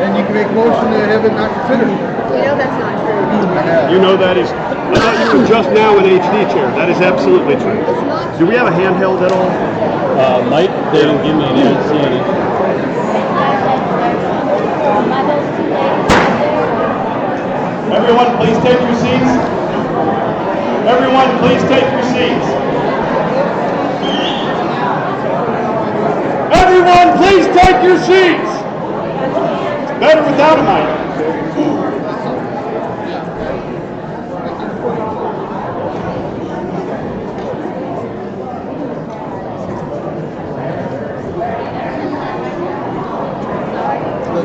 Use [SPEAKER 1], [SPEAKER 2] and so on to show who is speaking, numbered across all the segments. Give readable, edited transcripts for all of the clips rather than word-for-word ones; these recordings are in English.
[SPEAKER 1] then you can make a motion to have it not considered.
[SPEAKER 2] You know that's not true.
[SPEAKER 3] You know that is, I thought you were just now an HD chair. That is absolutely true. Do we have a handheld at all?
[SPEAKER 4] Mike, they didn't give me any, I didn't see any.
[SPEAKER 3] Everyone, please take your seats. Everyone, please take your seats. Everyone, please take your seats. It's better without a mic.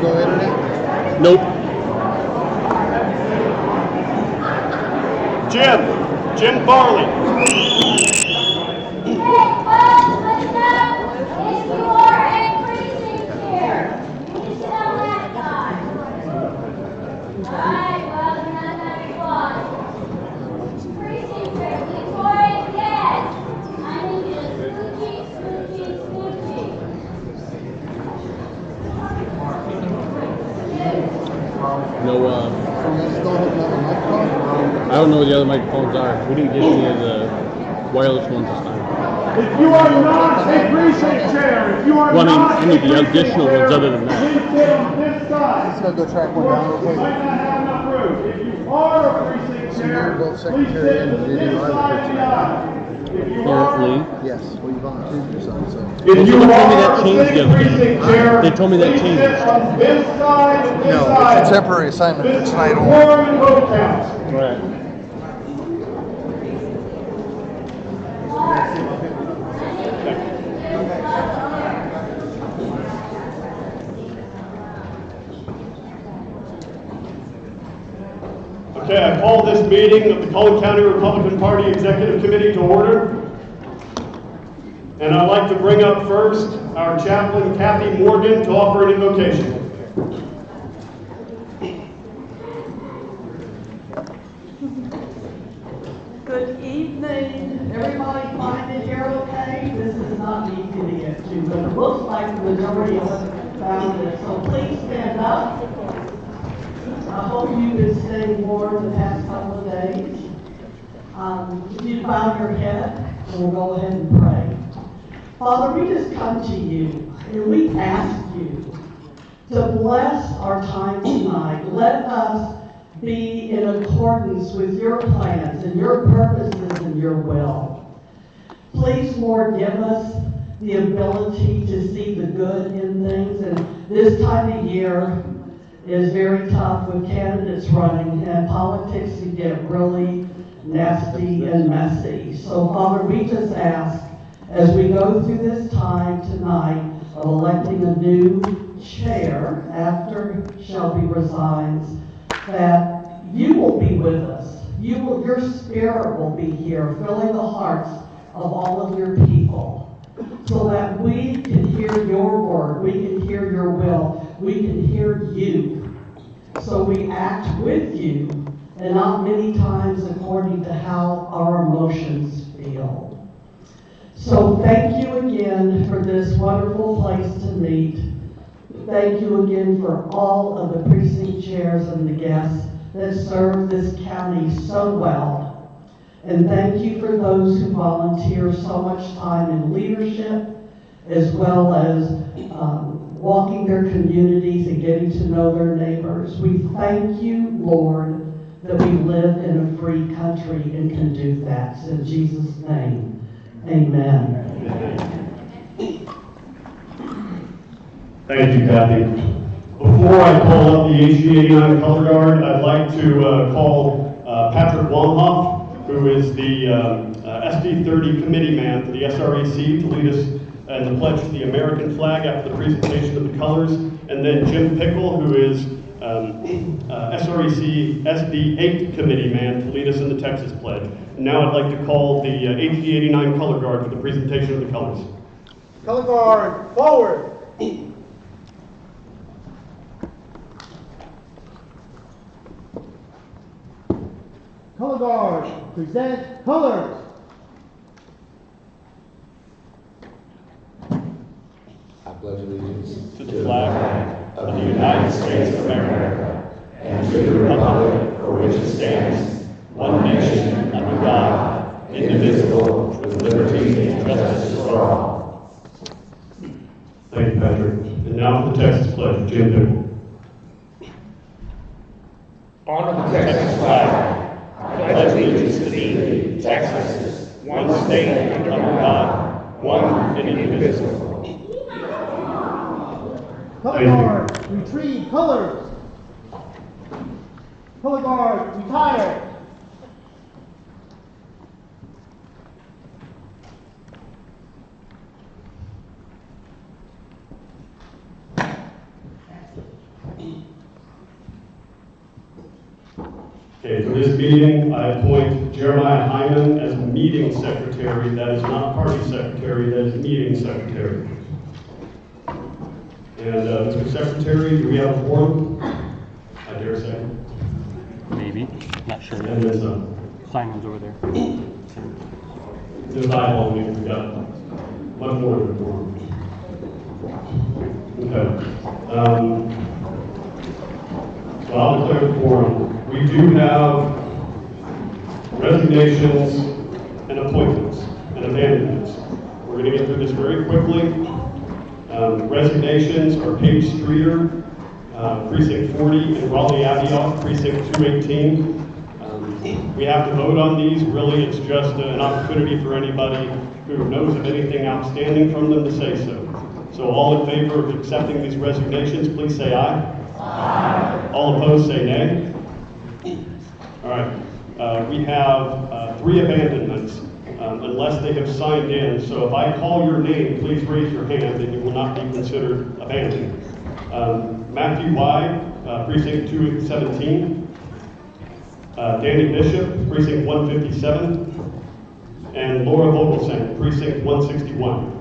[SPEAKER 1] Go internet?
[SPEAKER 4] Nope.
[SPEAKER 3] Jim Farley.
[SPEAKER 4] No, I don't know what the other microphones are. We didn't get any of the wireless ones this time.
[SPEAKER 3] If you are not a precinct chair, if you are
[SPEAKER 4] Well,
[SPEAKER 3] not
[SPEAKER 4] I mean the additional ones other than that.
[SPEAKER 3] please sit on this side.
[SPEAKER 1] Let's go track one down real
[SPEAKER 3] We
[SPEAKER 1] quick.
[SPEAKER 3] might not have enough room. If you are a precinct chair,
[SPEAKER 1] both
[SPEAKER 3] please
[SPEAKER 1] secretary
[SPEAKER 3] sit
[SPEAKER 1] and
[SPEAKER 3] to
[SPEAKER 1] Judy
[SPEAKER 3] this
[SPEAKER 1] are the
[SPEAKER 3] side of the
[SPEAKER 1] precinct.
[SPEAKER 3] aisle. If you
[SPEAKER 4] Apparently.
[SPEAKER 1] Yes, well, you volunteered yourself, so.
[SPEAKER 3] If
[SPEAKER 4] Well,
[SPEAKER 3] you
[SPEAKER 4] someone told me
[SPEAKER 3] are
[SPEAKER 4] that
[SPEAKER 3] a
[SPEAKER 4] changed the
[SPEAKER 3] city
[SPEAKER 4] other day.
[SPEAKER 3] precinct chair,
[SPEAKER 4] They told me that
[SPEAKER 3] please
[SPEAKER 4] changed.
[SPEAKER 3] sit on this side and this
[SPEAKER 1] No,
[SPEAKER 3] side.
[SPEAKER 1] it's a temporary assignment for
[SPEAKER 3] This is
[SPEAKER 1] tonight
[SPEAKER 3] the
[SPEAKER 1] only.
[SPEAKER 3] quorum and vote count.
[SPEAKER 4] Right.
[SPEAKER 3] Okay, I call this meeting of the Collin County Republican Party Executive Committee to order. And I'd like to bring up first our chaplain, Kathy Morgan, to offer an invocation.
[SPEAKER 5] Good evening. Everybody find it here okay? This is not easy to get to, but it looks like the majority of us found it. So please stand up. I hope you've been staying warm the past couple of days. If you bow your head, we'll go ahead and pray. Father, we just come to you and we ask you to bless our time tonight. Let us be in accordance with your plans and your purposes and your will. Please, Lord, give us the ability to see the good in things. And this time of year is very tough with candidates running, and politics can get really nasty and messy. So, Father, we just ask, as we go through this time tonight of electing a new chair after Shelby resigns, that you will be with us. Your spirit will be here, filling the hearts of all of your people, so that we can hear your word, we can hear your will, we can hear you. So we act with you, and not many times according to how our emotions feel. So thank you again for this wonderful place to meet. Thank you again for all of the precinct chairs and the guests that serve this county so well. And thank you for those who volunteer so much time in leadership, as well as walking their communities and getting to know their neighbors. We thank you, Lord, that we live in a free country and can do that. In Jesus' name, amen.
[SPEAKER 3] Thank you, Kathy. Before I call up the HG89 Color Guard, I'd like to call Patrick Womhoff, who is the SD30 committee man for the SREC, to lead us in the pledge to the American flag after the presentation of the colors, and then Jim Pickle, who is SREC SD8 committee man, to lead us in the Texas pledge. And now I'd like to call the HG89 Color Guard for the presentation of the colors.
[SPEAKER 1] Color guard, forward. Color guard, present colors.
[SPEAKER 6] I pledge allegiance
[SPEAKER 3] To the flag
[SPEAKER 6] of
[SPEAKER 2] of the United States of America, and to the republic for which it stands, one nation, under God, indivisible, with liberty and justice for all.
[SPEAKER 3] Thank you, Patrick. And now for the Texas pledge, Jim Duke.
[SPEAKER 6] Honor the Texas flag. I pledge allegiance to thee, Texas, one state under God, one and indivisible.
[SPEAKER 1] Color guard, retrieve colors. Color guard, retire.
[SPEAKER 3] Okay, for this meeting, I appoint Jeremiah Hyman as meeting secretary. That is not party secretary, that is meeting secretary. And Mr. Secretary, do we have a quorum? I dare say.
[SPEAKER 4] Maybe. Not sure.
[SPEAKER 3] And then some.
[SPEAKER 4] Simon's over there.
[SPEAKER 3] Just eyeballing, we've got much more than a quorum. Okay. So I'll declare the quorum. We do have resignations and appointments and abandonments. We're going to get through this very quickly. Resignations are Paige Streeter, Precinct 40, and Raleigh Abiyoff, Precinct 218. We have to vote on these. Really, it's just an opportunity for anybody who knows of anything outstanding from them to say so. So all in favor of accepting these resignations, please say aye. Aye. All opposed, say nay. All right. We have 3 abandonments, unless they have signed in. So if I call your name, please raise your hand and you will not be considered abandoned. Matthew White, Precinct 217. Danny Bishop, Precinct 157. And Laura Vogelsen, Precinct 161.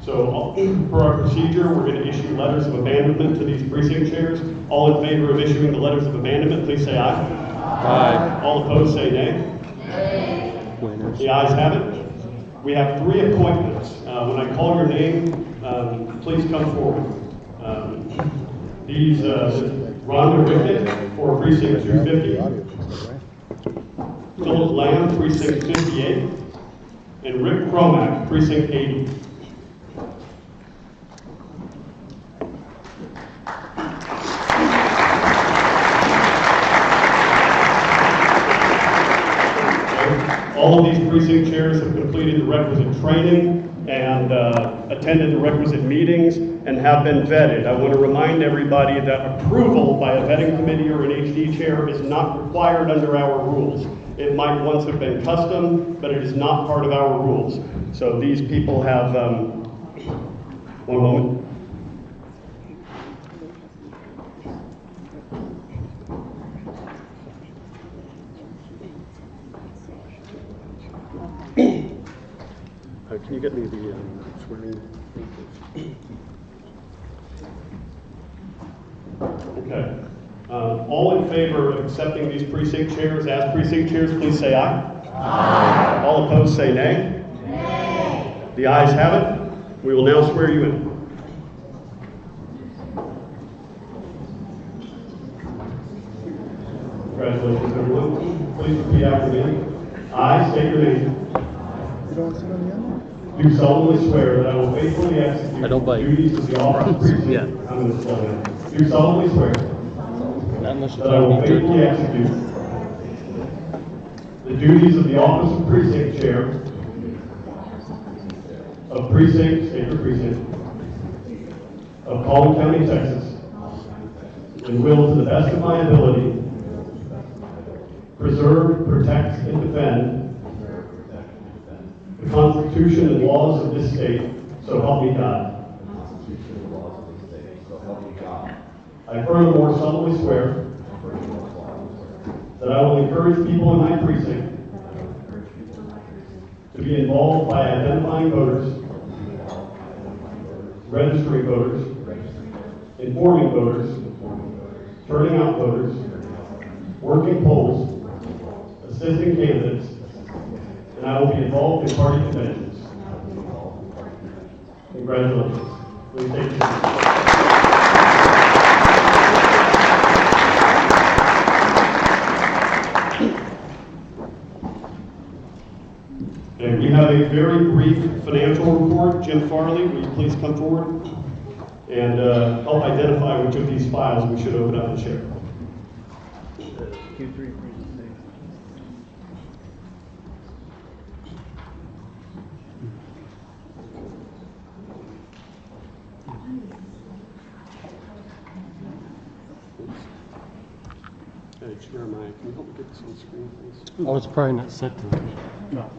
[SPEAKER 3] So for our procedure, we're going to issue letters of abandonment to these precinct chairs. All in favor of issuing the letters of abandonment, please say aye.
[SPEAKER 4] Aye.
[SPEAKER 3] All opposed, say nay.
[SPEAKER 4] Winners.
[SPEAKER 3] The ayes have it. We have 3 appointments. When I call your name, please come forward. These, Rhonda Rickett for Precinct 250, Philip Lamb, Precinct 58, and Rick Cromack, Precinct 80. All of these precinct chairs have completed the requisite training and attended the requisite meetings and have been vetted. I want to remind everybody that approval by a vetting committee or an HD chair is not required under our rules. It might once have been custom, but it is not part of our rules. So these people have, one moment. Can you get me the swearing? Okay. All in favor of accepting these precinct chairs as precinct chairs, please say aye. Aye. All opposed, say nay. Nay. The ayes have it. We will now swear you in. Congratulations, everyone. Please repeat after me. I state your name. Do solemnly swear that I will faithfully execute the duties of the office of precinct.
[SPEAKER 4] Yeah.
[SPEAKER 3] I'm going to slow down. Do solemnly swear that I will faithfully execute the duties of the office of precinct chair of precinct, state your precinct, of Collin County, Texas, and will, to the best of my ability, preserve, protect, and defend the Constitution and laws of this state, so help me God. I furthermore solemnly swear that I will encourage people in my precinct to be involved by identifying voters, registering voters, informing voters, turning out voters, working polls, assisting candidates, and I will be involved in party conventions. Congratulations. Please take your seats. a very brief financial report. Jim Farley, will you please come forward and help identify which of these files we should open up and share? Hey, Jeremiah, can you help me get this on screen, please?
[SPEAKER 4] Oh, it's probably not set to it. No.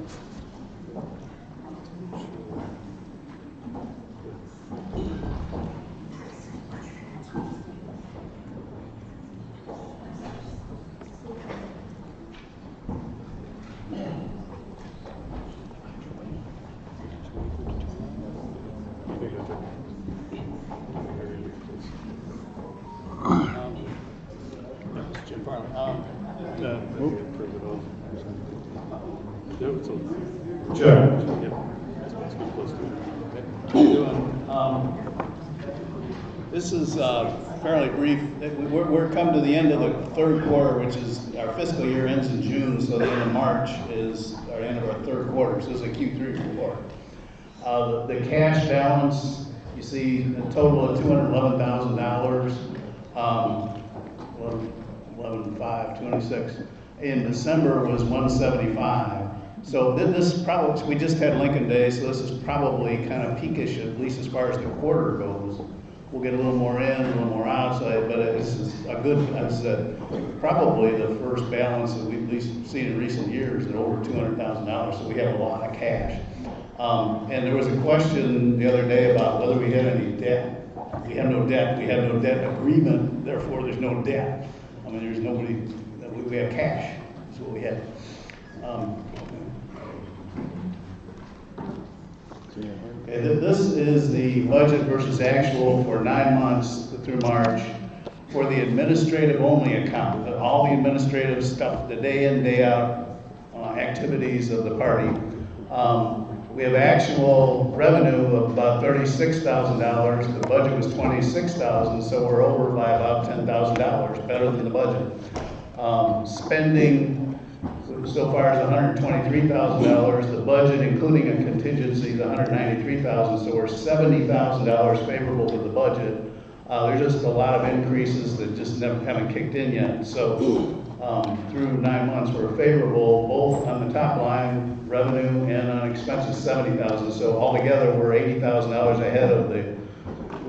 [SPEAKER 2] Jim Farley.
[SPEAKER 3] No, it's on.
[SPEAKER 2] Sure.
[SPEAKER 3] Yep. Let's get close to it.
[SPEAKER 2] How you doing? This is fairly brief. We're come to the end of the third quarter, which is our fiscal year ends in June, so the end of March is our end of our third quarter. So this is a Q3 report. The cash balance, you see a total of $211,000, 226. In December was 175. So this probably, we just had Lincoln Day, so this is probably kind of peakish, at least as far as the quarter goes. We'll get a little more in, a little more outside, but it's a good, as I said, probably the first balance that we've at least seen in recent years at over $200,000, so we have a lot of cash. And there was a question the other day about whether we had any debt. We have no debt. We have no debt agreement, therefore there's no debt. I mean, there's nobody, we have cash, that's what we have. Okay, this is the budget versus actual for 9 months through March for the administrative only account. All the administrative stuff, the day in, day out activities of the party. We have actual revenue of about $36,000. The budget was $26,000, so we're over by about $10,000, better than the budget. Spending so far is $123,000. The budget, including a contingency, is $193,000. So we're $70,000 favorable to the budget. There's just a lot of increases that just haven't kicked in yet. So through 9 months, we're favorable both on the top line revenue and on expenses, $70,000. So altogether, we're $80,000 ahead of the.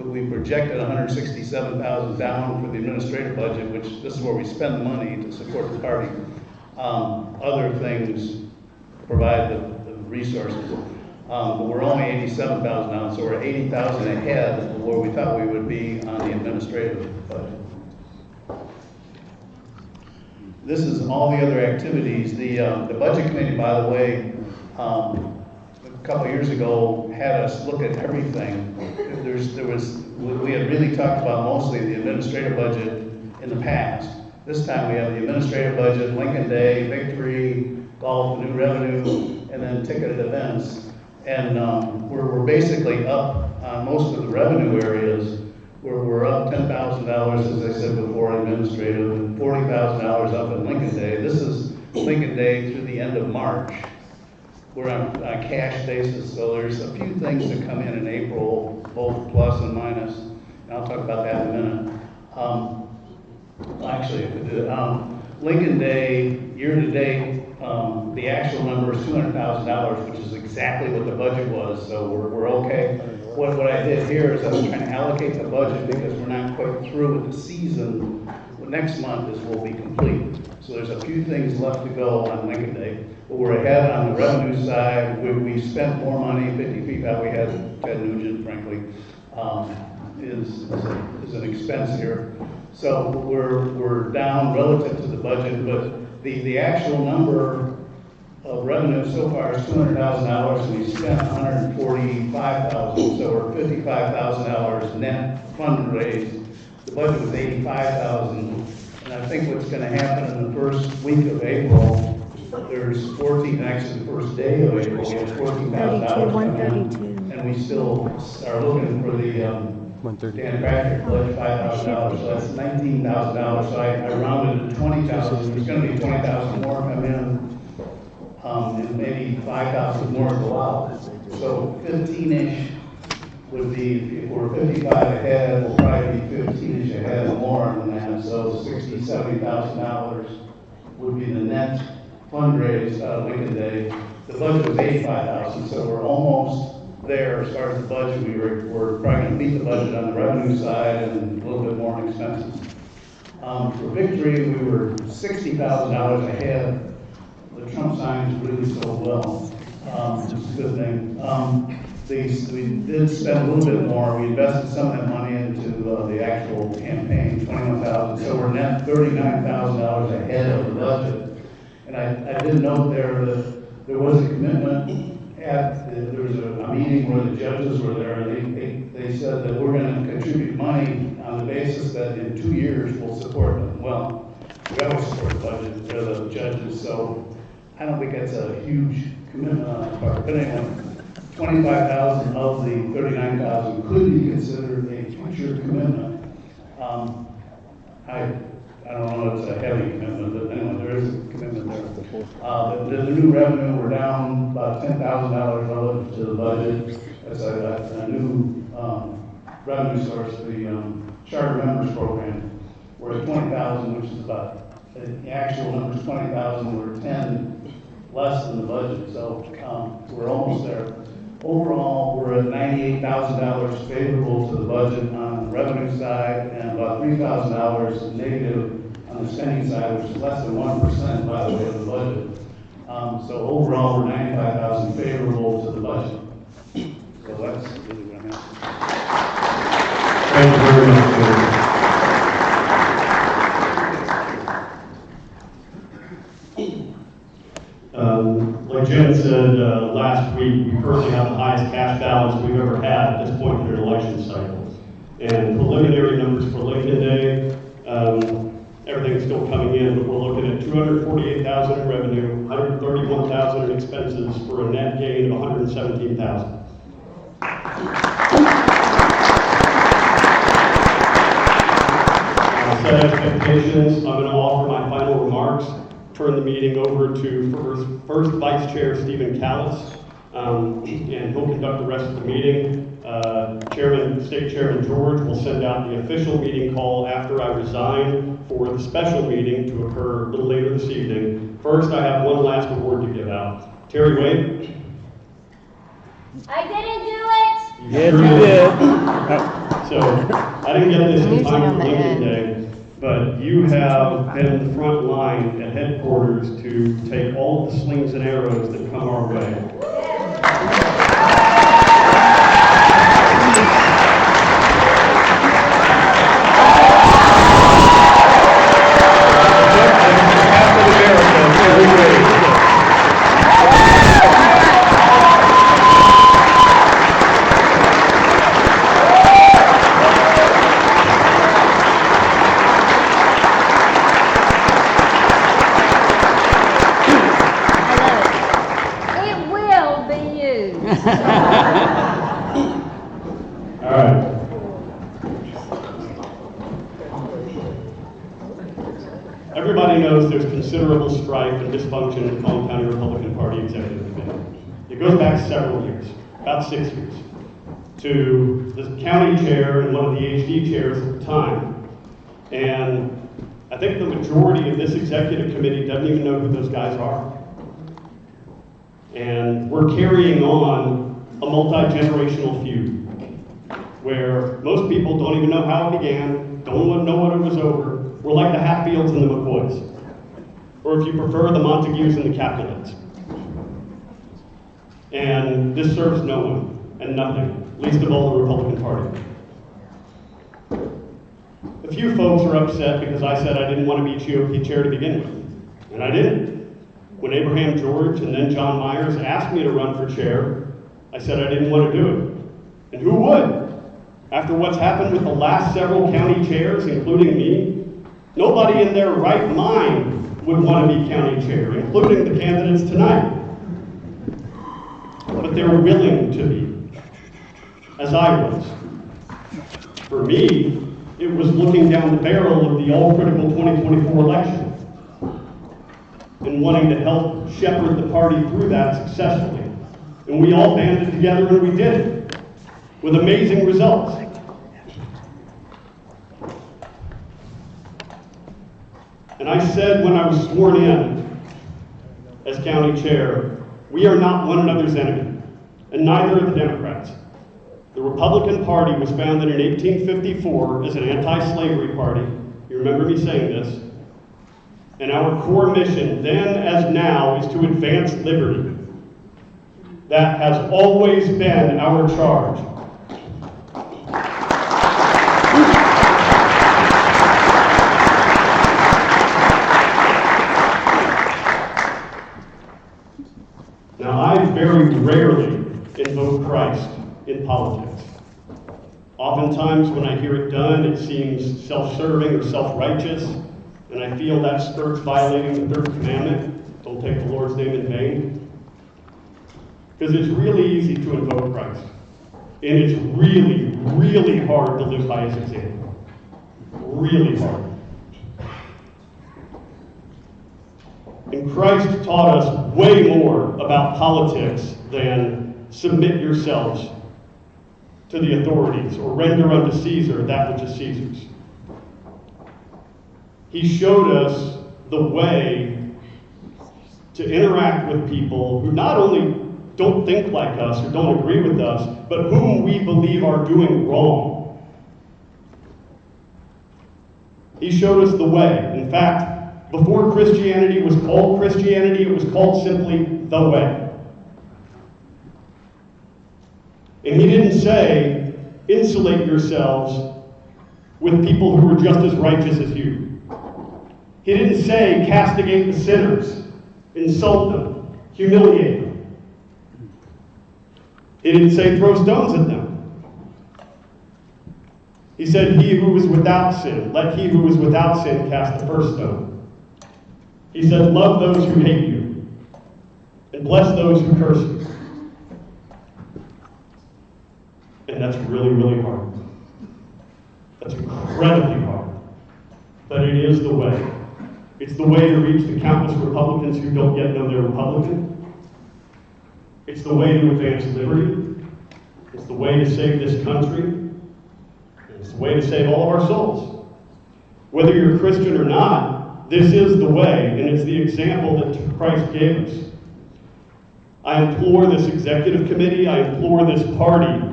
[SPEAKER 2] We projected $167,000 down for the administrative budget, which this is where we spend the money to support the party. Other things provide the resources, but we're only $87,000 now, so we're $80,000 ahead of where we thought we would be on the administrative budget. This is all the other activities. The budget committee, by the way, a couple of years ago had us look at everything. We had really talked about mostly the administrative budget in the past. This time we have the administrative budget, Lincoln Day, Victory, golf, new revenue, and then ticketed events. And we're basically up on most of the revenue areas. We're up $10,000, as I said before, administrative, and $40,000 up in Lincoln Day. This is Lincoln Day through the end of March. We're on a cash basis, so there's a few things that come in April, both plus and minus, and I'll talk about that in a minute. Actually, Lincoln Day, year to date, the actual number is $200,000, which is exactly what the budget was, so we're okay. What I did here is I was trying to allocate the budget because we're not quite through with the season. Next month is will be complete. So there's a few things left to go on Lincoln Day, but we're ahead on the revenue side. We spent more money, 50 feet that we had Ted Nugent, frankly, is an expense here. So we're down relative to the budget, but the actual number of revenue so far is $200,000, and we spent $145,000, so we're $55,000 net fundraised. The budget was $85,000, and I think what's going to happen in the first week of April, there's 14, actually the first day of April, we have $14,000 and we still are looking for the Dan Patrick pledge $5,000, so that's $19,000. So I rounded to $20,000. There's going to be $20,000 more come in
[SPEAKER 7] and maybe 5,000 more go out. So 15-ish would be, if we're 55 ahead, we'll probably be 15-ish ahead or more than that. So $60,000, $70,000 would be the net fundraise out of Lincoln Day. The budget was 85,000, so we're almost there as far as the budget. We're probably going to beat the budget on the revenue side and a little bit more on expenses. For victory, we were $60,000 ahead. The Trump signs really sold well, which is a good thing. We did spend a little bit more. We invested some of that money into the actual campaign, $21,000. So we're net $39,000 ahead of the budget. And I did note there that there was a commitment there was a meeting where the judges were there, and they said that we're going to contribute money on the basis that in 2 years we'll support them. Well, we always support the budget, the judges, so I don't think that's a huge commitment on our part. But anyway, 25,000 of the 39,000 could be considered a future commitment. I don't know if it's a heavy commitment, but anyway, there is a commitment there. The new revenue, we're down about $10,000 relative to the budget. That's a new revenue source, the charter members program. We're at 20,000, which is about, the actual number is 20,000, we're 10 less than the budget, so we're almost there. Overall, we're at $98,000 favorable to the budget on the revenue side and about $3,000 negative on the spending side, which is less than 1%, by the way, of the budget. So overall, we're 95,000 favorable to the budget. So that's really what I'm asking.
[SPEAKER 3] Thank you very much, Jerry. Like Jen said last week, we currently have the highest cash balance we've ever had at this point in an election cycle. And preliminary numbers for Lincoln Day, everything's still coming in, but we're looking at $248,000 in revenue, $131,000 in expenses for a net gain of $117,000. Set expectations. I'm going to offer my final remarks. Turn the meeting over to first Vice Chair Stephen Callis, and he'll conduct the rest of the meeting. State Chairman George will send out the official meeting call after I resign for the special meeting to occur a little later this evening. First, I have one last award to give out. Terry Wade.
[SPEAKER 8] I didn't do it!
[SPEAKER 4] Yes, you did.
[SPEAKER 3] So, I didn't get this in time for Lincoln Day, but you have been in the front line at headquarters to take all of the slings and arrows that come our way. Everybody knows there's considerable strife and dysfunction in the Collin County Republican Party Executive Committee. It goes back several years, about 6 years, to the county chair and one of the HD chairs at the time. And I think the majority of this executive committee doesn't even know who those guys are. And we're carrying on a multi-generational feud where most people don't even know how it began, don't know what it was over. We're like the Hatfields and the McCoys, or if you prefer, the Montagues and the Capulets. And this serves no one and nothing, least of all the Republican Party. A few folks are upset because I said I didn't want to be GOP chair to begin with, and I didn't. When Abraham George and then John Myers asked me to run for chair, I said I didn't want to do it. And who would? After what's happened with the last several county chairs, including me, nobody in their right mind would want to be county chair, including the candidates tonight. But they were willing to be, as I was. For me, it was looking down the barrel of the all-critical 2024 election. and wanting to help shepherd the party through that successfully. And we all banded together and we did it with amazing results. And I said when I was sworn in as county chair, we are not one another's enemy, and neither are the Democrats. The Republican Party was founded in 1854 as an anti-slavery party. You remember me saying this. And our core mission, then as now, is to advance liberty. That has always been our charge. Now, I very rarely invoke Christ in politics. Oftentimes, when I hear it done, it seems self-serving or self-righteous, and I feel that skirts violating the third commandment, don't take the Lord's name in vain. Because it's really easy to invoke Christ, and it's really, really hard to live by his example. Really hard. And Christ taught us way more about politics than submit yourselves to the authorities or render unto Caesar that which is Caesar's. He showed us the way to interact with people who not only don't think like us or don't agree with us, but whom we believe are doing wrong. He showed us the way. In fact, before Christianity was called Christianity, it was called simply the way. And he didn't say, insulate yourselves with people who were just as righteous as you. He didn't say, castigate the sinners, insult them, humiliate them. He didn't say, throw stones at them. He said, he who is without sin, let he who is without sin cast the first stone. He said, love those who hate you, and bless those who curse you. And that's really, really hard. That's incredibly hard. But it is the way. It's the way to reach the countless Republicans who don't yet know they're Republican. It's the way to advance liberty. It's the way to save this country. It's the way to save all of our souls. Whether you're Christian or not, this is the way, and it's the example that Christ gave us. I implore this executive committee, I implore this party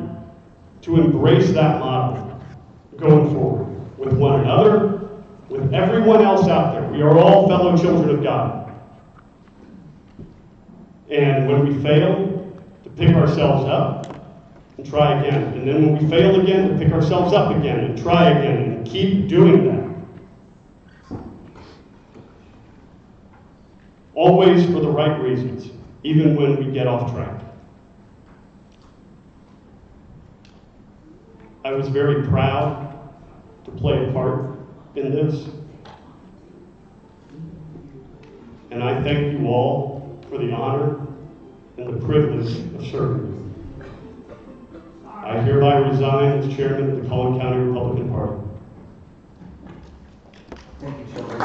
[SPEAKER 3] to embrace that model going forward with one another, with everyone else out there. We are all fellow children of God. And when we fail, to pick ourselves up and try again. And then when we fail again, to pick ourselves up again and try again and keep doing that. Always for the right reasons, even when we get off track. I was very proud to play a part in this. And I thank you all for the honor and the privilege of serving you. I hereby resign as chairman of the Collin County Republican Party.
[SPEAKER 1] Thank you, Shelley.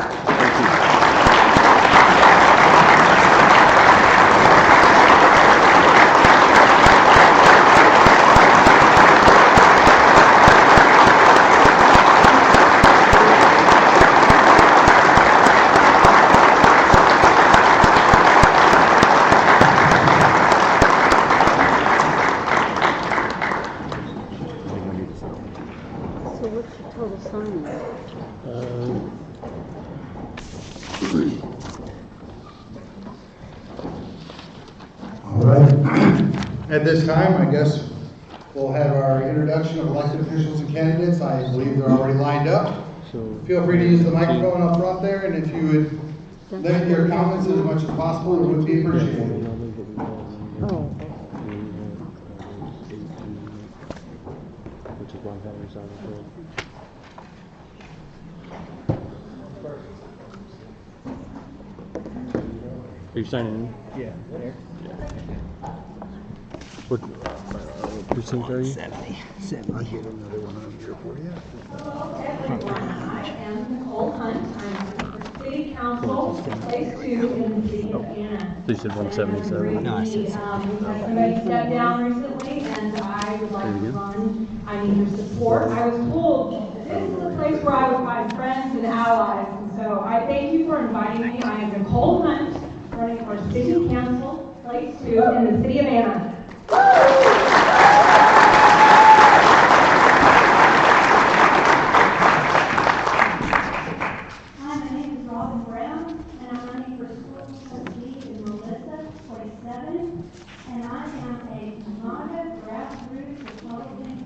[SPEAKER 9] So what's your total sign?
[SPEAKER 10] All right. At this time, I guess we'll have our introduction of elected officials and candidates. I believe they're already lined up. Feel free to use the microphone up front there, and if you would limit your comments as much as possible, it would be appreciated.
[SPEAKER 9] Oh.
[SPEAKER 4] Which is one color side of the Are you signing in?
[SPEAKER 1] Yeah, there.
[SPEAKER 4] What precinct are you?
[SPEAKER 10] 70. I'll get another one on here for you.
[SPEAKER 11] Hello everyone, I am Nicole Hunt. I'm running for City Council
[SPEAKER 8] Council, place 2 in the city of Anna.
[SPEAKER 4] You said 177.
[SPEAKER 8] No, I said we had somebody step down recently, and I would like to run. I need your support. I was told this is the place where I would find friends and allies, and so I thank you for inviting me. I am Nicole Hunt, running for City Council, place 2 in the city of Anna. Hi, my name is Robin Brown, and I'm running for school trustee in Melissa, 47. And I am a modest grassroots Republican,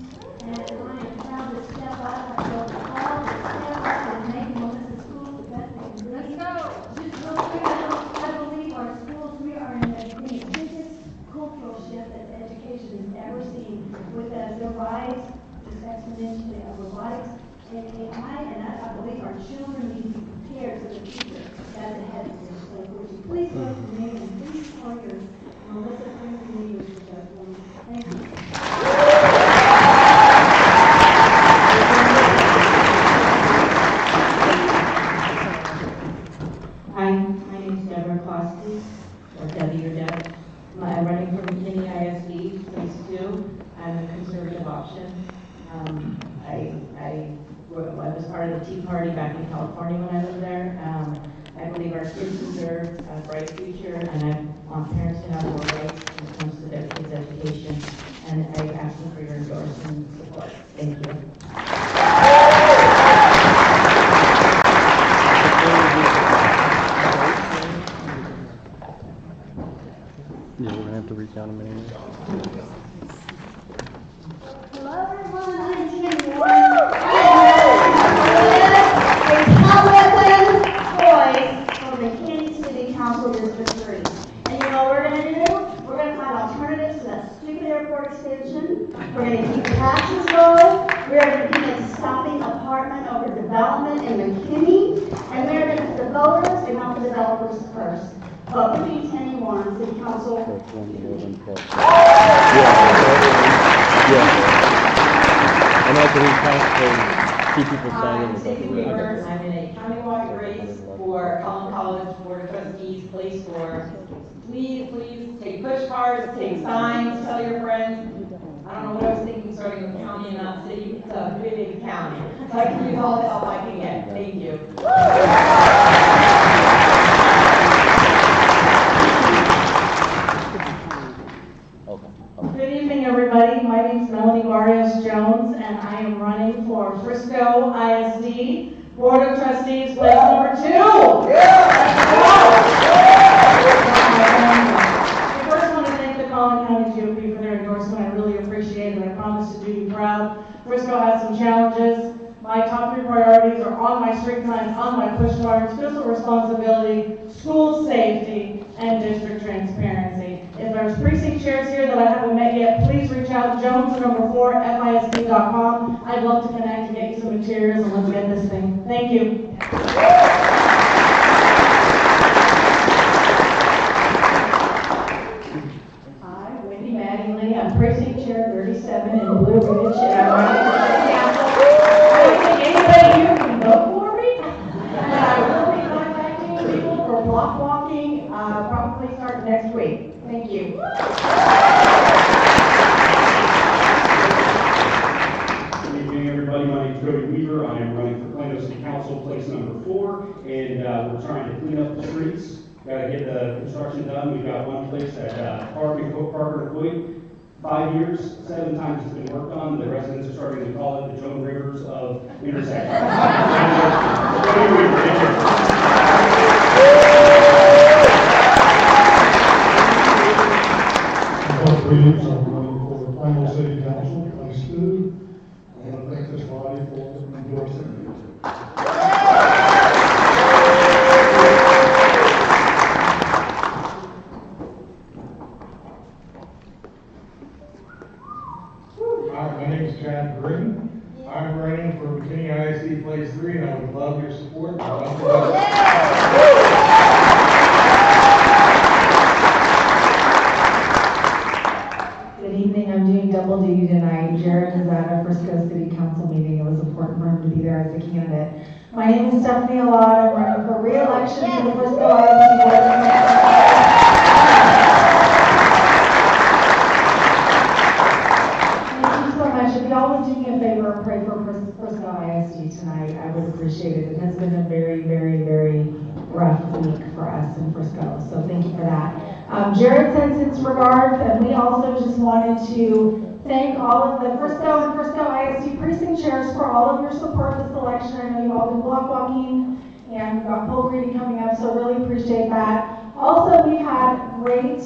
[SPEAKER 8] and I am proud to step up. I feel called to step up and make Melissa schools the best they can be. Let's go. Just real quick, I believe our schools, we are in the biggest cultural shift that education has ever seen, with the rise just exponentially of robotics and AI, and I believe our children need to be prepared for the future that's ahead of them. So would you please vote for me, and please call your Melissa friends and neighbors to vote for me. Thank you. Hi, my name is Deborah Kosky, or Debbie or Deb. I'm running for McKinney ISD, place 2. I'm a conservative option. I was part of the Tea Party back in California when I lived there. I believe our kids deserve a bright future, and I want parents to have more rights when it comes to their kids' education. And I ask you for your endorsement and support. Thank you.
[SPEAKER 4] Yeah, we're gonna have to recount them anyway.
[SPEAKER 8] Hello everyone, I'm Jen Warren. A Republican voice for McKinney City Council District 3. And you know what we're going to do? We're going to find alternatives to that stupid airport extension. We're going to keep taxes low. We're going to keep stopping apartment overdevelopment in McKinney. And we're going to put the voters and not the developers first. Vote for me, Tenny Warren, City Council.
[SPEAKER 4] Yeah. And I can recount, keep people signing.
[SPEAKER 8] I'm Stacey Weaver. I'm in a countywide race for Collin College Board of Trustees, place 4. Please take push cards, take signs, tell your friends. I don't know what I was thinking, starting with county and not city. It's a big county. So I can use all the help I can get. Thank you. Good evening, everybody. My name is Melanie Barrios Jones, and I am running for Frisco ISD Board of Trustees, place number 2. I first want to thank the Collin County GOP for their endorsement. I really appreciate it. I promise to do you proud. Frisco has some challenges. My top 3 priorities are on my street signs, on my push cards, fiscal responsibility, school safety, and district transparency. If there's precinct chairs here that I haven't met yet, please reach out, jones4fisd.com. I'd love to connect and get you some materials, and let's get this thing. Thank you. Hi, Wendy Mattingly. I'm precinct chair 37 in Blue Ridge, and I'm running for city council. I don't think anybody here can vote for me, and I will be contacting people for block walking, probably starting next week. Thank you.
[SPEAKER 3] Good evening, everybody. My name is Cody Weaver. I am running for Plano City Council, place number 4, and we're trying to clean up the streets. Got to get the construction done. We've got one place at Parker and Coit. 5 years, 7 times it's been worked on. The residents are starting to call it the Joan Rivers of intersections.
[SPEAKER 11] Williams, I'm running for Plano City Council, place 2. I want to thank this body for endorsing me. Hi, my name is Chad Green. I'm running for McKinney ISD place 3, and I would love your support.
[SPEAKER 8] Good evening, I'm doing double duty tonight.
[SPEAKER 12] tonight. Jared is at a Frisco City Council meeting. It was important for him to be there as a candidate. My name is Stephanie Alon. I'm running for re-election to the Frisco ISD Board of Commissioners. Thank you so much. If y'all would do me a favor and pray for Frisco ISD tonight, I would appreciate it. It has been a very, very, very rough week for us in Frisco, so thank you for that. Jared sends his regards, and we also just wanted to thank all of the Frisco and Frisco ISD precinct chairs for all of your support this election. I know you've all been block walking, and we've got poll greeting coming up, so really appreciate that. Also, we had great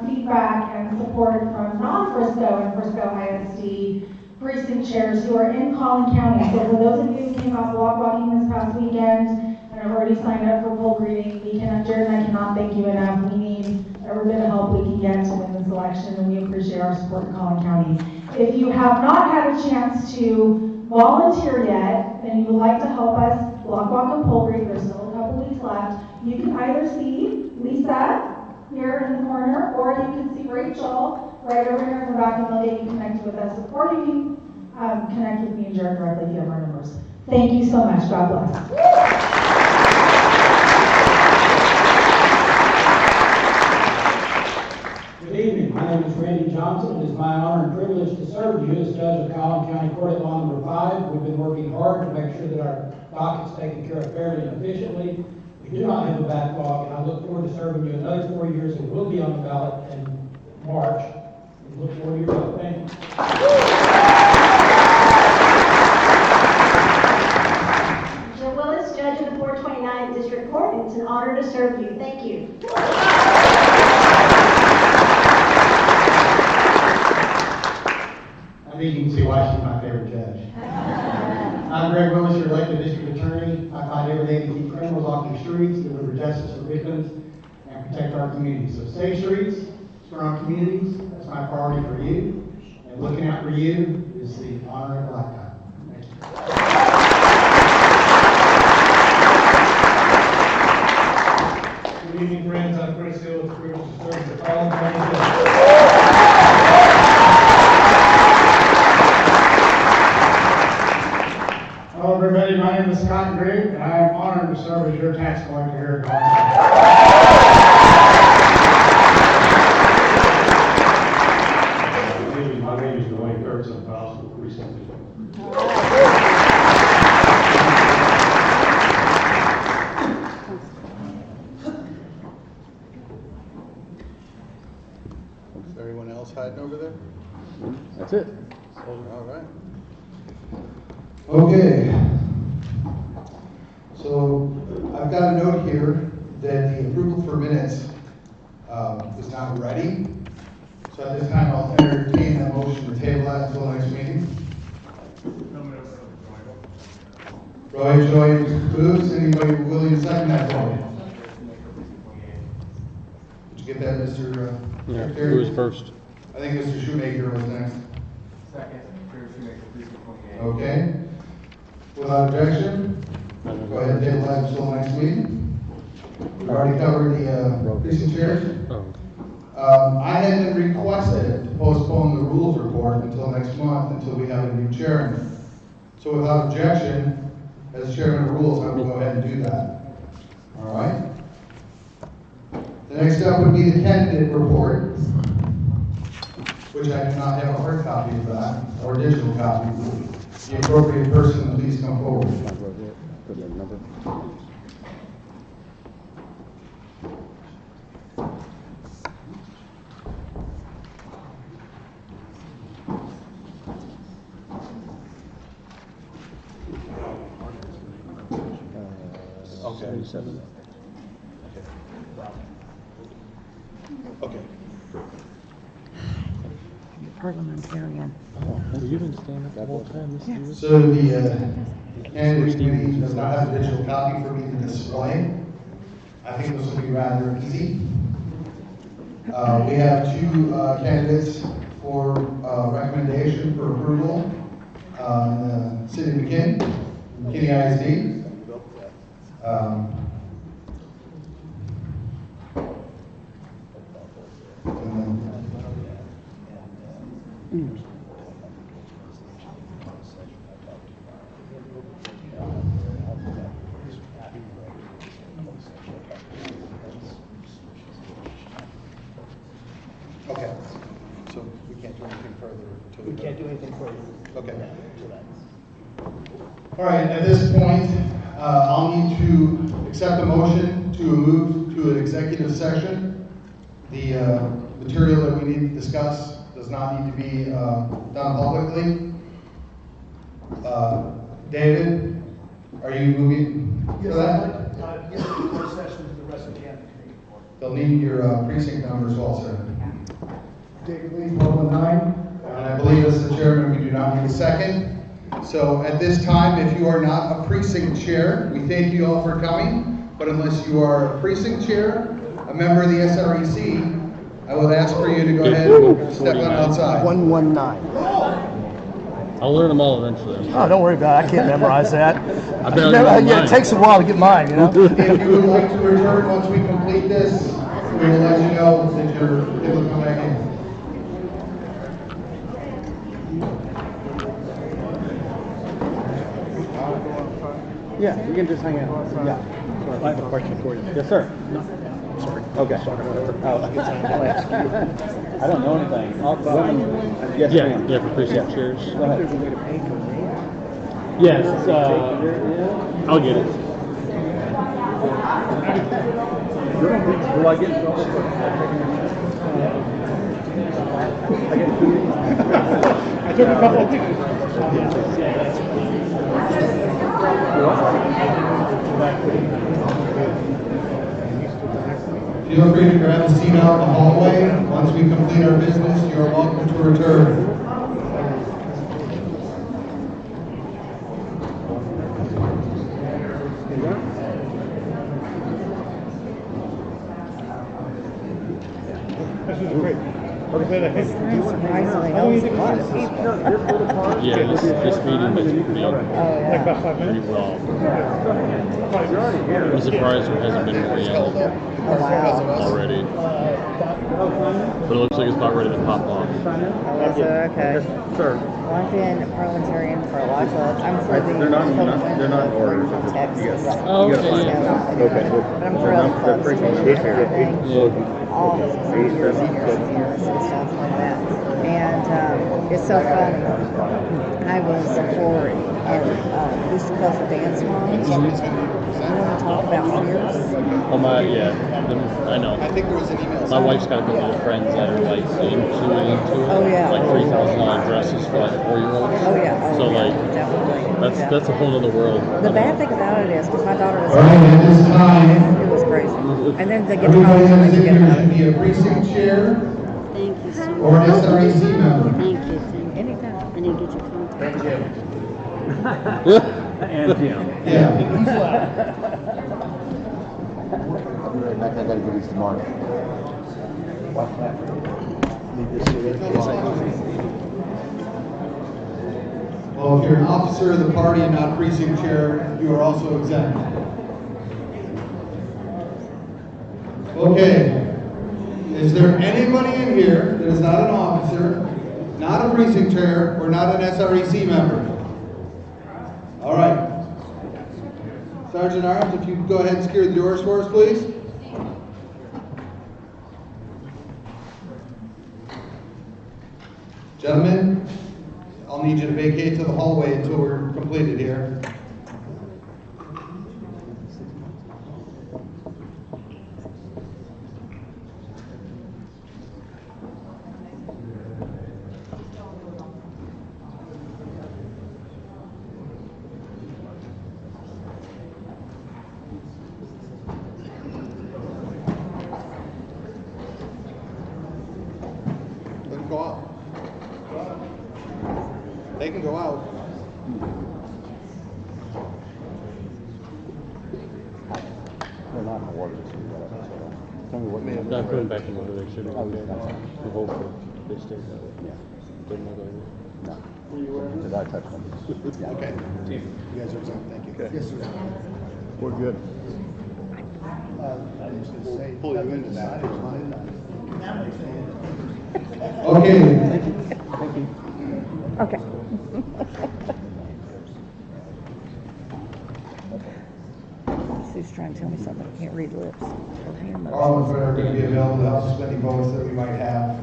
[SPEAKER 12] feedback and support from non-Frisco and Frisco ISD precinct chairs who are in Collin County. So for those of you who came out block walking this past weekend and have already signed up for poll greeting, Jared and I cannot thank you enough. We need every bit of help we can get to win this election, and we appreciate our support in Collin County. If you have not had a chance to volunteer yet, and you would like to help us block walk and poll greet, there's still a couple weeks left, you can either see Lisa here in the corner, or you can see Rachel right over here in the back, and they'll get you connected with us, or you can connect with me and Jared directly if you have our numbers. Thank you so much. God bless.
[SPEAKER 13] Good evening. My name is Randy Johnson. It is my honor and privilege to serve you as judge of Collin County Court at Law Number 5. We've been working hard to make sure that our docket's taken care of fairly and efficiently. We do not have a backlog, and I look forward to serving you another 4 years, and we'll be on the ballot in March. We look forward to your vote. Thank you.
[SPEAKER 14] Jill Willis, judge of the 429th District Court, and it's an honor to serve you. Thank you.
[SPEAKER 15] I think you can see why she's my favorite judge. I'm Greg Willis, your elected district attorney. I fight every day to keep criminals off the streets, deliver justice for victims, and protect our communities. So safe streets, strong communities, that's my priority for you. And looking out for you is the honor of a lifetime. Thank you.
[SPEAKER 16] Good evening, friends. I'm Chris Hill. It's a privilege to serve the Collin County Judge.
[SPEAKER 15] Hello, everybody. My name is Scott Grigg, and I am honored to serve as your tax collector here at Collin.
[SPEAKER 11] My name is Dwayne Kurtz. I'm Possible Precinct.
[SPEAKER 10] Is everyone else hiding over there?
[SPEAKER 4] That's it.
[SPEAKER 10] All right. Okay. So I've got a note here that the approval for minutes is not ready. So at this time, I'll entertain a motion to table that until next meeting. Roy Joy moves. Anybody willing to second that motion? Did you get that, Mr.
[SPEAKER 4] Yeah,
[SPEAKER 10] Secretary?
[SPEAKER 4] who was first?
[SPEAKER 10] I think Mr. Shoemaker was next.
[SPEAKER 17] Second, Shoemaker, precinct 28.
[SPEAKER 10] Okay. Without objection, go ahead and table that until next meeting. We've already covered the precinct chairs. I had been requested to postpone the rules report until next month until we have a new chairman. So without objection, as chairman of rules, I will go ahead and do that. All right? The next step would be the candidate report, which I do not have a hard copy of that, or digital copy. The appropriate person, please come forward. Okay.
[SPEAKER 4] 77.
[SPEAKER 10] Okay.
[SPEAKER 9] Parliamentarian.
[SPEAKER 4] Oh, you didn't stand up the whole time. Yes.
[SPEAKER 10] So the candidate committee does not have a digital copy for me to display. I think this will be rather easy. We have two candidates for recommendation for approval. In the city of McKinney ISD. until
[SPEAKER 15] We can't do anything for you.
[SPEAKER 10] Okay. All right, at this point, I'll need to accept a motion to move to an executive session. The material that we need to discuss does not need to be done publicly. David, are you moving for that?
[SPEAKER 15] Yes, closed session to the rest of the cabinet.
[SPEAKER 10] They'll need your precinct number as well, sir.
[SPEAKER 15] David Lee, 419.
[SPEAKER 10] And I believe as the chairman, we do not need a second. So at this time, if you are not a precinct chair, we thank you all for coming. But unless you are a precinct chair, a member of the SREC, I would ask for you to go ahead and step on outside.
[SPEAKER 15] 119.
[SPEAKER 4] I'll learn them all eventually.
[SPEAKER 15] Oh, don't worry about it. I can't memorize that.
[SPEAKER 4] I barely know
[SPEAKER 15] Yeah,
[SPEAKER 4] mine.
[SPEAKER 15] it takes a while to get mine, you know?
[SPEAKER 10] If you would like to return once we complete this, we will let you know that you're able to come back in.
[SPEAKER 18] Yeah, you can just hang out. Yeah. I have a question for you. Yes, sir. Sorry. Okay. Oh. I don't know anything. Yes,
[SPEAKER 4] Yeah,
[SPEAKER 18] ma'am.
[SPEAKER 4] yeah, for precinct chairs.
[SPEAKER 18] Go ahead.
[SPEAKER 4] Yes, I'll get it.
[SPEAKER 18] Do I get in trouble for I get food?
[SPEAKER 15] I took a couple of pictures.
[SPEAKER 10] Feel free to grab a seat out in the hallway. Once we complete our business, you are welcome to return.
[SPEAKER 15] This is great.
[SPEAKER 4] Yeah, this meeting is pretty,
[SPEAKER 15] Like about 5
[SPEAKER 4] pretty
[SPEAKER 15] minutes?
[SPEAKER 4] raw. I'm surprised there hasn't been more yelling already. But it looks like it's about ready to pop off.
[SPEAKER 9] Okay.
[SPEAKER 18] Sir.
[SPEAKER 9] Well, I've been parliamentarian for a while, so I'm for the.
[SPEAKER 18] They're not in order.
[SPEAKER 9] Texas.
[SPEAKER 4] Oh, okay.
[SPEAKER 9] But I'm for all the clubs and everything. All the years and stuff like that. And it's so funny. I was for East Coast Dance Moms. You want to talk about fears?
[SPEAKER 4] Oh my, yeah, I know.
[SPEAKER 10] I think there was an email.
[SPEAKER 4] My wife's got a couple of friends that are like into it.
[SPEAKER 9] Oh, yeah.
[SPEAKER 4] Like $3,000 dresses for like 4-year-olds.
[SPEAKER 9] Oh yeah. Oh,
[SPEAKER 4] So
[SPEAKER 9] yeah,
[SPEAKER 4] like,
[SPEAKER 9] definitely.
[SPEAKER 4] that's a whole other world.
[SPEAKER 9] The bad thing about it is, because my daughter was,
[SPEAKER 10] All right, at this time,
[SPEAKER 9] it was crazy. And then they get to
[SPEAKER 10] everybody
[SPEAKER 9] college and
[SPEAKER 10] that's
[SPEAKER 9] they
[SPEAKER 10] in
[SPEAKER 9] forget
[SPEAKER 10] here
[SPEAKER 9] about
[SPEAKER 10] should
[SPEAKER 9] it.
[SPEAKER 10] be a precinct chair
[SPEAKER 19] Thank you so
[SPEAKER 10] or an SREC member.
[SPEAKER 19] Thank you.
[SPEAKER 9] Anytime.
[SPEAKER 19] I didn't get your phone.
[SPEAKER 18] And Jim. And Jim.
[SPEAKER 10] Yeah.
[SPEAKER 18] I'll be right back. I gotta give these to Mark.
[SPEAKER 10] Well, if you're an officer of the party and not precinct chair, you are also exempt. Okay. Is there anybody in here that is not an officer, not a precinct chair, or not an SREC member? All right. Sergeant Arms, if you could go ahead and secure the doors for us, please. Gentlemen, I'll need you to vacate to the hallway until we're completed here. Let them go out. They can go out.
[SPEAKER 18] They're not in the water this week. Tell me what.
[SPEAKER 4] Not going back in whether they should or not. We hope they stay that way.
[SPEAKER 18] Yeah.
[SPEAKER 4] Didn't know that.
[SPEAKER 18] No. Did I touch them? Yeah.
[SPEAKER 10] Okay. You guys are exempt, thank you.
[SPEAKER 18] Yes, sir. We're good.
[SPEAKER 10] I was going to say, pull you into that.
[SPEAKER 9] Okay. Sue's trying to tell me something. I can't read lips. Her hand motions.
[SPEAKER 10] All of them are going to be available to help us with any votes that we might have.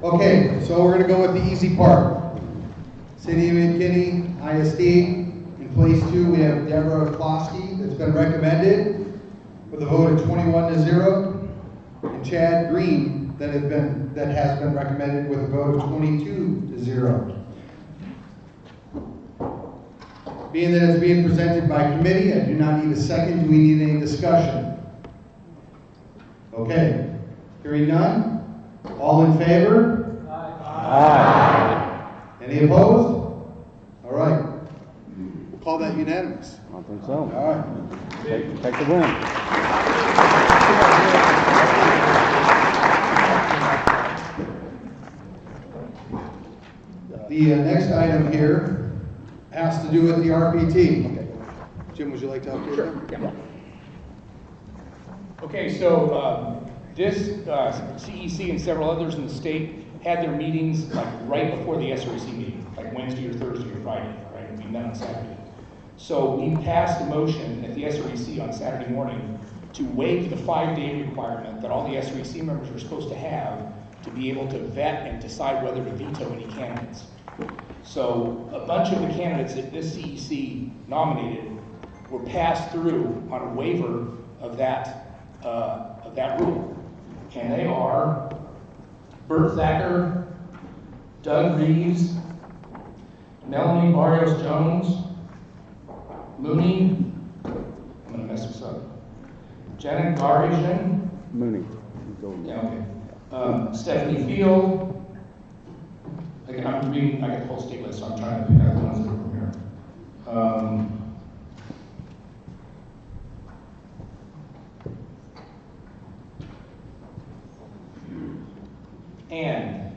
[SPEAKER 10] Okay, so we're gonna go with the easy part. City of McKinney, ISD. In place 2, we have Deborah Klosky, that's been recommended with a vote of 21-0, and Chad Green, that has been recommended with a vote of 22-0. Being that it's being presented by committee, I do not need a second. Do we need any discussion? Okay. Hearing none. All in favor? Aye. Any opposed? All right. We'll call that unanimous.
[SPEAKER 18] I think so.
[SPEAKER 10] All right.
[SPEAKER 18] Take the win.
[SPEAKER 10] The next item here has to do with the RPT. Jim, would you like to update them?
[SPEAKER 6] Yeah. Okay, so this CEC and several others in the state had their meetings like right before the SRC meeting, like Wednesday or Thursday or Friday, right? And we met on Saturday. So we passed a motion at the SRC on Saturday morning to waive the 5-day requirement that all the SRC members are supposed to have to be able to vet and decide whether to veto any candidates. So a bunch of the candidates that this CEC nominated were passed through on a waiver of that rule. And they are Bert Thacker, Doug Reeves, Melanie Barrios-Jones, Mooney, I'm gonna mess this up, Janet Garijan,
[SPEAKER 18] Mooney.
[SPEAKER 6] yeah, okay. Stephanie Field. I'm reading, I got the whole state list, so I'm trying to pick out the ones that are from here. And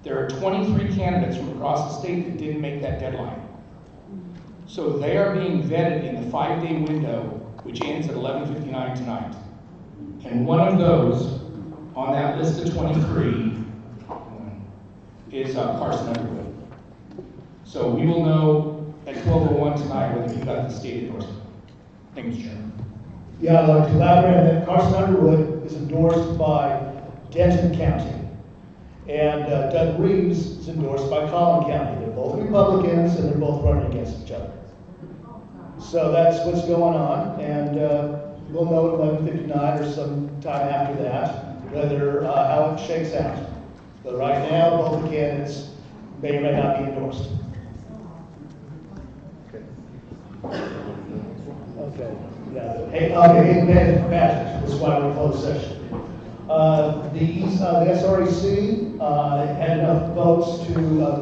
[SPEAKER 6] there are 23 candidates from across the state that didn't make that deadline. So they are being vetted in the 5-day window, which ends at 11:59 tonight. And one of those on that list of 23 is Carson Underwood. So we will know at 12:01 tonight whether you got the state endorsement. Thank you, Mr. Chairman.
[SPEAKER 16] Yeah, I'd like to elaborate on that. Carson Underwood is endorsed by Denton County. And Doug Reeves is endorsed by Collin County. They're both Republicans and they're both running against each other. So that's what's going on. And we'll know at 11:59 or some time after that whether how it shakes out. But right now, both the candidates may or may not be endorsed. Okay. Yeah. Hey, okay, passage. That's why we're in closed session. The SREC had enough votes to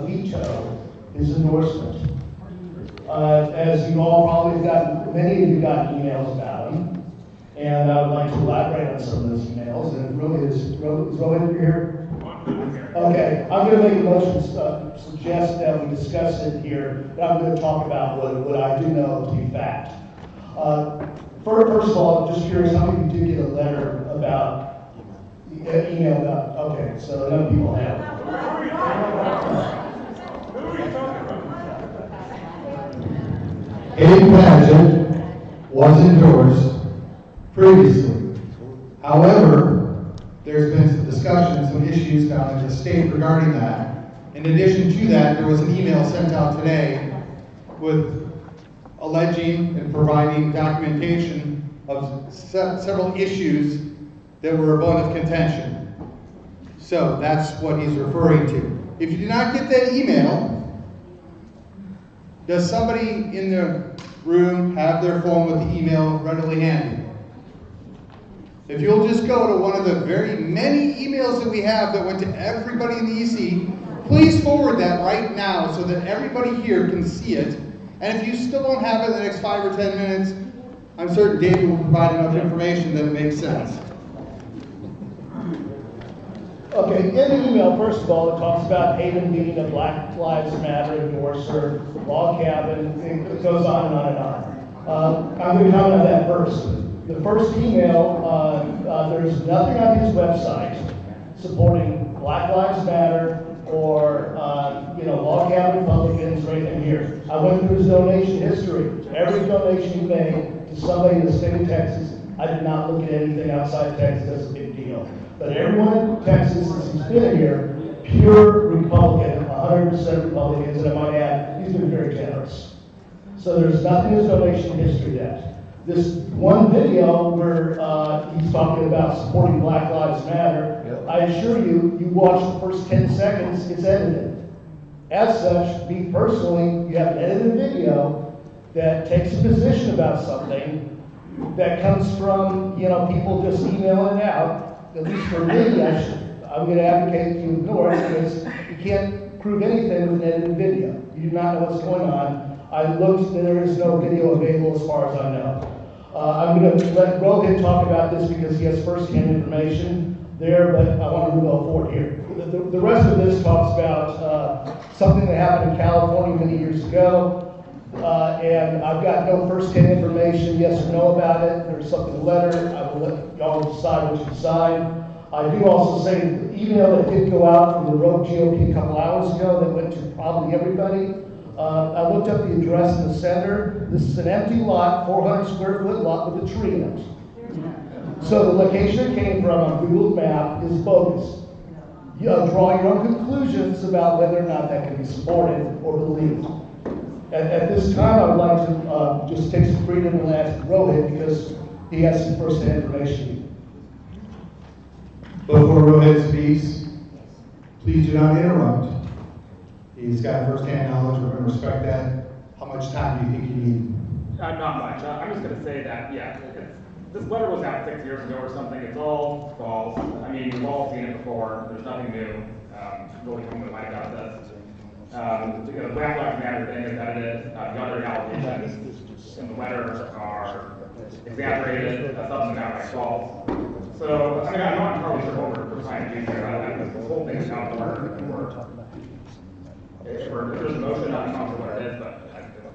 [SPEAKER 16] veto his endorsement. As you all probably have gotten, many of you got emails about him, and I would like to elaborate on some of those emails. And it really is Rohit here. Okay, I'm going to make a motion suggest that we discuss it here, but I'm going to talk about what I do know to be fact. First of all, I'm just curious, how many of you did get a letter about, email about, okay, so enough people have.
[SPEAKER 10] Abe Paget was endorsed previously. However, there's been some discussion, some issues down in the state regarding that. In addition to that, there was an email sent out today with alleging and providing documentation of several issues that were a bone of contention. So that's what he's referring to. If you did not get that email, does somebody in the room have their phone with the email readily handy? If you'll just go to one of the very many emails that we have that went to everybody in the EC, please forward that right now so that everybody here can see it. And if you still don't have it in the next 5 or 10 minutes, I'm certain David will provide enough information that it makes sense.
[SPEAKER 16] Okay, in the email, first of all, it talks about Haven being a Black Lives Matter endorser, log cabin, it goes on and on and on. I'm going to comment on that first. The first email, there's nothing on his website supporting Black Lives Matter or, log cabin Republicans right in here. I went through his donation history. Every donation he made to somebody in the state of Texas, I did not look at anything outside Texas as a big deal. video. But everyone in Texas, since he's been here, pure Republican, 100% Republicans, and I might add, he's been very generous. So there's nothing in his donation history yet. This one video where he's talking about supporting Black Lives Matter, I assure you, you watch the first 10 seconds, it's edited. As such, me personally, you have an edited video that takes a position about something that comes from, people just emailing it out. At least for me, I'm going to advocate you ignore it because you can't prove anything with an edited video. You do not know what's going on. I looked, and there is no video available as far as I know. I'm going to let Rohit talk about this because he has first-hand information there, but I want to move on forward here. The rest of this talks about something that happened in California many years ago, and I've got no first-hand information, yes or no about it. There's something in the letter. I will let y'all decide what you decide. I do also say the email that did go out from the Rogue GOP a couple hours ago that went to probably everybody. I looked up the address of the sender. This is an empty lot, 400 square foot lot with a tree in it. So the location it came from on Google Map is bogus. Draw your own conclusions about whether or not that can be supported or believed. At this time, I would like to just take some freedom and ask Rohit because he has some first-hand information.
[SPEAKER 10] Before Rohit speaks, please do not interrupt. He's got first-hand knowledge. We're going to respect that. How much time do you think you need?
[SPEAKER 20] Not much. I'm just going to say that, yeah, this letter was out 6 years ago or something. It's all false. I mean, we've all seen it before. There's nothing new really coming to light about this. The Black Lives Matter thing is edited. The other allegations in the letter are exaggerated. Some of them outright false. So, I mean, I'm not entirely sure what we're trying to do here. This whole thing is out of order. If there's a motion, I'm not sure what it is, but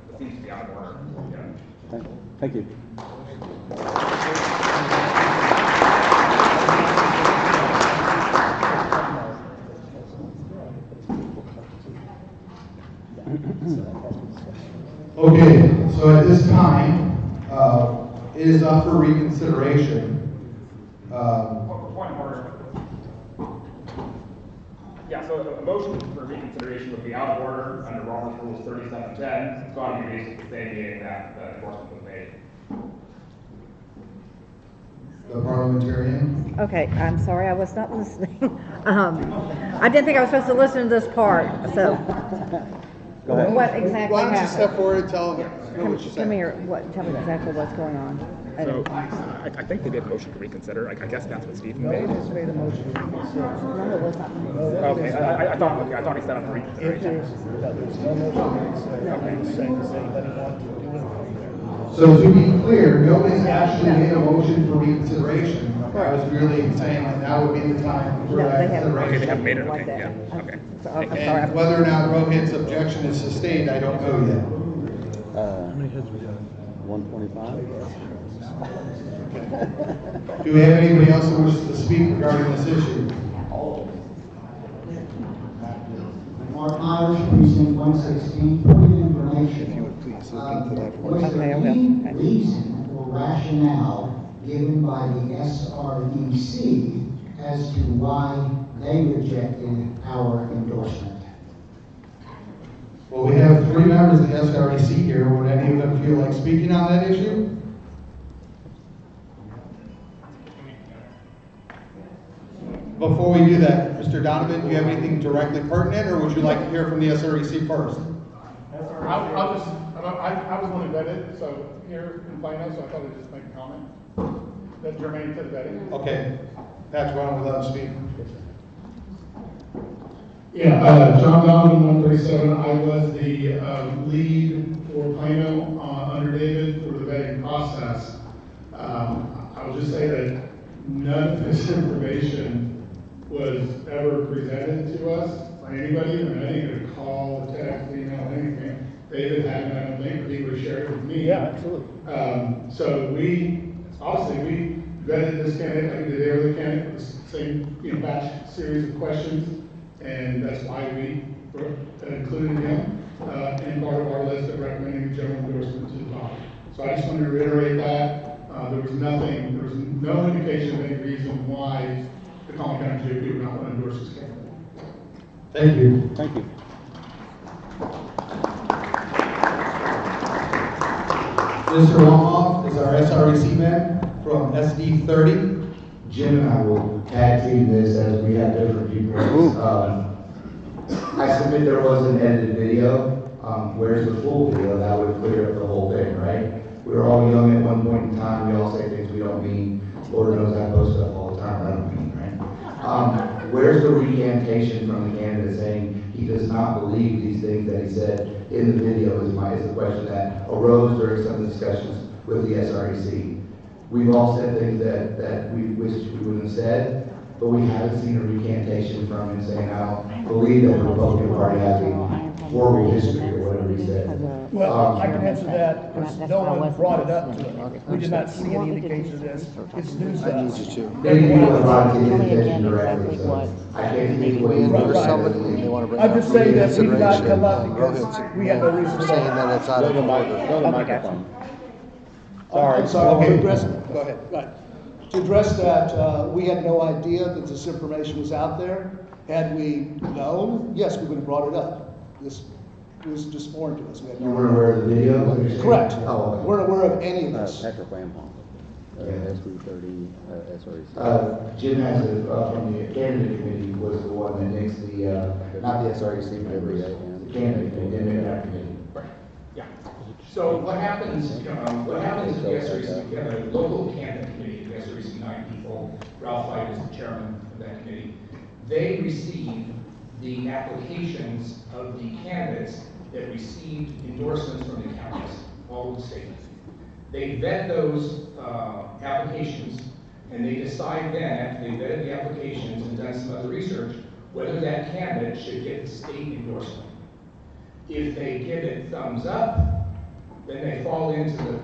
[SPEAKER 20] it seems to be out of order. Yeah.
[SPEAKER 18] Thank you.
[SPEAKER 10] Okay, so at this time, it is up for reconsideration.
[SPEAKER 20] Point of order. Yeah, so a motion for reconsideration would be out of order under Robert's Rules 3710. It's going to be basically the same meeting that the enforcement was made.
[SPEAKER 10] The parliamentarian.
[SPEAKER 9] Okay, I'm sorry, I was not listening. I didn't think I was supposed to listen to this part, so.
[SPEAKER 18] Go ahead.
[SPEAKER 9] What exactly
[SPEAKER 10] Why don't you
[SPEAKER 9] happened?
[SPEAKER 10] step forward and tell them what you
[SPEAKER 9] Come here, tell me exactly what's going on.
[SPEAKER 20] So I think they did a motion to reconsider. I guess that's what Steve made.
[SPEAKER 9] No, it was not.
[SPEAKER 20] Okay, I thought he said on the reconsideration.
[SPEAKER 10] So to be clear, nobody's actually made a motion for reconsideration. I was merely saying that now would be the time for reconsideration.
[SPEAKER 20] Okay, they haven't made it. Okay, yeah. Okay.
[SPEAKER 10] And whether or not Rohit's objection is sustained, I don't know yet.
[SPEAKER 18] How many heads we got? 125.
[SPEAKER 10] Do we have anybody else who wishes to speak regarding this issue?
[SPEAKER 21] Mark Myers, precinct 116, point of information.
[SPEAKER 10] If you would please look into that for
[SPEAKER 21] Was
[SPEAKER 10] us.
[SPEAKER 21] there any reason or rationale given by the SREC as to why they rejected our endorsement?
[SPEAKER 10] Well, we have 3 members of the SREC here. Would any of them feel like speaking on that issue? Before we do that, Mr. Donovan, do you have anything directly pertinent, or would you like to hear from the SREC first?
[SPEAKER 22] I was one who vetted, so here in Plano, so I thought I'd just make a comment that germane to the vetting.
[SPEAKER 10] Okay. Patrick, why don't we let him speak?
[SPEAKER 22] Yeah, John Donovan, 137. I was the lead for Plano under David for the vetting process. I will just say that none of this information was ever presented to us by anybody. I mean, I didn't get a call, a text, email, anything. David hadn't, I don't think, but he would share it with me.
[SPEAKER 1] Yeah, absolutely.
[SPEAKER 22] So we vetted this candidate like we did every other candidate with the same batch series of questions, and that's why we included him in part of our list of recommending general endorsement to the body. So I just wanted to reiterate that. There was no indication of any reason why the Collin County GOP would not want to endorse this candidate.
[SPEAKER 10] Thank you.
[SPEAKER 18] Thank you.
[SPEAKER 10] Mr. Wamhoff is our SREC man from SD 30.
[SPEAKER 2] Jim and I will tag team this as we have different viewpoints. I submit there was an edited video. Where's the full video? That would clear up the whole thing, right? We were all young at one point in time. We all say things we don't mean. Lord knows I post stuff all the time I don't mean, right? Where's the recantation from the candidate saying he does not believe these things that he said in the video is the question that arose during some of the discussions with the SREC. We've all said things that we wish we wouldn't have said, but we haven't seen a recantation from him saying, I don't believe that the Republican Party has a horrible history or whatever he said.
[SPEAKER 1] Well, I can answer that because no one brought it up to it. We did not see any indication of this. It's news to us.
[SPEAKER 2] Maybe you would have brought it to his attention directly, so I can't speak what you
[SPEAKER 1] Right. I'm just saying that we did not come up because we had no reason to
[SPEAKER 18] saying that it's out of order. Go to the microphone. Sorry.
[SPEAKER 5] I'm sorry,
[SPEAKER 10] Okay.
[SPEAKER 5] to address, go ahead, right. To address that, we had no idea that this information was out there. Had we known, yes, we would have brought it up. This was just foreign to us. We had no
[SPEAKER 2] You weren't aware of the video?
[SPEAKER 5] Correct.
[SPEAKER 2] Oh, okay.
[SPEAKER 5] Weren't aware of any of this.
[SPEAKER 18] Patrick Wamhoff, SB30, SREC.
[SPEAKER 2] Jim has from the candidate committee was the one that makes the, not the SREC members, the candidate committee, didn't make that committee.
[SPEAKER 6] Yeah. So what happens at the SREC, we have a local candidate committee, the SREC 9 people, Ralph White is the chairman of that committee. They receive the applications of the candidates that received endorsements from the counties, all of the states. They vet those applications, and they decide then, after they vetted the applications and done some other research, whether that candidate should get the state endorsement. If they give it thumbs up, then they fall into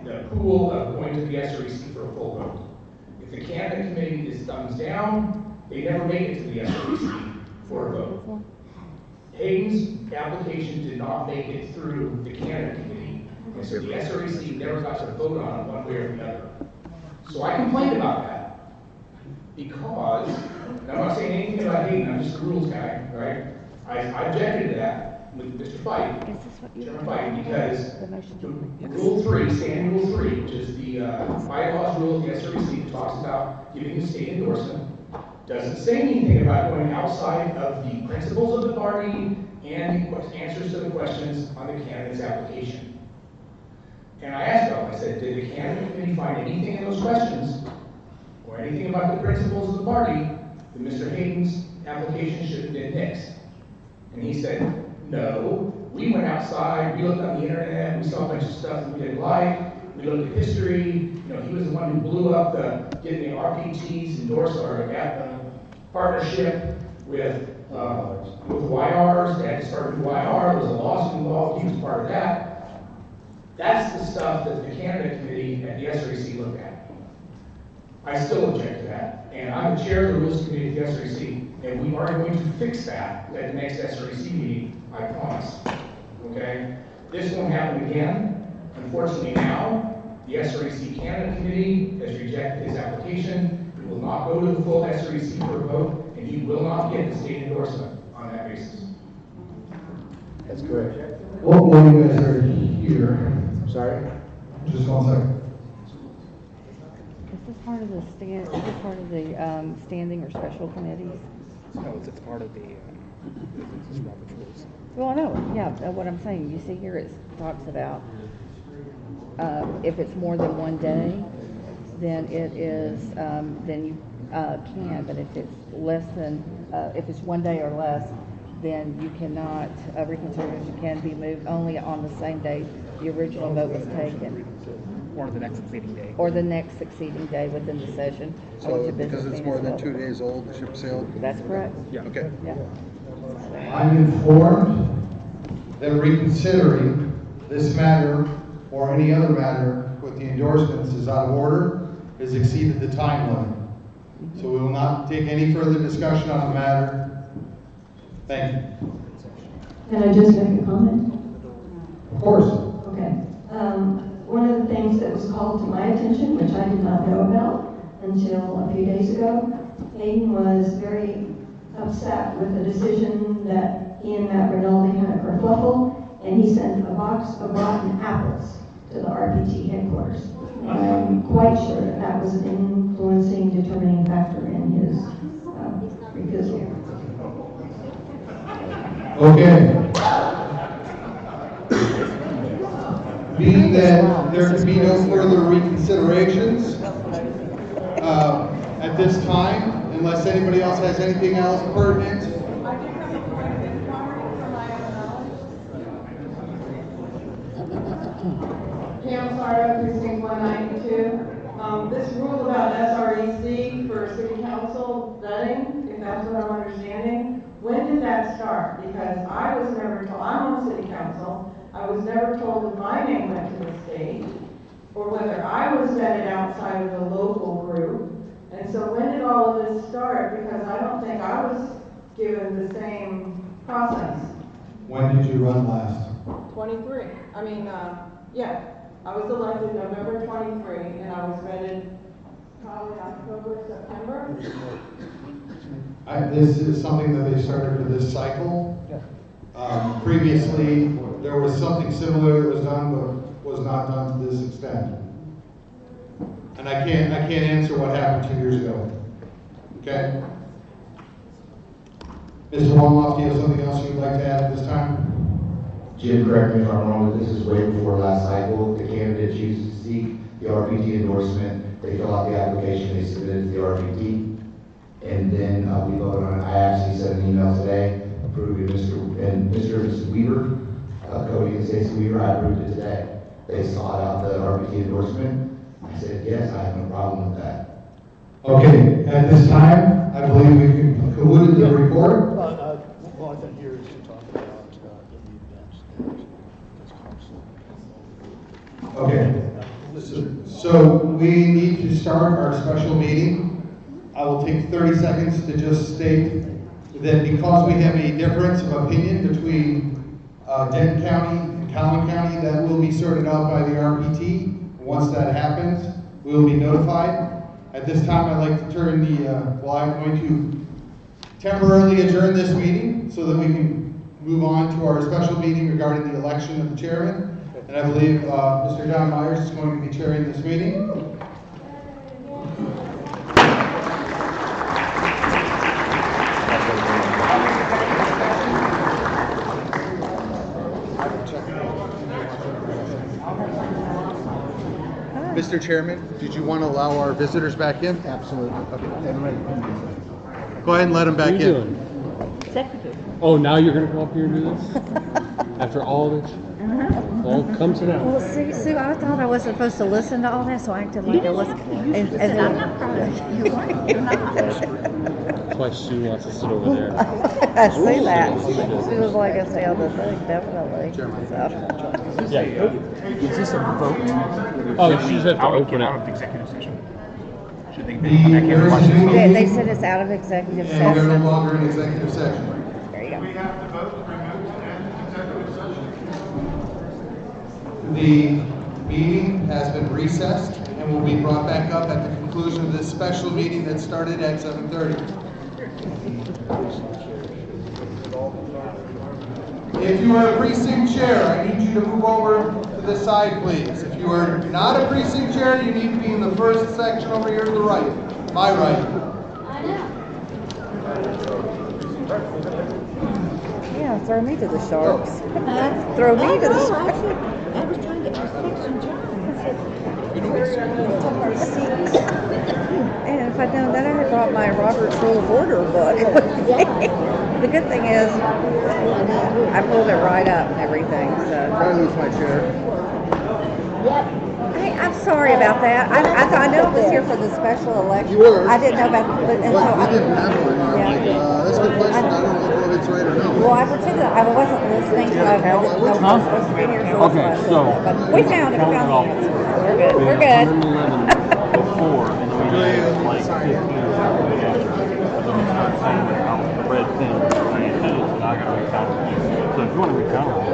[SPEAKER 6] the pool of going to the SREC for a full vote. If the candidate committee is thumbs down, they never make it to the SREC for a vote. Hayden's application did not make it through the candidate committee, and so the SREC never got to vote on it one way or the other. So I complained about that because, and I'm not saying anything about Hayden, I'm just a rules guy, right? I objected to that with Mr. Fight, Chairman Fight, because Rule 3, Standing Rule 3, which is the bylaws rule of the SREC that talks about giving the state endorsement, doesn't say anything about going outside of the principles of the party and the answers to the questions on the candidate's application. And I asked Ralph, I said, did the candidate committee find anything in those questions or anything about the principles of the party that Mr. Hayden's application should have been nixed? And he said, no, we went outside, we looked on the internet, we saw a bunch of stuff that we didn't like, we looked at history, he was the one who blew up getting the RPTs endorsed or partnership with YRs. They had to start with YR, there was a lawsuit involved, he was part of that. That's the stuff that the candidate committee at the SREC looked at. I still object to that, and I'm the chair of the rules committee at the SREC, and we are going to fix that at the next SREC meeting, I promise. Okay? This won't happen again. Unfortunately now, the SREC candidate committee has rejected his application. He will not go to the full SREC for a vote, and he will not get the state endorsement on that basis.
[SPEAKER 2] That's correct.
[SPEAKER 10] What you guys are here?
[SPEAKER 2] Sorry?
[SPEAKER 10] Just 1 second.
[SPEAKER 9] Is this part of the standing or special committees?
[SPEAKER 17] No, it's part of the, this is Robert's rules.
[SPEAKER 9] Well, I know, yeah, what I'm saying, you see here it talks about, if it's more than 1 day, then it is, then you can, but if it's less than, if it's 1 day or less, then you cannot, reconsideration can be moved only on the same day the original vote was taken.
[SPEAKER 17] Or the next succeeding day.
[SPEAKER 9] Or the next succeeding day within the session.
[SPEAKER 18] So because it's more than 2 days old, the ship sailed?
[SPEAKER 9] That's correct.
[SPEAKER 18] Yeah. Okay.
[SPEAKER 9] Yeah.
[SPEAKER 10] I'm informed that reconsidering this matter or any other matter with the endorsements is out of order, has exceeded the time limit. So we will not take any further discussion on the matter. Thank you.
[SPEAKER 12] Can I just make a comment?
[SPEAKER 10] Of course.
[SPEAKER 12] Okay. One of the things that was
[SPEAKER 3] was called to my attention, which I did not know about until a few days ago. Hayden was very upset with the decision that he and Matt Rinaldi had a kerfuffle, and he sent a box of rotten apples to the RPT headquarters. And I'm quite sure that that was an influencing, determining factor in his refusal.
[SPEAKER 10] Okay. Being that there can be no further reconsiderations at this time, unless anybody else has anything else pertinent.
[SPEAKER 7] Pam Sardo, Precinct 192. This rule about SREC for city council vetting, if that's what I'm understanding, when did that start? Because I was never told, I'm on city council, I was never told that my name went to the state, or whether I was vetted outside of the local group. And so when did all of this start? Because I don't think I was given the same process.
[SPEAKER 10] When did you run last?
[SPEAKER 7] 23. I mean, yeah. I was elected November 23, and I was vetted probably October, September.
[SPEAKER 10] This is something that they started for this cycle. Previously, there was something similar that was done, but was not done to this extent. And I can't answer what happened 2 years ago. Okay? Mr. Wamloff, do you have something else you'd like to add at this time?
[SPEAKER 2] Jim, correct me if I'm wrong, but this is way before last cycle. The candidate chooses to seek the RPT endorsement. They fill out the application, they submit it to the RPT, and then we vote on it. I actually sent an email today approving Mr. and Mrs. Weaver, Cody and Stacey Weaver. I approved it today. They sought out the RPT endorsement. I said, yes, I have no problem with that.
[SPEAKER 10] Okay, at this time, I believe we've concluded the report.
[SPEAKER 1] Well, I think yours to talk about
[SPEAKER 10] Okay, so we need to start our special meeting. I will take 30 seconds to just state that because we have a difference of opinion between Denton County and Collin County, that will be sorted out by the RPT. Once that happens, we will be notified. At this time, I'd like to turn I'm going to temporarily adjourn this meeting so that we can move on to our special meeting regarding the election of the chairman. And I believe Mr. John Myers is going to be chairing this meeting. Mr. Chairman, did you want to allow our visitors back in? Absolutely. Okay. Go ahead and let them back in.
[SPEAKER 18] Doing? Executive. Oh, now you're going to come up here and do this? After all this? All come to that.
[SPEAKER 9] Well, see, Sue, I thought I wasn't supposed to listen to all that, so I acted like I wasn't. And I'm not proud of you. You're right. You're not.
[SPEAKER 18] That's why Sue wants to sit over there.
[SPEAKER 9] I see that. She was like, I say, the thing, definitely. So.
[SPEAKER 18] Yeah.
[SPEAKER 17] Is this a vote?
[SPEAKER 18] Oh, she just has to open
[SPEAKER 17] out
[SPEAKER 18] it.
[SPEAKER 17] of executive session. Should they
[SPEAKER 9] They said it's out of executive
[SPEAKER 10] And they're no
[SPEAKER 9] session.
[SPEAKER 10] longer in executive session.
[SPEAKER 9] There you go.
[SPEAKER 11] We have to vote to remove it and executive session.
[SPEAKER 10] The meeting has been recessed and will be brought back up at the conclusion of this special meeting that started at 7:30. If you are a precinct chair, I need you to move over to the side, please. If you are not a precinct chair, you need to be in the first section over here to the right, my right.
[SPEAKER 8] I know.
[SPEAKER 9] Yeah, throw me to the sharks. Throw me to the sharks.
[SPEAKER 19] I was trying to get your section, John. I said,
[SPEAKER 9] And if I'd known that, I had brought my Robert's Rule of Order book. The good thing is, I pulled it right up and everything. So.
[SPEAKER 10] I lose my chair.
[SPEAKER 9] Hey, I'm sorry about that. I thought I knew I was here for the special election.
[SPEAKER 10] You were.
[SPEAKER 9] I didn't know about the.
[SPEAKER 10] But we didn't have one. That's a good question. I don't know if it's right or no.
[SPEAKER 9] Well, I pretended I wasn't listening to it. I didn't know we were supposed to be here.
[SPEAKER 18] Okay, so
[SPEAKER 9] but we found it. We're good. We're good.
[SPEAKER 18] Before, and then we had like 15 or something. But then we started saying that the red thing was saying, hey, it's not going to be counted. So if you want to be counted,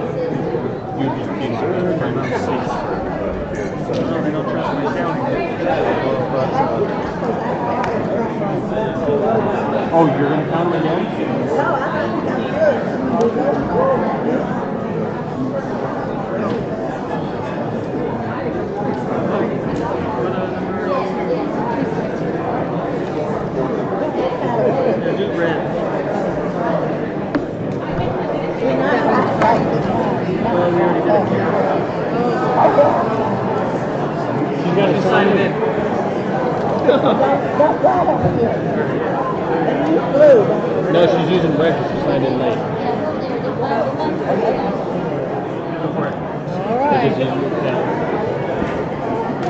[SPEAKER 18] you just need to bring up 6. Oh, you're gonna count them again?
[SPEAKER 19] No, I think I'm good.
[SPEAKER 18] You gotta sign it in. No, she's using red because she signed in late.
[SPEAKER 19] All right.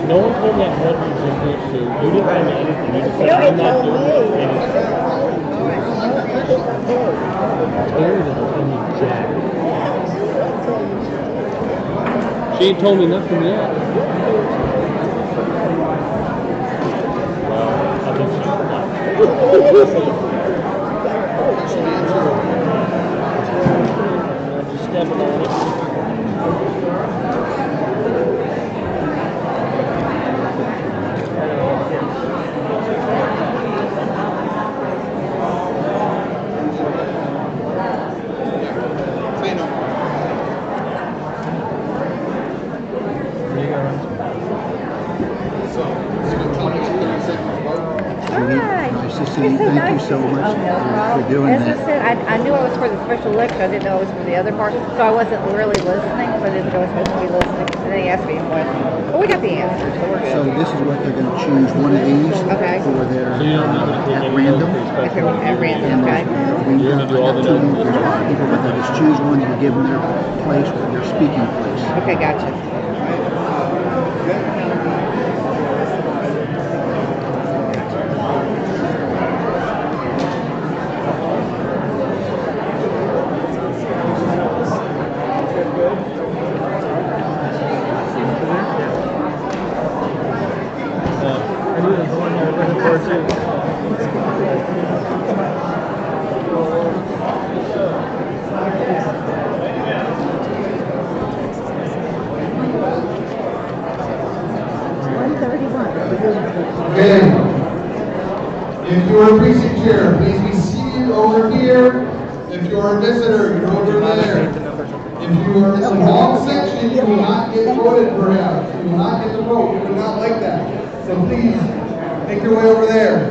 [SPEAKER 18] No one told me I had to do this, Sue. You didn't tell me anything. You just said
[SPEAKER 19] Nobody
[SPEAKER 18] I'm not
[SPEAKER 19] told
[SPEAKER 18] doing
[SPEAKER 19] me.
[SPEAKER 18] anything. Terry didn't tell me jack. She ain't told me nothing yet. Well, I think she's just stepping on it.
[SPEAKER 19] Nice to see you. Thank you so much for doing that.
[SPEAKER 9] As I said, I knew I was for the special election. I didn't know I was for the other part, so I wasn't really listening. So I didn't know I was supposed to be listening. And then he asked me a question. But we got the answer, so we're good.
[SPEAKER 19] So this is what they're going to choose, one of these for their at random.
[SPEAKER 9] At random,
[SPEAKER 19] And
[SPEAKER 9] okay.
[SPEAKER 19] we've got two people, but they just choose one and give them their place, their speaking place.
[SPEAKER 9] Okay, gotcha.
[SPEAKER 10] Okay. If you're a precinct chair, please be seated over here. If you're a visitor, you're over there. If you are in the wrong section, you will not get voted perhaps. You will not get the vote. We would not like that. So please, make your way over there.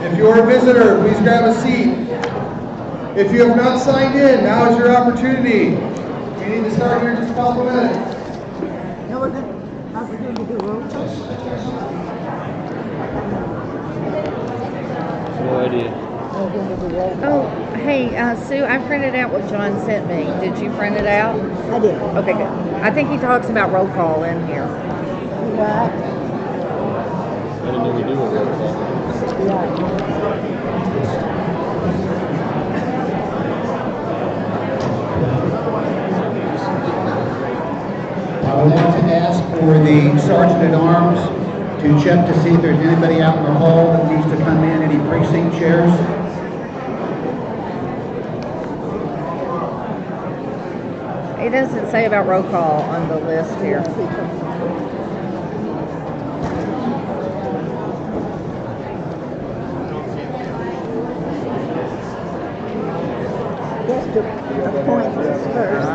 [SPEAKER 10] If you're a visitor, please grab a seat. If you have not signed in, now is your opportunity. We need to start here in just a couple minutes.
[SPEAKER 19] No, we're going to do roll call.
[SPEAKER 18] No idea.
[SPEAKER 9] Oh, hey, Sue, I printed out what John sent me. Did you print it out?
[SPEAKER 19] I did.
[SPEAKER 9] Okay, good. I think he talks about roll call in here.
[SPEAKER 19] Right.
[SPEAKER 18] I didn't know we do a roll call.
[SPEAKER 21] I would like to ask for the Sergeant at Arms to check to see if there's anybody out in the hall that needs to come in, any precinct chairs.
[SPEAKER 9] It doesn't say about roll call on the list here.
[SPEAKER 19] Yes, to appoint this first.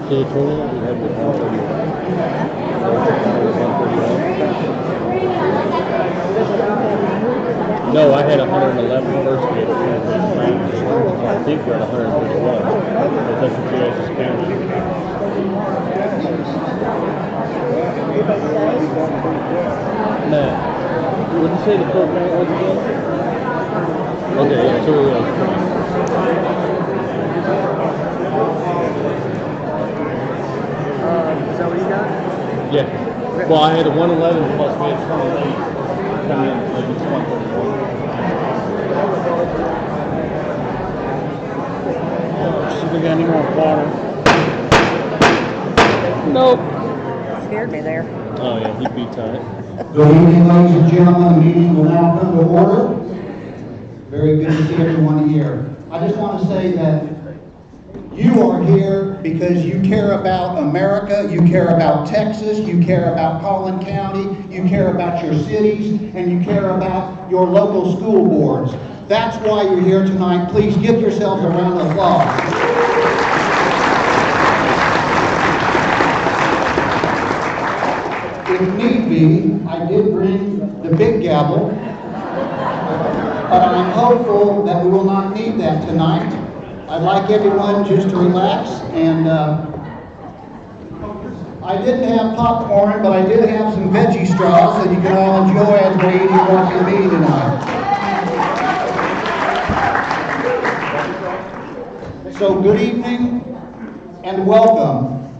[SPEAKER 18] So the total that we had was 131. No, I had 111 first. We had 135. I think we're at 131. But that's what you guys just counted. Matt, what did you say the pro count was again? Okay, yeah, so we are.
[SPEAKER 17] Is that what you got?
[SPEAKER 18] Yeah. Well, I had a 111 plus we had 28 come in, like it's 131. See if we got any more water. Nope.
[SPEAKER 9] Scared me there.
[SPEAKER 18] Oh yeah, he'd be tight.
[SPEAKER 21] Good evening, ladies and gentlemen. The meeting will now come to order. Very good to see everyone here. I just want to say that
[SPEAKER 13] You are here because you care about America, you care about Texas, you care about Collin County, you care about your cities, and you care about your local school boards. That's why you're here tonight. Please give yourselves a round of applause. If need be, I did bring the big gavel, but I'm hopeful that we will not need that tonight. I'd like everyone just to relax, and I didn't have popcorn, but I did have some veggie straws that you can all enjoy as we're eating what you're eating tonight. So good evening and welcome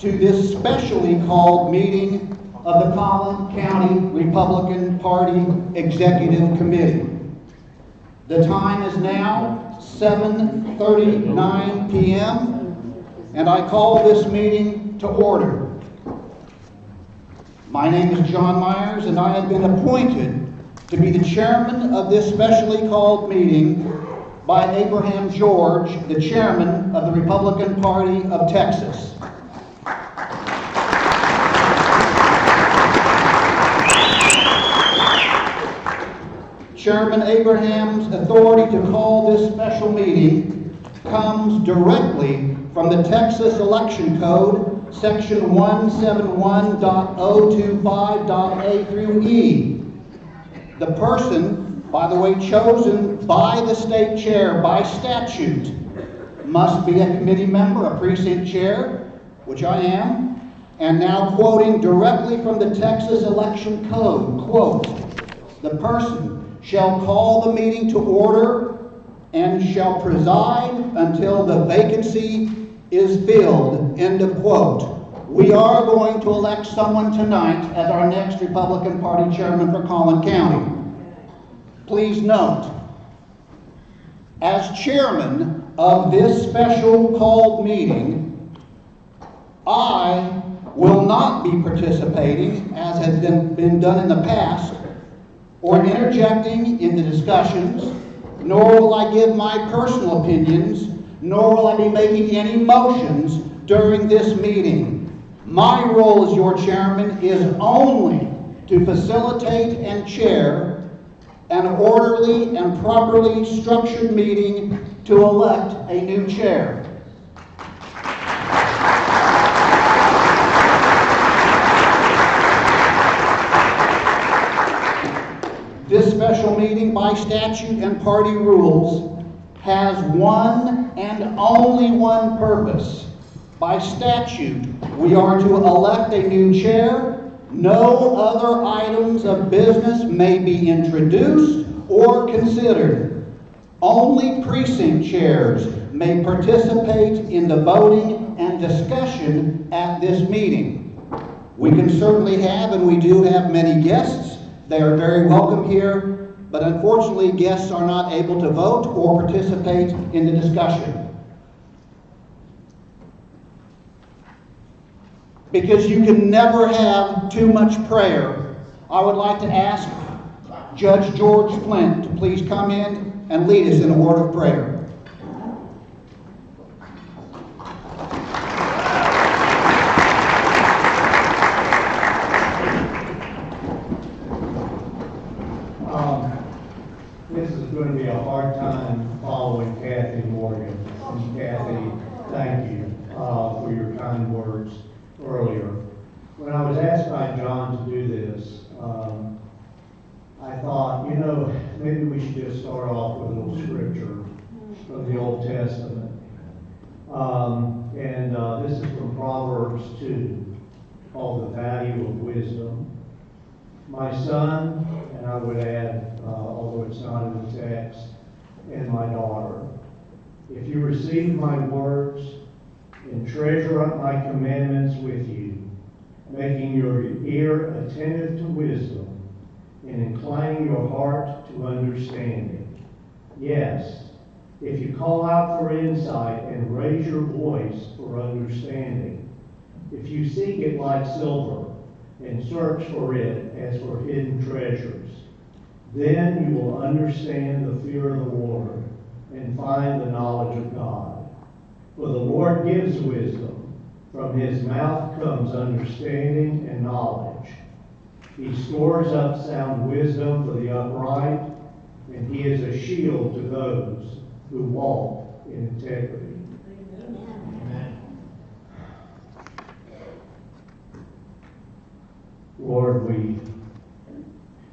[SPEAKER 13] to this specially called meeting of the Collin County Republican Party Executive Committee. The time is now 7:39 p.m. and I call this meeting to order. My name is John Myers and I have been appointed to be the chairman of this specially called meeting by Abraham George, the chairman of the Republican Party of Texas. Chairman Abraham's authority to call this special meeting comes directly from the Texas Election Code, section 171.025.A through E. The person, by the way, chosen by the state chair by statute must be a committee member, a precinct chair, which I am, and now quoting directly from the Texas Election Code, quote, "The person shall call the meeting to order and shall preside until the vacancy is filled," end of quote. We are going to elect someone tonight as our next Republican Party chairman for Collin County. Please note, as chairman of this special called meeting, I will not be participating, as has been done in the past, or interjecting in the discussions, nor will I give my personal opinions, nor will I be making any motions during this meeting. My role as your chairman is only to facilitate and chair an orderly and properly structured meeting to elect a new chair. This special meeting, by statute and party rules, has one and only one purpose. By statute, we are to elect a new chair. No other items of business may be introduced or considered. Only precinct chairs may participate in the voting and discussion at this meeting. We can certainly have, and we do have, many guests. They are very welcome here, but unfortunately guests are not able to vote or participate in the discussion. Because you can never have too much prayer, I would like to ask Judge George Flint to please come in and lead us in a word of prayer.
[SPEAKER 14] This is going to be a hard time following Kathy Morgan. And Kathy, thank you for your kind words earlier. When I was asked by John to do this, I thought, maybe we should just start off with a little scripture from the Old Testament. This is from Proverbs 2, called The Value of Wisdom. My son, and I would add, although it's not in the text, and my daughter, if you receive my words and treasure up my commandments with you, making your ear attentive to wisdom and inclining your heart to understanding. Yes, if you call out for insight and raise your voice for understanding, if you seek it like silver and search for it as for hidden treasures, then you will understand the fear of the Lord and find the knowledge of God. For the gives wisdom. From his mouth comes understanding and knowledge. He stores up sound wisdom for the upright, and he is a shield to those who walk in integrity. Lord,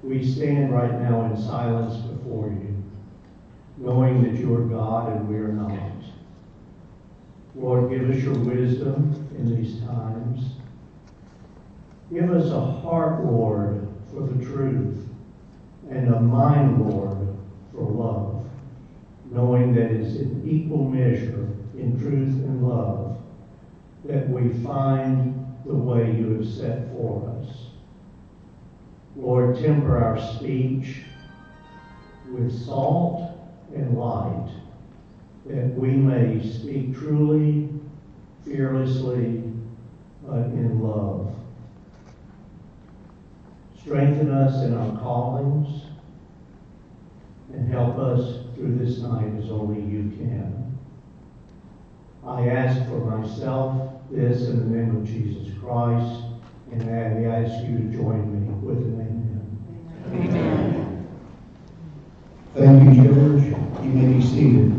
[SPEAKER 14] we stand right now in silence before you, knowing that you are God and we are not. Lord, give us your wisdom in these times. Give us a heart, Lord, for the truth, and a mind, Lord, for love, knowing that it's in equal measure in truth and love that we find the way you have set for us. Lord, temper our speech with salt and light, that we may speak truly, fearlessly, but in love. Strengthen us in our callings and help us through this night as only you can. I ask for myself this in the name of Jesus Christ, and I ask you to join me with an amen.
[SPEAKER 9] Amen.
[SPEAKER 13] Thank you, George. You may be seated.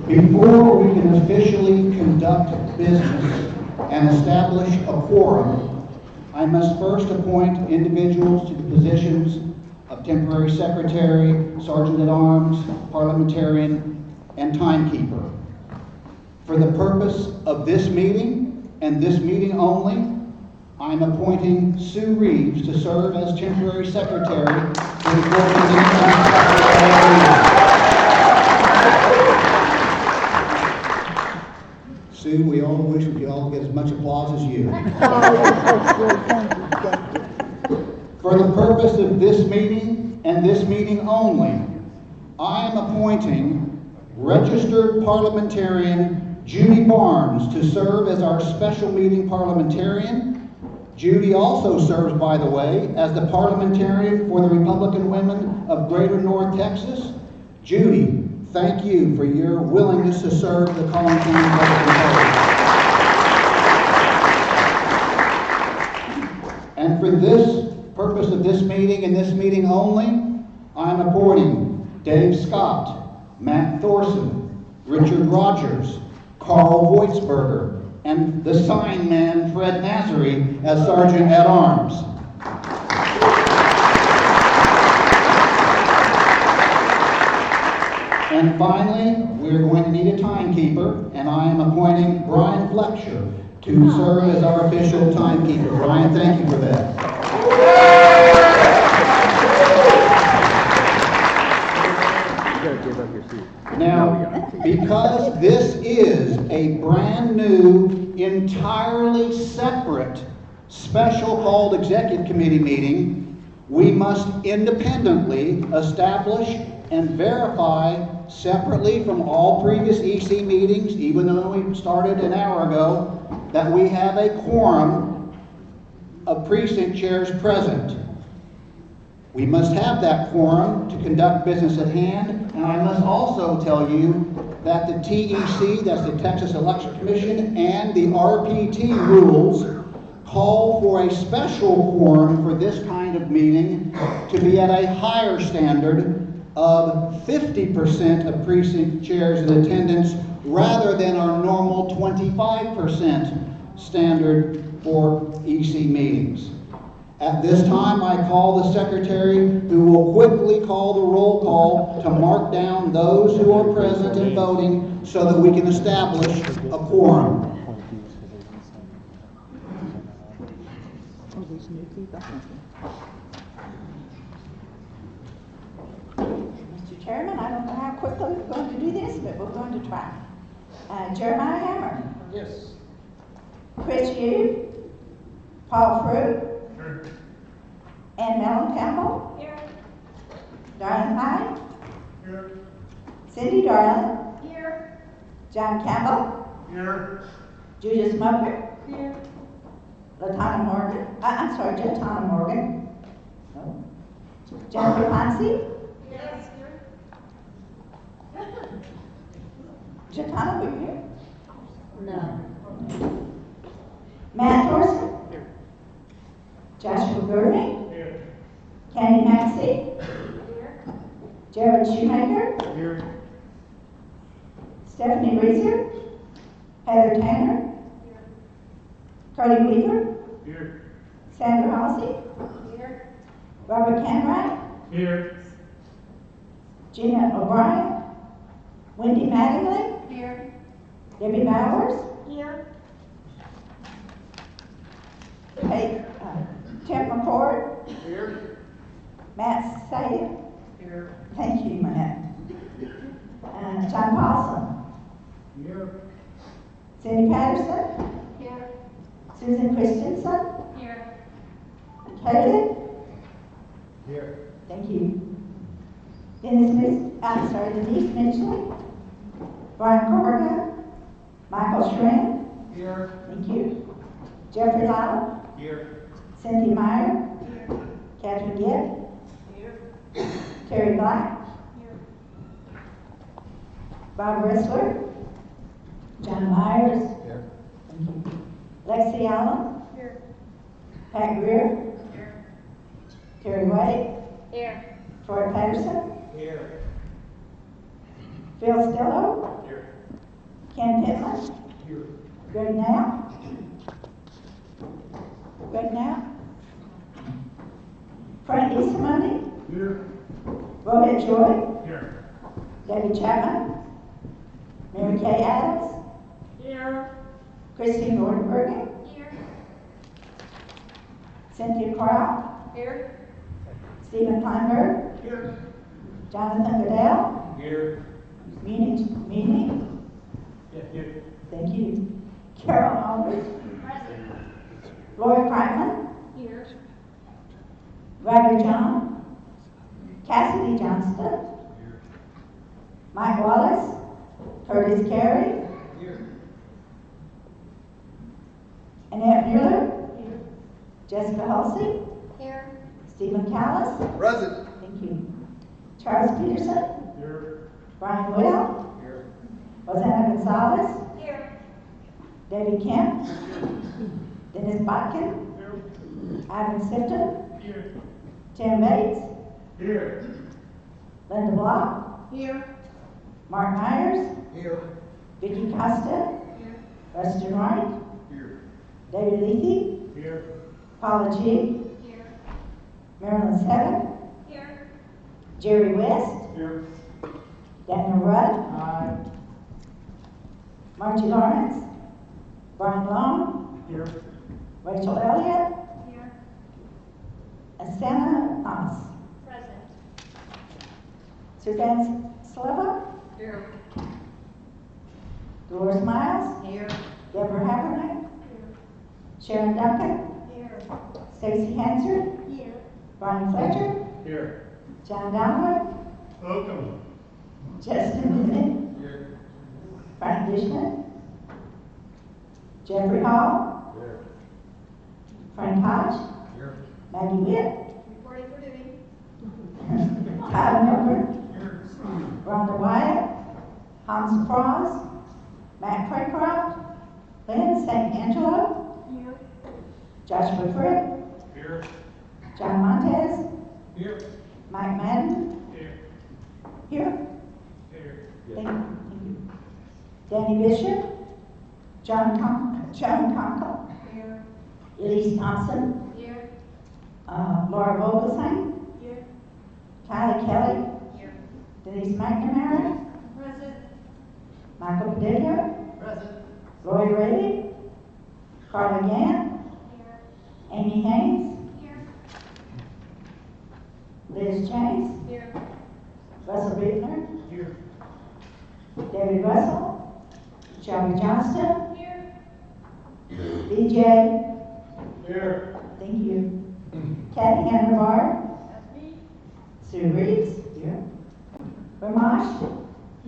[SPEAKER 13] Before we can officially conduct business and establish a quorum, I must first appoint individuals to the positions of temporary secretary, sergeant-at-arms, parliamentarian, and timekeeper. For the purpose of this meeting and this meeting only, I'm appointing Sue Reeves to serve as temporary secretary for the Sue, we all wish we could all get as much applause as you. For the purpose of this meeting and this meeting only, I am appointing registered parliamentarian Judy Barnes to serve as our special meeting parliamentarian. Judy also serves, by the way, as the parliamentarian for the Republican Women of Greater North Texas. Judy, thank you for your willingness to serve the Collin County Republican Party. And for this purpose of this meeting and this meeting only, I'm appointing Dave Scott, Matt Thorson, Richard Rogers, Carl Voitsberger, and the sign man, Fred Nazary, as Sergeant-at-Arms. And finally, we're going to need a timekeeper, and I am appointing Brian Fletcher to serve as our official timekeeper. Brian, thank you for that. Now, because this is a brand new, entirely separate, special called executive committee meeting, we must independently establish and verify separately from all previous EC meetings, even though we started an hour ago, that we have a quorum of precinct chairs present. We must have that quorum to conduct business at hand, and I must also tell you that the TEC, that's the Texas Election Commission, and the RPT rules call for a special quorum for this kind of meeting to be at a higher standard of 50% of precinct chairs in attendance rather than our normal 25% standard for EC meetings. At this time, I call the secretary, who will quickly call the roll call to mark down those who are present and voting so that we can establish a quorum.
[SPEAKER 4] Mr. Chairman, I don't know how quickly we're going to do this, but we're going to try. Jeremiah Hammer.
[SPEAKER 1] Yes.
[SPEAKER 4] Chris Hughes. Paul Fruit.
[SPEAKER 1] Here.
[SPEAKER 4] Ann Mellon Campbell. Here. Darlene Hyde.
[SPEAKER 1] Here.
[SPEAKER 4] Cindy Darling.
[SPEAKER 8] Here.
[SPEAKER 4] John Campbell.
[SPEAKER 1] Here.
[SPEAKER 4] Julia Smucker.
[SPEAKER 8] Here.
[SPEAKER 4] Latana Morgan. I'm sorry, Jatana Morgan. No. Jennifer Ponce.
[SPEAKER 8] Yes, here.
[SPEAKER 4] Jatana, were you here?
[SPEAKER 3] No.
[SPEAKER 4] Matt Thorson? Here. Joshua Gurney? Here. Candy Maxey? Here. Jared Shoemaker?
[SPEAKER 6] Here.
[SPEAKER 4] Stephanie Reeser? Heather Tanner? Here. Cody Weaver?
[SPEAKER 6] Here.
[SPEAKER 4] Sandra Halsey? Here. Robert Canright?
[SPEAKER 6] Here.
[SPEAKER 4] Gina O'Brien? Wendy Mattingly?
[SPEAKER 8] Here.
[SPEAKER 4] Debbie Bowers?
[SPEAKER 8] Here.
[SPEAKER 4] Hey, Tim McCord?
[SPEAKER 6] Here.
[SPEAKER 4] Matt Sadie?
[SPEAKER 6] Here.
[SPEAKER 4] Thank you, Matt. John Paulson?
[SPEAKER 6] Here.
[SPEAKER 4] Cindy Patterson?
[SPEAKER 8] Here.
[SPEAKER 4] Susan Christensen?
[SPEAKER 8] Here.
[SPEAKER 4] Caleb?
[SPEAKER 6] Here.
[SPEAKER 4] Thank you. Denise Mitchell? Brian Corrigan? Michael Schrein?
[SPEAKER 6] Here.
[SPEAKER 4] Thank you. Jeffrey Lytle?
[SPEAKER 6] Here.
[SPEAKER 4] Cynthia Meyer?
[SPEAKER 8] Here.
[SPEAKER 4] Catherine Gibb?
[SPEAKER 8] Here.
[SPEAKER 4] Terry Black?
[SPEAKER 8] Here.
[SPEAKER 4] Bob Ressler? John Myers?
[SPEAKER 6] Here.
[SPEAKER 4] Thank you. Lexi Allen?
[SPEAKER 8] Here.
[SPEAKER 4] Pat Greer?
[SPEAKER 8] Here.
[SPEAKER 4] Terry White?
[SPEAKER 8] Here.
[SPEAKER 4] Troy Patterson?
[SPEAKER 6] Here.
[SPEAKER 4] Phil Stillo?
[SPEAKER 6] Here.
[SPEAKER 4] Ken Pittman?
[SPEAKER 6] Here.
[SPEAKER 4] Greg Knapp? Greg Knapp? Frank Eastermoney?
[SPEAKER 6] Here.
[SPEAKER 4] Rohit Joy?
[SPEAKER 6] Here.
[SPEAKER 4] Debbie Chapman? Mary Kay Adams?
[SPEAKER 8] Here.
[SPEAKER 4] Christine Nordenbergen?
[SPEAKER 8] Here.
[SPEAKER 4] Cynthia Crowell?
[SPEAKER 8] Here.
[SPEAKER 4] Stephen Kleinberg?
[SPEAKER 6] Here.
[SPEAKER 4] Jonathan Goodell?
[SPEAKER 6] Here.
[SPEAKER 4] Meany?
[SPEAKER 6] Yeah, here.
[SPEAKER 4] Thank you. Carol Aldridge?
[SPEAKER 8] Present.
[SPEAKER 4] Lori Franklin?
[SPEAKER 8] Here.
[SPEAKER 4] Roger John? Cassidy Johnston? Mike Wallace? Curtis Carey?
[SPEAKER 6] Here.
[SPEAKER 4] Annette Mueller?
[SPEAKER 8] Here.
[SPEAKER 4] Jessica Halsey?
[SPEAKER 8] Here.
[SPEAKER 4] Stephen Callis?
[SPEAKER 5] Present.
[SPEAKER 4] Thank you. Charles Peterson?
[SPEAKER 6] Here.
[SPEAKER 4] Brian Will?
[SPEAKER 6] Here.
[SPEAKER 4] Rosanna Gonzalez?
[SPEAKER 8] Here.
[SPEAKER 4] David Kemp? Dennis Botkin?
[SPEAKER 6] Here.
[SPEAKER 4] Ivan Sifton?
[SPEAKER 6] Here.
[SPEAKER 4] Tim Bates?
[SPEAKER 6] Here.
[SPEAKER 4] Linda Block?
[SPEAKER 8] Here.
[SPEAKER 4] Mark Myers?
[SPEAKER 6] Here.
[SPEAKER 4] Vicky Costa?
[SPEAKER 8] Here.
[SPEAKER 4] Rustin Wright?
[SPEAKER 6] Here.
[SPEAKER 4] David Lethy?
[SPEAKER 6] Here.
[SPEAKER 4] Paula G?
[SPEAKER 8] Here.
[SPEAKER 4] Marilyn Seven?
[SPEAKER 8] Here.
[SPEAKER 4] Jerry West?
[SPEAKER 6] Here.
[SPEAKER 4] Daniel Rudd?
[SPEAKER 6] Aye.
[SPEAKER 4] Margie Lawrence? Brian Long?
[SPEAKER 6] Here.
[SPEAKER 4] Rachel Elliott?
[SPEAKER 8] Here.
[SPEAKER 4] And Santa Thomas?
[SPEAKER 8] Present.
[SPEAKER 4] Suzanne Sleva?
[SPEAKER 8] Here.
[SPEAKER 4] Dolores Miles?
[SPEAKER 8] Here.
[SPEAKER 4] Deborah Habernick?
[SPEAKER 8] Here.
[SPEAKER 4] Sharon Duncan?
[SPEAKER 8] Here.
[SPEAKER 4] Stacy Hanser?
[SPEAKER 8] Here.
[SPEAKER 4] Brian Fletcher?
[SPEAKER 6] Here.
[SPEAKER 4] John Donwood?
[SPEAKER 6] Welcome.
[SPEAKER 4] Justin Bennett?
[SPEAKER 6] Here.
[SPEAKER 4] Frank Dishman? Jeffrey Hall?
[SPEAKER 6] Here.
[SPEAKER 4] Frank Hodge?
[SPEAKER 6] Here.
[SPEAKER 4] Maggie Witt?
[SPEAKER 8] Reporting for duty.
[SPEAKER 4] Tyler Milford?
[SPEAKER 6] Here.
[SPEAKER 4] Rhonda Wyatt? Hans Frost? Matt Craycroft? Lynn St. Angelo?
[SPEAKER 8] Here.
[SPEAKER 4] Joshua Fripp?
[SPEAKER 6] Here.
[SPEAKER 4] John Montez?
[SPEAKER 6] Here.
[SPEAKER 4] Mike Madden?
[SPEAKER 6] Here.
[SPEAKER 4] Here?
[SPEAKER 6] Here.
[SPEAKER 4] Thank you. Danny Bishop? John Conkle?
[SPEAKER 8] Here.
[SPEAKER 4] Elise Thompson?
[SPEAKER 8] Here.
[SPEAKER 4] Laura Vogelsang?
[SPEAKER 8] Here.
[SPEAKER 4] Kylie Kelly?
[SPEAKER 8] Here.
[SPEAKER 4] Denise McNamara?
[SPEAKER 8] Present.
[SPEAKER 4] Michael Padilla?
[SPEAKER 8] Present.
[SPEAKER 4] Roy Rayleigh? Carla Gant?
[SPEAKER 8] Here.
[SPEAKER 4] Amy Haynes?
[SPEAKER 8] Here.
[SPEAKER 4] Liz Chase?
[SPEAKER 8] Here.
[SPEAKER 4] Russell Bittner?
[SPEAKER 6] Here.
[SPEAKER 4] David Russell? Shelby Johnston?
[SPEAKER 8] Here.
[SPEAKER 4] BJ?
[SPEAKER 6] Here.
[SPEAKER 4] Thank you. Kathy Hannabar?
[SPEAKER 8] That's me.
[SPEAKER 4] Sue Reeves? Here. Ramash?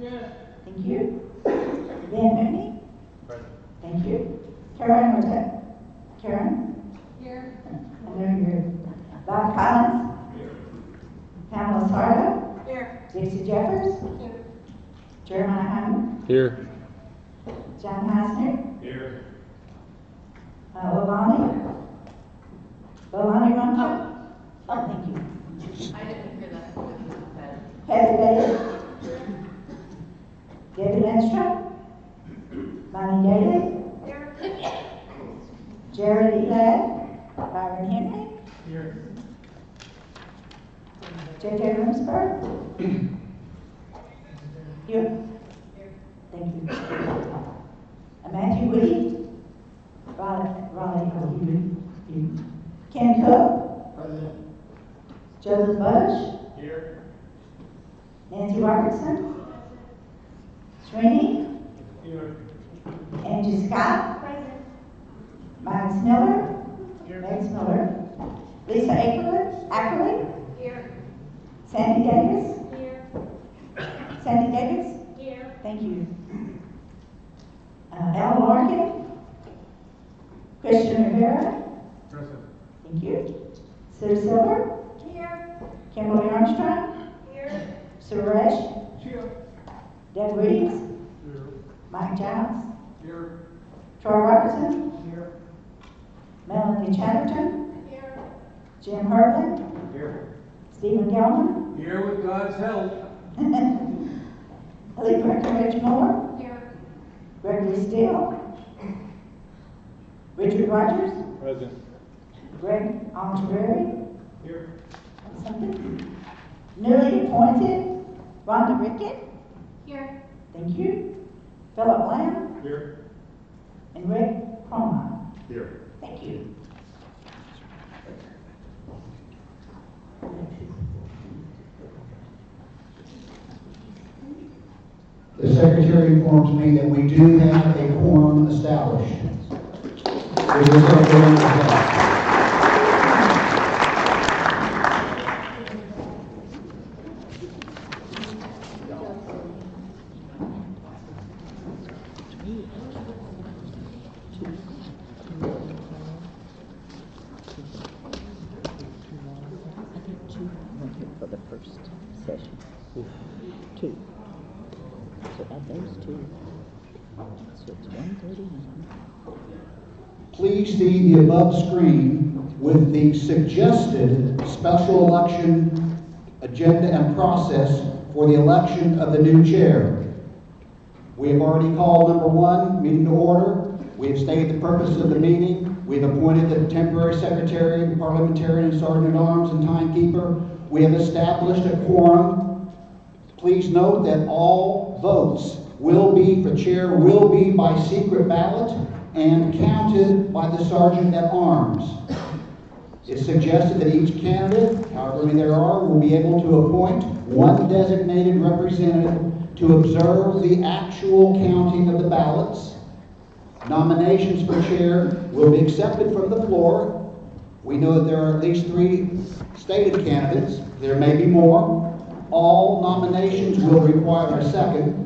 [SPEAKER 8] Here.
[SPEAKER 4] Thank you. Ben Mooney?
[SPEAKER 6] Present.
[SPEAKER 4] Thank you. Karen Ortega? Karen?
[SPEAKER 8] Here.
[SPEAKER 4] I know you're here. Bob Collins?
[SPEAKER 6] Here.
[SPEAKER 4] Pamela Sardo?
[SPEAKER 8] Here.
[SPEAKER 4] Dixie Jeffers?
[SPEAKER 8] Here.
[SPEAKER 4] Jeremiah Hyman?
[SPEAKER 18] Here.
[SPEAKER 4] John Heisner,
[SPEAKER 6] Here.
[SPEAKER 4] Lavani Ronco. Oh, thank you.
[SPEAKER 15] I didn't hear that.
[SPEAKER 4] Heather Bailey. Debbie Lindstrom. Bonnie Daly. Jared Elad. Byron Henry.
[SPEAKER 6] Here.
[SPEAKER 4] J.J. Rumsberg. Here. Thank you. Matthew Woody. Raleigh. Ken Cook.
[SPEAKER 6] Present.
[SPEAKER 4] Joseph Bush.
[SPEAKER 6] Here.
[SPEAKER 4] Nancy Robertson. Srini.
[SPEAKER 6] Here.
[SPEAKER 4] Angie Scott. Max Miller. Max Miller. Lisa Ackerley.
[SPEAKER 8] Here.
[SPEAKER 4] Sandy Davis.
[SPEAKER 8] Here.
[SPEAKER 4] Sandy Davis.
[SPEAKER 8] Here.
[SPEAKER 4] Thank you. Al Larkin. Christian Rivera.
[SPEAKER 6] Present.
[SPEAKER 4] Thank you. Sue Silver.
[SPEAKER 8] Here.
[SPEAKER 4] Kimberly Armstrong.
[SPEAKER 8] Here.
[SPEAKER 4] Suresh.
[SPEAKER 6] Here.
[SPEAKER 4] Deb Reeves.
[SPEAKER 6] Here.
[SPEAKER 4] Mike Giles.
[SPEAKER 6] Here.
[SPEAKER 4] Troy Robertson.
[SPEAKER 6] Here.
[SPEAKER 4] Melanie Chatterton.
[SPEAKER 8] Here.
[SPEAKER 4] Jim Herman.
[SPEAKER 6] Here.
[SPEAKER 4] Stephen Gelman.
[SPEAKER 6] Here with God's help.
[SPEAKER 4] Lee Breckenridge Moore.
[SPEAKER 8] Here.
[SPEAKER 4] Gregory Steele. Richard Rogers.
[SPEAKER 18] Present.
[SPEAKER 4] Greg Alterberry.
[SPEAKER 6] Here.
[SPEAKER 4] Something. Newly appointed Rhonda Rickett.
[SPEAKER 8] Here.
[SPEAKER 4] Thank you. Philip Lamb.
[SPEAKER 6] Here.
[SPEAKER 4] And Rick Cromwell.
[SPEAKER 6] Here.
[SPEAKER 4] Thank you.
[SPEAKER 13] The secretary informs me that we do have a quorum established. We will go into that.
[SPEAKER 9] For the first session. Two. So add those two. So it's 1:31.
[SPEAKER 13] Please see the above screen with the suggested special election agenda and process for the election of the new chair. We have already called number one, meeting to order. We have stated the purpose of the meeting. We've appointed the temporary secretary, parliamentarian, and sergeant-at-arms and timekeeper. We have established a quorum. Please note that all votes for chair will be by secret ballot and counted by the sergeant-at-arms. It's suggested that each candidate, however many there are, will be able to appoint one designated representative to observe the actual counting of the ballots. Nominations for chair will be accepted from the floor. We know that there are at least 3 stated candidates. There may be more. All nominations will require a second.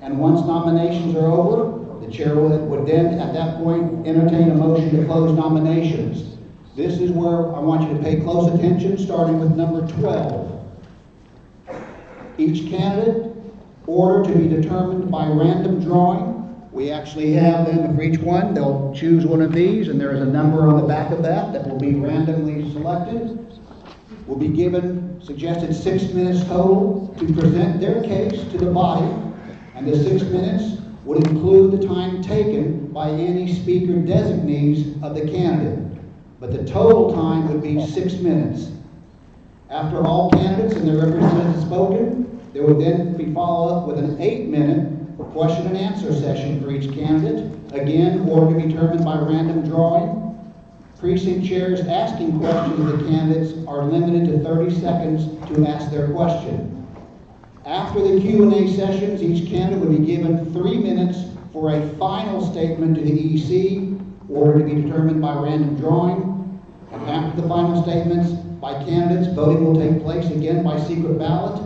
[SPEAKER 13] And once nominations are over, the chair would then, at that point, entertain a motion to close nominations. This is where I want you to pay close attention, starting with number 12. Each candidate, order to be determined by random drawing. We actually have them for each one. They'll choose one of these, and there is a number on the back of that will be randomly selected. Will be given suggested 6 minutes total to present their case to the body, and the 6 minutes would include the time taken by any speaker designees of the candidate. But the total time would be 6 minutes. After all candidates and their representatives have spoken, there would then be followed up with an 8-minute question and answer session for each candidate. Again, order to be determined by random drawing. Precinct chairs asking questions of the candidates are limited to 30 seconds to ask their question. After the Q&A sessions, each candidate would be given 3 minutes for a final statement to the EC, order to be determined by random drawing. And after the final statements by candidates, voting will take place again by secret ballot.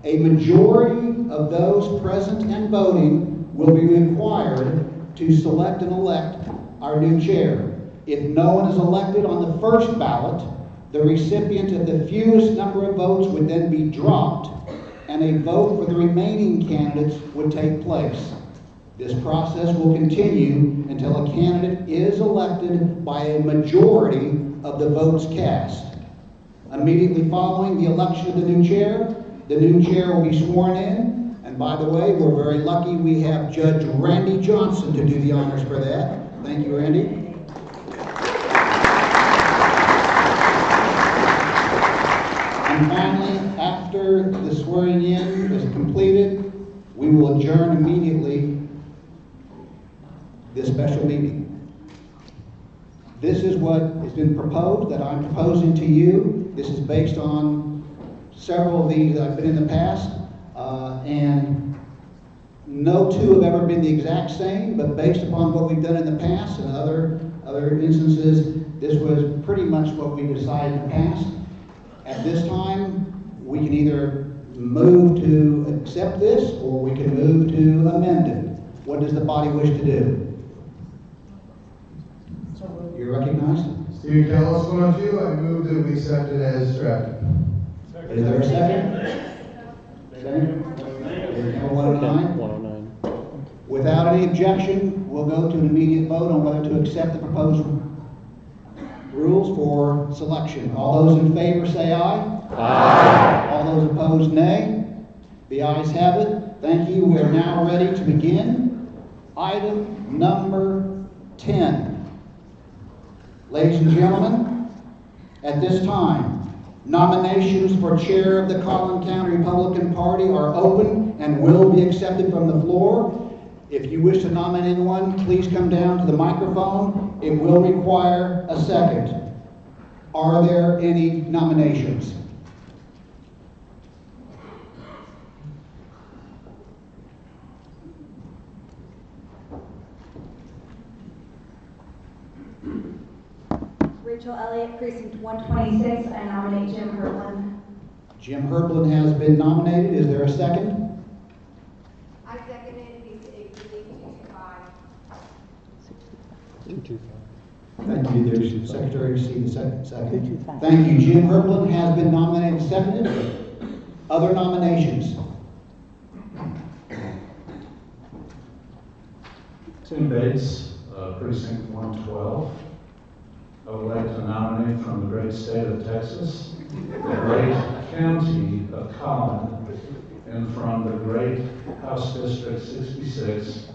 [SPEAKER 13] A majority of those present and voting will be required to select and elect our new chair. If no one is elected on the first ballot, the recipient of the fewest number of votes would then be dropped, and a vote for the remaining candidates would take place. This process will continue until a candidate is elected by a majority of the votes cast. Immediately following the election of the new chair will be sworn in. And by the way, we're very lucky we have Judge Randy Johnson to do the honors for that. Thank you, Randy. And finally, after the swearing in is completed, we will adjourn immediately this special meeting. This is what has been proposed, that I'm proposing to you. This is based on several of these that I've been in the past, and no two have ever been the exact same, but based upon what we've done in the past and other instances, this was pretty much what we decided in the past. At this time, we can either move to accept this, or we can move to amend it. What does the body wish to do? You're recognized.
[SPEAKER 10] Steve Callis, 102, I move that we accept it as drafted.
[SPEAKER 13] Is there a second? Second? Number 109?
[SPEAKER 18] 109.
[SPEAKER 13] Without any objection, we'll go to an immediate vote on whether to accept the proposed rules for selection. All those in favor say aye. Aye. All those opposed, nay. The ayes have it. Thank you. We are now ready to begin. Item number 10. Ladies and gentlemen, at this time, nominations for chair of the Collin County Republican Party are open and will be accepted from the floor. If you wish to nominate anyone, please come down to the microphone. It will require a second. Are there any nominations?
[SPEAKER 15] Rachel Elliott, Precinct 126. I nominate Jim Hertland.
[SPEAKER 13] Jim Hertland has been nominated. Is there a second?
[SPEAKER 15] I second it. He's 225.
[SPEAKER 18] 225.
[SPEAKER 13] Thank you. There's Secretary to see the second. Thank you. Jim Hertland has been nominated and seconded. Other nominations?
[SPEAKER 16] Tim Bates, Precinct 112. I would like to nominate from the great state of Texas, the great county of Collin, and from the great House District 66,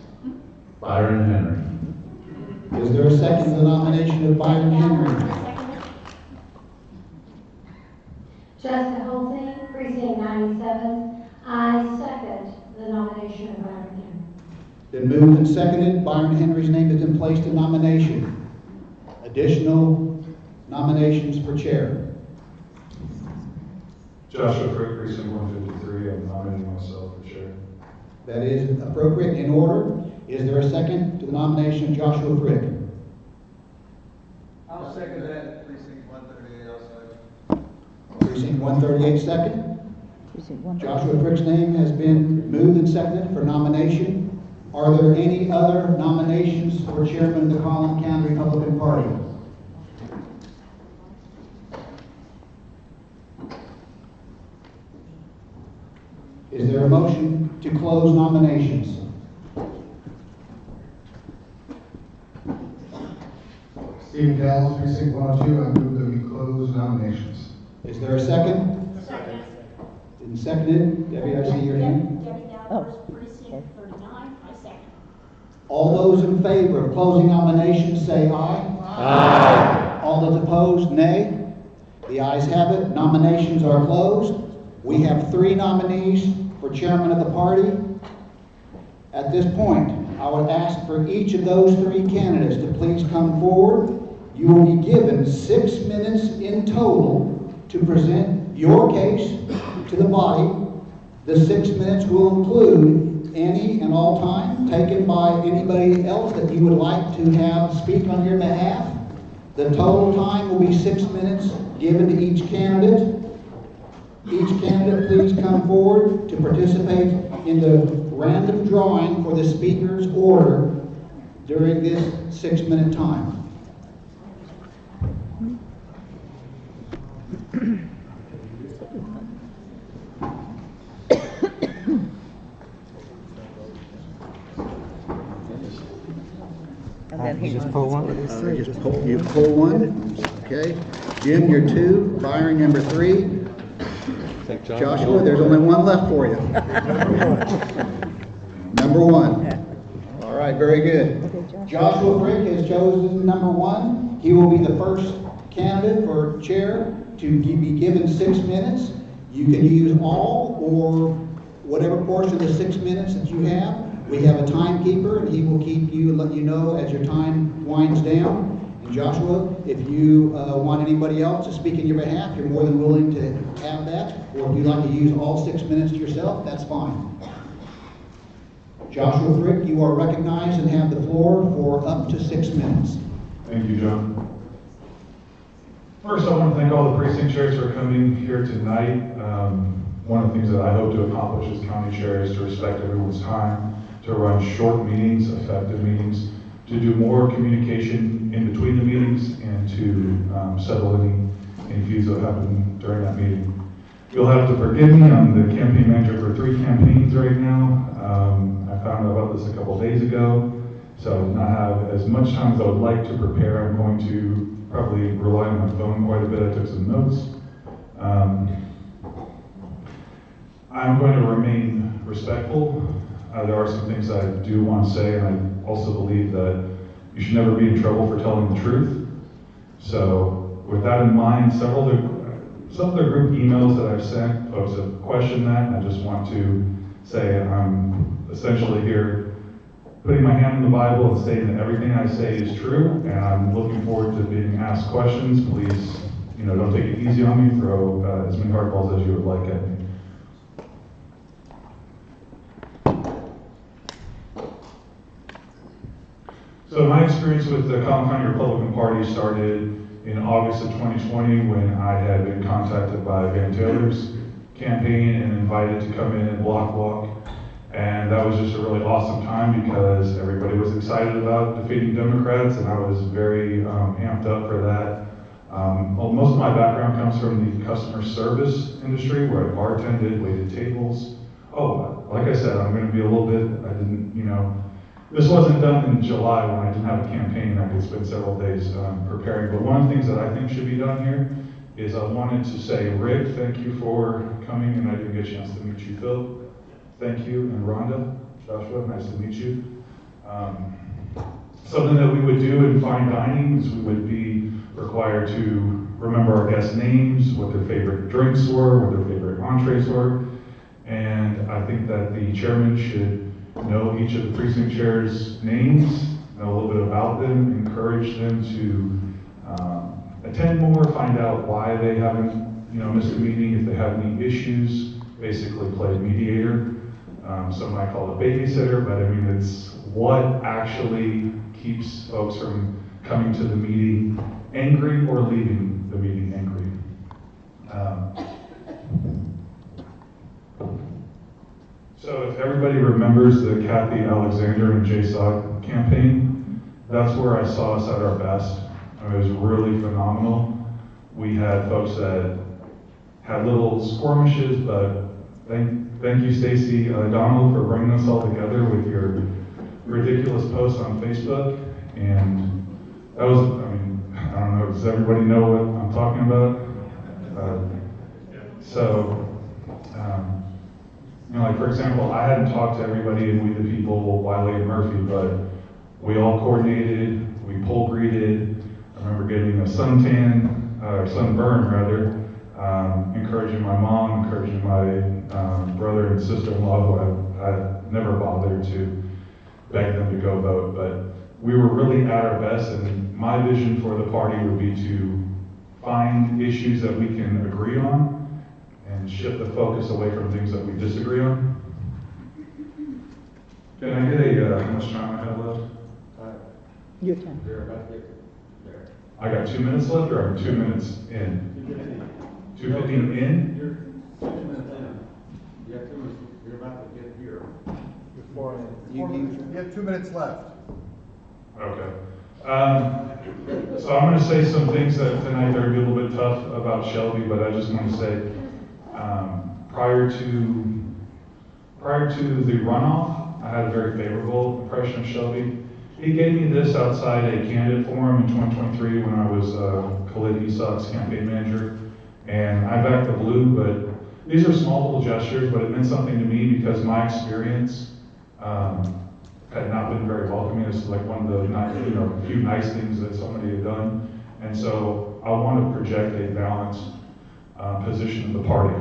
[SPEAKER 16] Byron Henry.
[SPEAKER 13] Is there a second to the nomination of Byron Henry?
[SPEAKER 8] Jessica Holsey, Precinct 97. I second the nomination of Byron Henry.
[SPEAKER 13] Been moved and seconded. Byron Henry's name has been placed in nomination. Additional nominations for chair.
[SPEAKER 16] Joshua Frick, Precinct 153. I'm nominating myself for chair.
[SPEAKER 13] That is appropriate. In order. Is there a second to the nomination of Joshua Frick?
[SPEAKER 10] I'll second that. Precinct 138, I'll second.
[SPEAKER 13] Precinct 138 second. Joshua Frick's name has been moved and seconded for nomination. Are there any other nominations for chairman of the Collin County Republican Party? Is there a motion to close nominations?
[SPEAKER 10] Stephen Callis, Precinct 102, I move that we close nominations.
[SPEAKER 13] Is there a second?
[SPEAKER 15] Second.
[SPEAKER 13] Been seconded. Debbie, I see your hand.
[SPEAKER 15] Debbie Dowders, Precinct 39. I second.
[SPEAKER 13] All those in favor of closing nominations say aye. Aye. All those opposed, nay. The ayes have it. Nominations are closed. We have 3 nominees for chairman of the party. At this point, I would ask for each of those 3 candidates to please come forward. You will be given 6 minutes in total to present your case to the body. The 6 minutes will include any and all time taken by anybody else that you would like to have speak on your behalf. The total time will be 6 minutes given to each candidate. Each candidate please come forward to participate in the random drawing for the speaker's order during this 6-minute time.
[SPEAKER 9] You
[SPEAKER 19] just pull one?
[SPEAKER 10] You pull one, okay. Jim, you're 2, Byron, number 3. Joshua, there's only one left for you. Number 1. All right, very good. Joshua Frick has chosen number 1. He will be the first candidate for chair to be given 6 minutes. You can use all or whatever portion of the 6 minutes that you have. We have a timekeeper, and he will keep you and let you know as your time winds down. And Joshua, if you want anybody else to speak in your behalf, you're more than willing to have that. Or if you'd like to use all 6 minutes yourself, that's fine. Joshua Frick, you are recognized and have the floor for up to 6 minutes.
[SPEAKER 16] Thank you, John. First, I want to thank all the precinct chairs for coming here tonight. One of the things that I hope to accomplish as county chair is to respect everyone's time, to run short meetings, effective meetings, to do more communication in between the meetings, and to settle any feuds that happen during that meeting. You'll have to forgive me, I'm the campaign manager for 3 campaigns right now. I found out about this a couple days ago, so I did not have as much time as I would like to prepare. I'm going to probably rely on my phone quite a bit. I took some notes. I'm going to remain respectful. There are some things I do want to say, and I also believe that you should never be in trouble for telling the truth. So with that in mind, some of the group emails that I've sent, folks have questioned that, and I just want to say I'm essentially here putting my hand in the Bible and stating that everything I say is true, and I'm looking forward to being asked questions. Please, don't take it easy on me. Throw as many hardballs as you would like at me. So my experience with the Collin County Republican Party started in August of 2020 when I had been contacted by Van Taylor's campaign and invited to come in and block walk. And that was just a really awesome time because everybody was excited about defeating Democrats, and I was very amped up for that. Most of my background comes from the customer service industry where I bartended, waited tables. Oh, like I said, I'm going to be a little bit, this wasn't done in July when I didn't have a campaign. I could spend several days preparing. But one of the things that I think should be done here is I wanted to say, Rick, thank you for coming, and I didn't get a chance to meet you, Phil. Thank you, and Rhonda, Joshua, nice to meet you. Something that we would do in fine dining is we would be required to remember our guests' names, what their favorite drinks were, what their favorite entrees were. And I think that the chairman should know each of the precinct chairs' names, know a little bit about them, encourage them to attend more, find out why they haven't missed a meeting, if they have any issues, basically play mediator. Some might call it babysitter, but I mean, it's what actually keeps folks from coming to the meeting angry or leaving the meeting angry. So if everybody remembers the Kathy Alexander and Jay Sogg campaign, that's where I saw us at our best. It was really phenomenal. We had folks that had little skirmishes, but thank you, Stacey Donald, for bringing us all together with your ridiculous posts on Facebook. And that was, I don't know, does everybody know what I'm talking about? Like for example, I hadn't talked to everybody in We the People, Wiley and Murphy, but we all coordinated, we poll greeted. I remember getting a suntan, or sunburn rather, encouraging my mom, encouraging my brother and sister-in-law, who I never bothered to beg them to go vote, but we were really at our best, and my vision for the party would be to find issues that we can agree on and shift the focus away from things that we disagree on. Can I get how much time I have left?
[SPEAKER 9] Your time.
[SPEAKER 16] I got 2 minutes left, or I'm 2 minutes in? 2:15 in?
[SPEAKER 20] You're 6 minutes in. You have 2 minutes. You're about to get here.
[SPEAKER 10] You have 2 minutes left.
[SPEAKER 16] Okay. So I'm going to say some things that tonight are going to be a little bit tough about Shelby, but I just want to say prior to the runoff, I had a very favorable impression of Shelby, He gave me this outside a candidate forum in 2023 when I was Collin Esau's campaign manager. And I backed the blue, but these are small little gestures, but it meant something to me because my experience had not been very welcoming. It's like one of the few nice things that somebody had done. And so I want to project a balanced position of the party.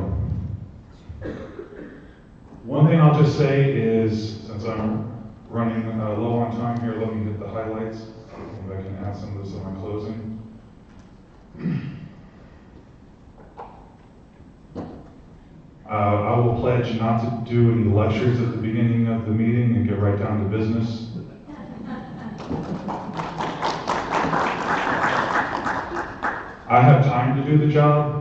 [SPEAKER 16] One thing I'll just say is, since I'm running low on time here, let me hit the highlights. If I can add some of this in my closing. I will pledge not to do any lectures at the beginning of the meeting and get right down to business. I have time to do the job.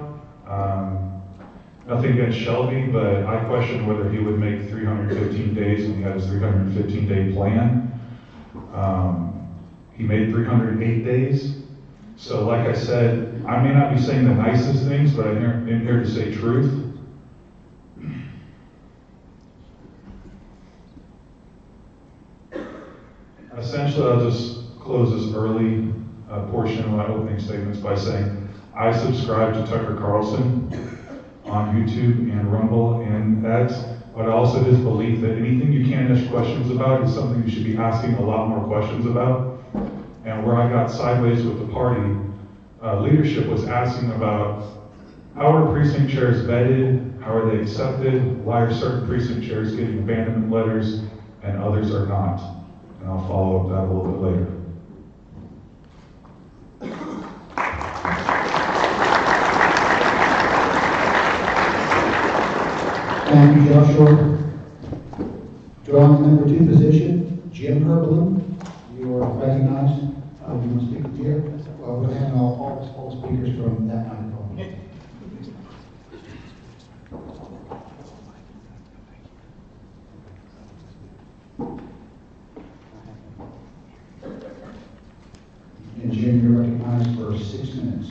[SPEAKER 16] Nothing against Shelby, but I question whether he would make 315 days when he had his 315-day plan. He made 308 days. So like I said, I may not be saying the nicest things, but I'm here to say truth. Essentially, I'll just close this early portion of my opening statements by saying I subscribe to Tucker Carlson on YouTube and Rumble and X, but I also just believe that anything you can't ask questions about is something you should be asking a lot more questions about. And where I got sideways with the party, leadership was asking about how are precinct chairs vetted, how are they accepted, why are certain precinct chairs getting abandonment letters and others are not. And I'll follow up that a little bit later.
[SPEAKER 21] Thank you, Joshua. Drawing number 2 position, Jim Herblin. You are recognized. You want to speak to Jim? Well, we'll have all speakers from that microphone. And Jim, you're recognized for 6 minutes.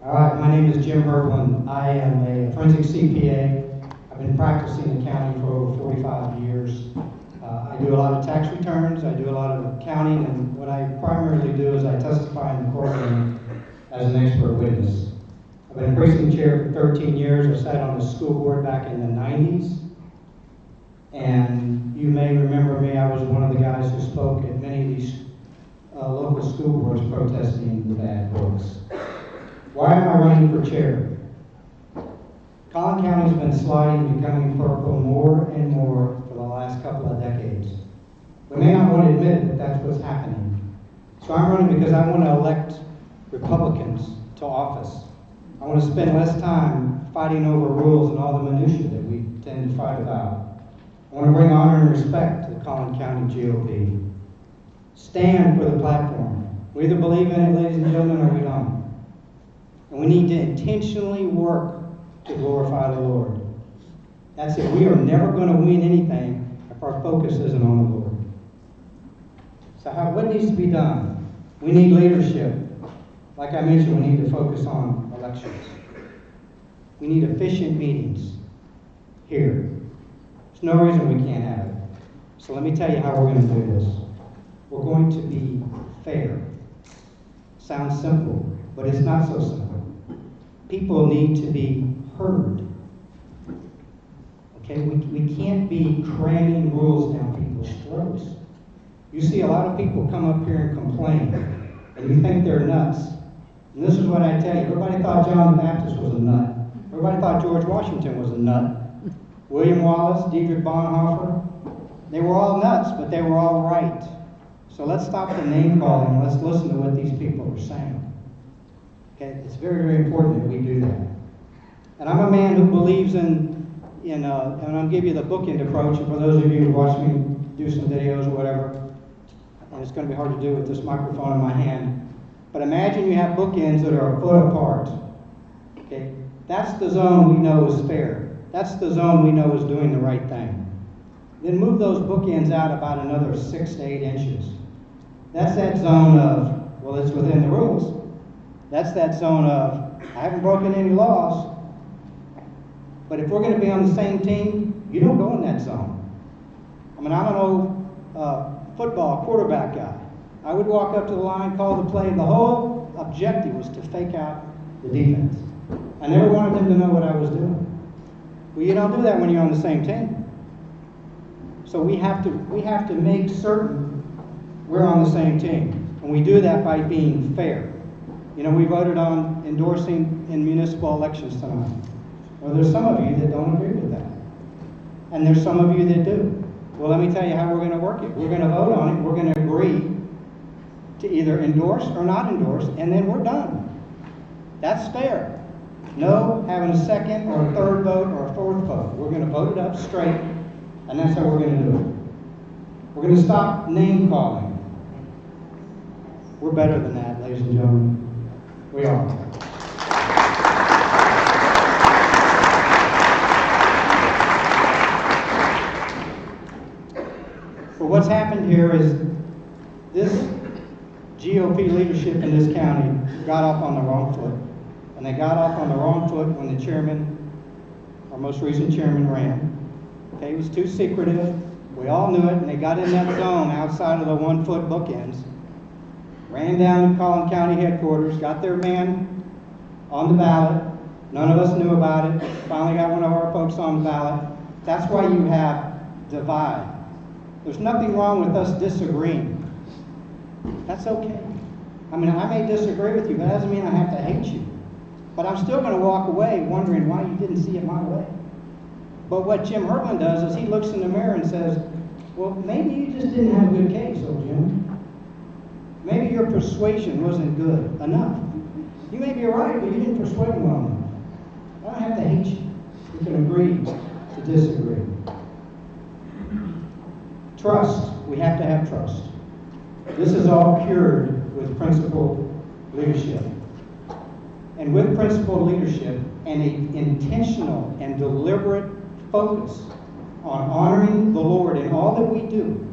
[SPEAKER 12] All right, my name is Jim Herblin. I am a forensic CPA. I've been practicing accounting for over 45 years. I do a lot of tax returns, I do a lot of accounting, and what I primarily do is I testify in the courtroom as an expert witness. I've been precinct chair for 13 years. I sat on the school board back in the 90s. And you may remember me, I was one of the guys who spoke at many of these local school boards protesting the bad books. Why am I running for chair? Collin County's been sliding, becoming purple more and more for the last couple of decades. We may not want to admit it, but that's what's happening. So I'm running because I want to elect Republicans to office. I want to spend less time fighting over rules and all the minutiae that we tend to fight about. I want to bring honor and respect to the Collin County GOP. Stand for the platform. We either believe in it, ladies and gentlemen, or we don't. And we need to intentionally work to glorify the Lord. That's it. We are never going to win anything if our focus isn't on the Lord. So what needs to be done? We need leadership. Like I mentioned, we need to focus on elections. We need efficient meetings here. There's no reason we can't have it. So let me tell you how we're going to do this. We're going to be fair. Sounds simple, but it's not so simple. People need to be heard. Okay, we can't be cramming rules down people's throats. You see a lot of people come up here and complain, and you think they're nuts. And this is what I tell you. Everybody thought John the Baptist was a nut. Everybody thought George Washington was a nut. William Wallace, Dietrich Bonhoeffer, they were all nuts, but they were all right. So let's stop the name calling and let's listen to what these people are saying. Okay, it's very, very important that we do that. And I'm a man who believes and I'll give you the bookend approach. And for those of you who watch me do some videos or whatever, and it's going to be hard to do with this microphone in my hand, but imagine you have bookends that are a foot apart. Okay, that's the zone we know is fair. That's the zone we know is doing the right thing. then move those bookends out about another 6 to 8 inches. That's that zone of, well, it's within the rules. That's that zone of, I haven't broken any laws. But if we're going to be on the same team, you don't go in that zone. I mean, I'm an old football quarterback guy. I would walk up to the line, call the play. The whole objective was to fake out the defense. I never wanted them to know what I was doing. Well, you don't do that when you're on the same team. So we have to make certain we're on the same team. And we do that by being fair. You know, we voted on endorsing in municipal elections tonight. Well, there's some of you that don't agree with that. And there's some of you that do. Well, let me tell you how we're going to work it. We're going to vote on it. We're going to agree to either endorse or not endorse, and then we're done. That's fair. No having a second or a third vote or a fourth vote. We're going to vote it up straight, and that's how we're going to do it. We're going to stop name calling. We're better than that, ladies and gentlemen. We are. But what's happened here is this GOP leadership in this county got off on the wrong foot. And they got off on the wrong foot when the chairman, our most recent chairman, ran. Okay, he was too secretive. We all knew it, and they got in that zone outside of the 1 foot bookends. Ran down to Collin County headquarters, got their man on the ballot. None of us knew about it. Finally got one of our folks on the ballot. That's why you have divide. There's nothing wrong with us disagreeing. That's okay. I mean, I may disagree with you, but that doesn't mean I have to hate you. But I'm still going to walk away wondering why you didn't see it my way. But what Jim Herman does is he looks in the mirror and says, well, maybe you just didn't have a good case, old Jim. Maybe your persuasion wasn't good enough. You may be right, but you didn't persuade me well enough. I don't have to hate you. We can agree to disagree. Trust. We have to have trust. This is all cured with principled leadership. And with principled leadership and an intentional and deliberate focus on honoring the Lord in all that we do,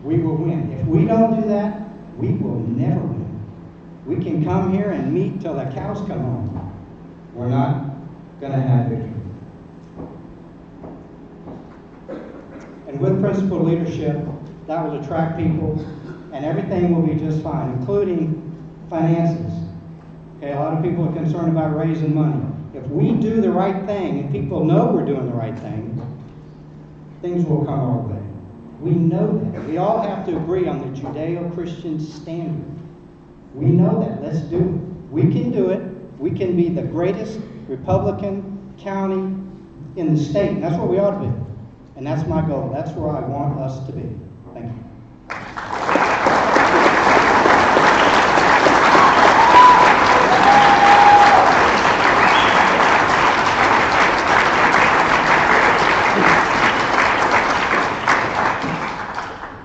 [SPEAKER 12] we will win. If we don't do that, we will never win. We can come here and meet till the cows come home. We're not going to have victory. And with principled leadership, that will attract people, and everything will be just fine, including finances. Okay, a lot of people are concerned about raising money. If we do the right thing, and people know we're doing the right thing, things will come our way. We know that. We all have to agree on the Judeo-Christian standard. We know that. Let's do it. We can do it. We can be the greatest Republican county in the state. And that's what we ought to be. And that's my goal. That's where I want us to be. Thank you.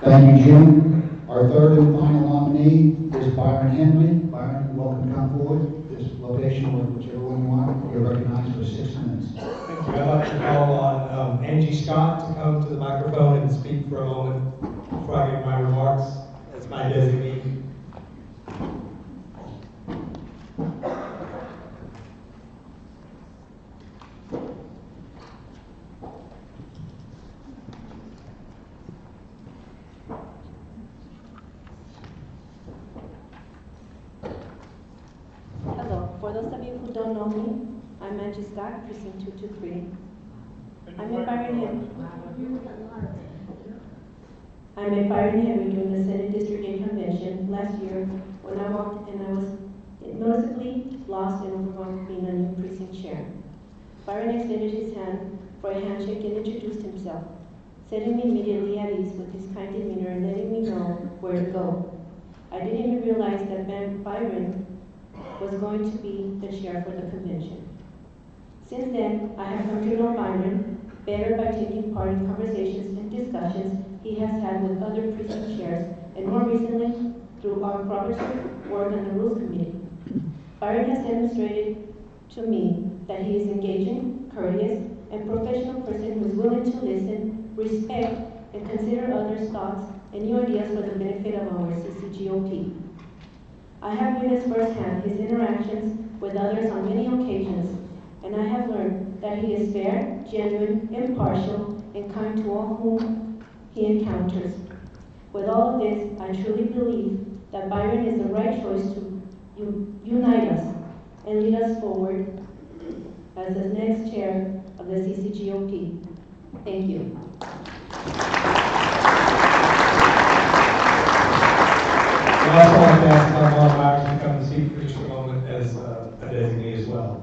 [SPEAKER 21] Thank you, Jim. Our third and final nominee is Byron Henley. Byron, welcome to come forward. This location, or whichever one you want, you're recognized for 6 minutes.
[SPEAKER 7] Thank you. I'd like to call on Angie Scott to come to the microphone and speak for a moment before I give my remarks as my designee.
[SPEAKER 22] Hello. For those of you who don't know me, I'm Angie Scott, Precinct 223. I met Byron Henry during the Senate District 8 convention last year when I walked and I was noticeably lost and overwhelmed being a new precinct chair. Byron extended his hand for a handshake and introduced himself, setting me immediately at ease with his kind demeanor and letting me know where to go. I didn't even realize that Byron was going to be the chair for the convention. Since then, I have come to know Byron better by taking part in conversations and discussions he has had with other precinct chairs, and more recently, through our cooperative work on the Rules Committee. Byron has demonstrated to me that he is engaging, courteous, and professional person who is willing to listen, respect, and consider others' thoughts and new ideas for the benefit of our CCGOP. I have witnessed firsthand his interactions with others on many occasions, and I have learned that he is fair, genuine, impartial, and kind to all whom he encounters. With all of this, I truly believe that Byron is the right choice to unite us and lead us forward as the next chair of the CCGOP. Thank you.
[SPEAKER 7] I'd also like to ask Mark Myers to come and speak for just a moment as a designee as well.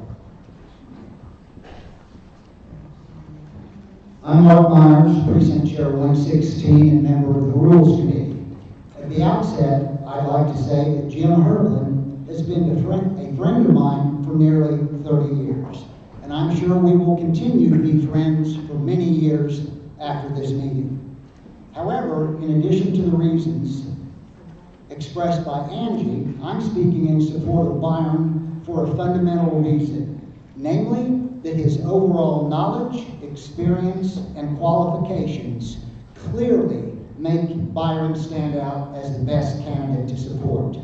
[SPEAKER 21] I'm Mark Myers, Precinct Chair 116 and member of the Rules Committee. At the outset, I'd like to say that Jim Herblin has been a friend of mine for nearly 30 years, and I'm sure we will continue to be friends for many years after this meeting. However, in addition to the reasons expressed by Angie, I'm speaking in support of Byron for a fundamental reason, namely that his overall knowledge, experience, and qualifications clearly make Byron stand out as the best candidate to support.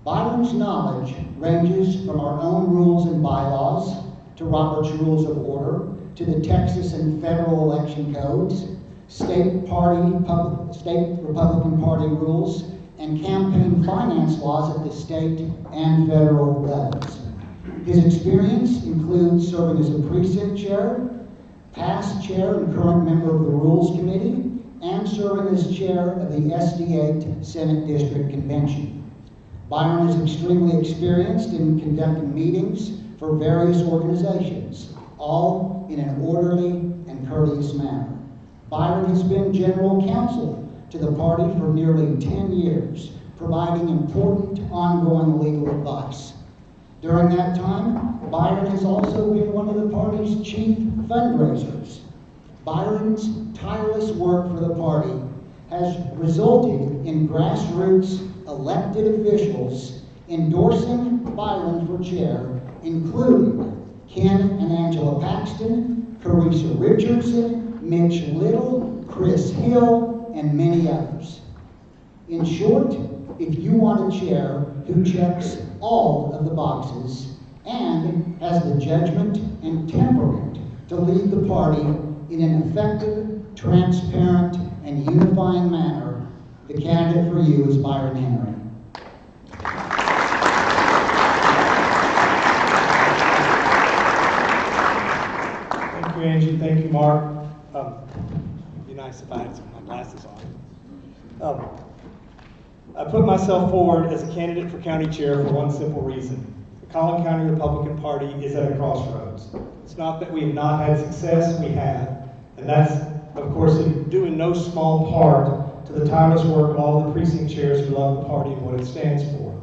[SPEAKER 21] Byron's knowledge ranges from our own rules and bylaws, to Robert's Rules of Order, to the Texas and federal election codes, state Republican Party rules, and campaign finance laws at the state and federal levels. His experience includes serving as a precinct chair, past chair and current member of the Rules Committee, and serving as chair of the SD8 Senate District Convention. Byron is extremely experienced in conducting meetings for various organizations, all in an orderly and courteous manner. Byron has been general counsel to the party for nearly 10 years, providing important ongoing legal advice. During that time, Byron has also been one of the party's chief fundraisers. Byron's tireless work for the party has resulted in grassroots elected officials endorsing Byron for chair, including Ken and Angela Paxton, Carissa Richardson, Mitch Little, Chris Hill, and many others. In short, if you want a chair who checks all of the boxes and has the judgment and temperament to lead the party in an effective, transparent, and unifying manner, the candidate for you is Byron Henry.
[SPEAKER 7] Thank you, Angie. Thank you, Mark. It'd be nice if I had some of my glasses on. I put myself forward as a candidate for county chair for one simple reason. The Collin County Republican Party is at a crossroads. It's not that we have not had success, we have. And that's, of course, due in no small part to the tireless work of all the precinct chairs who love the party and what it stands for.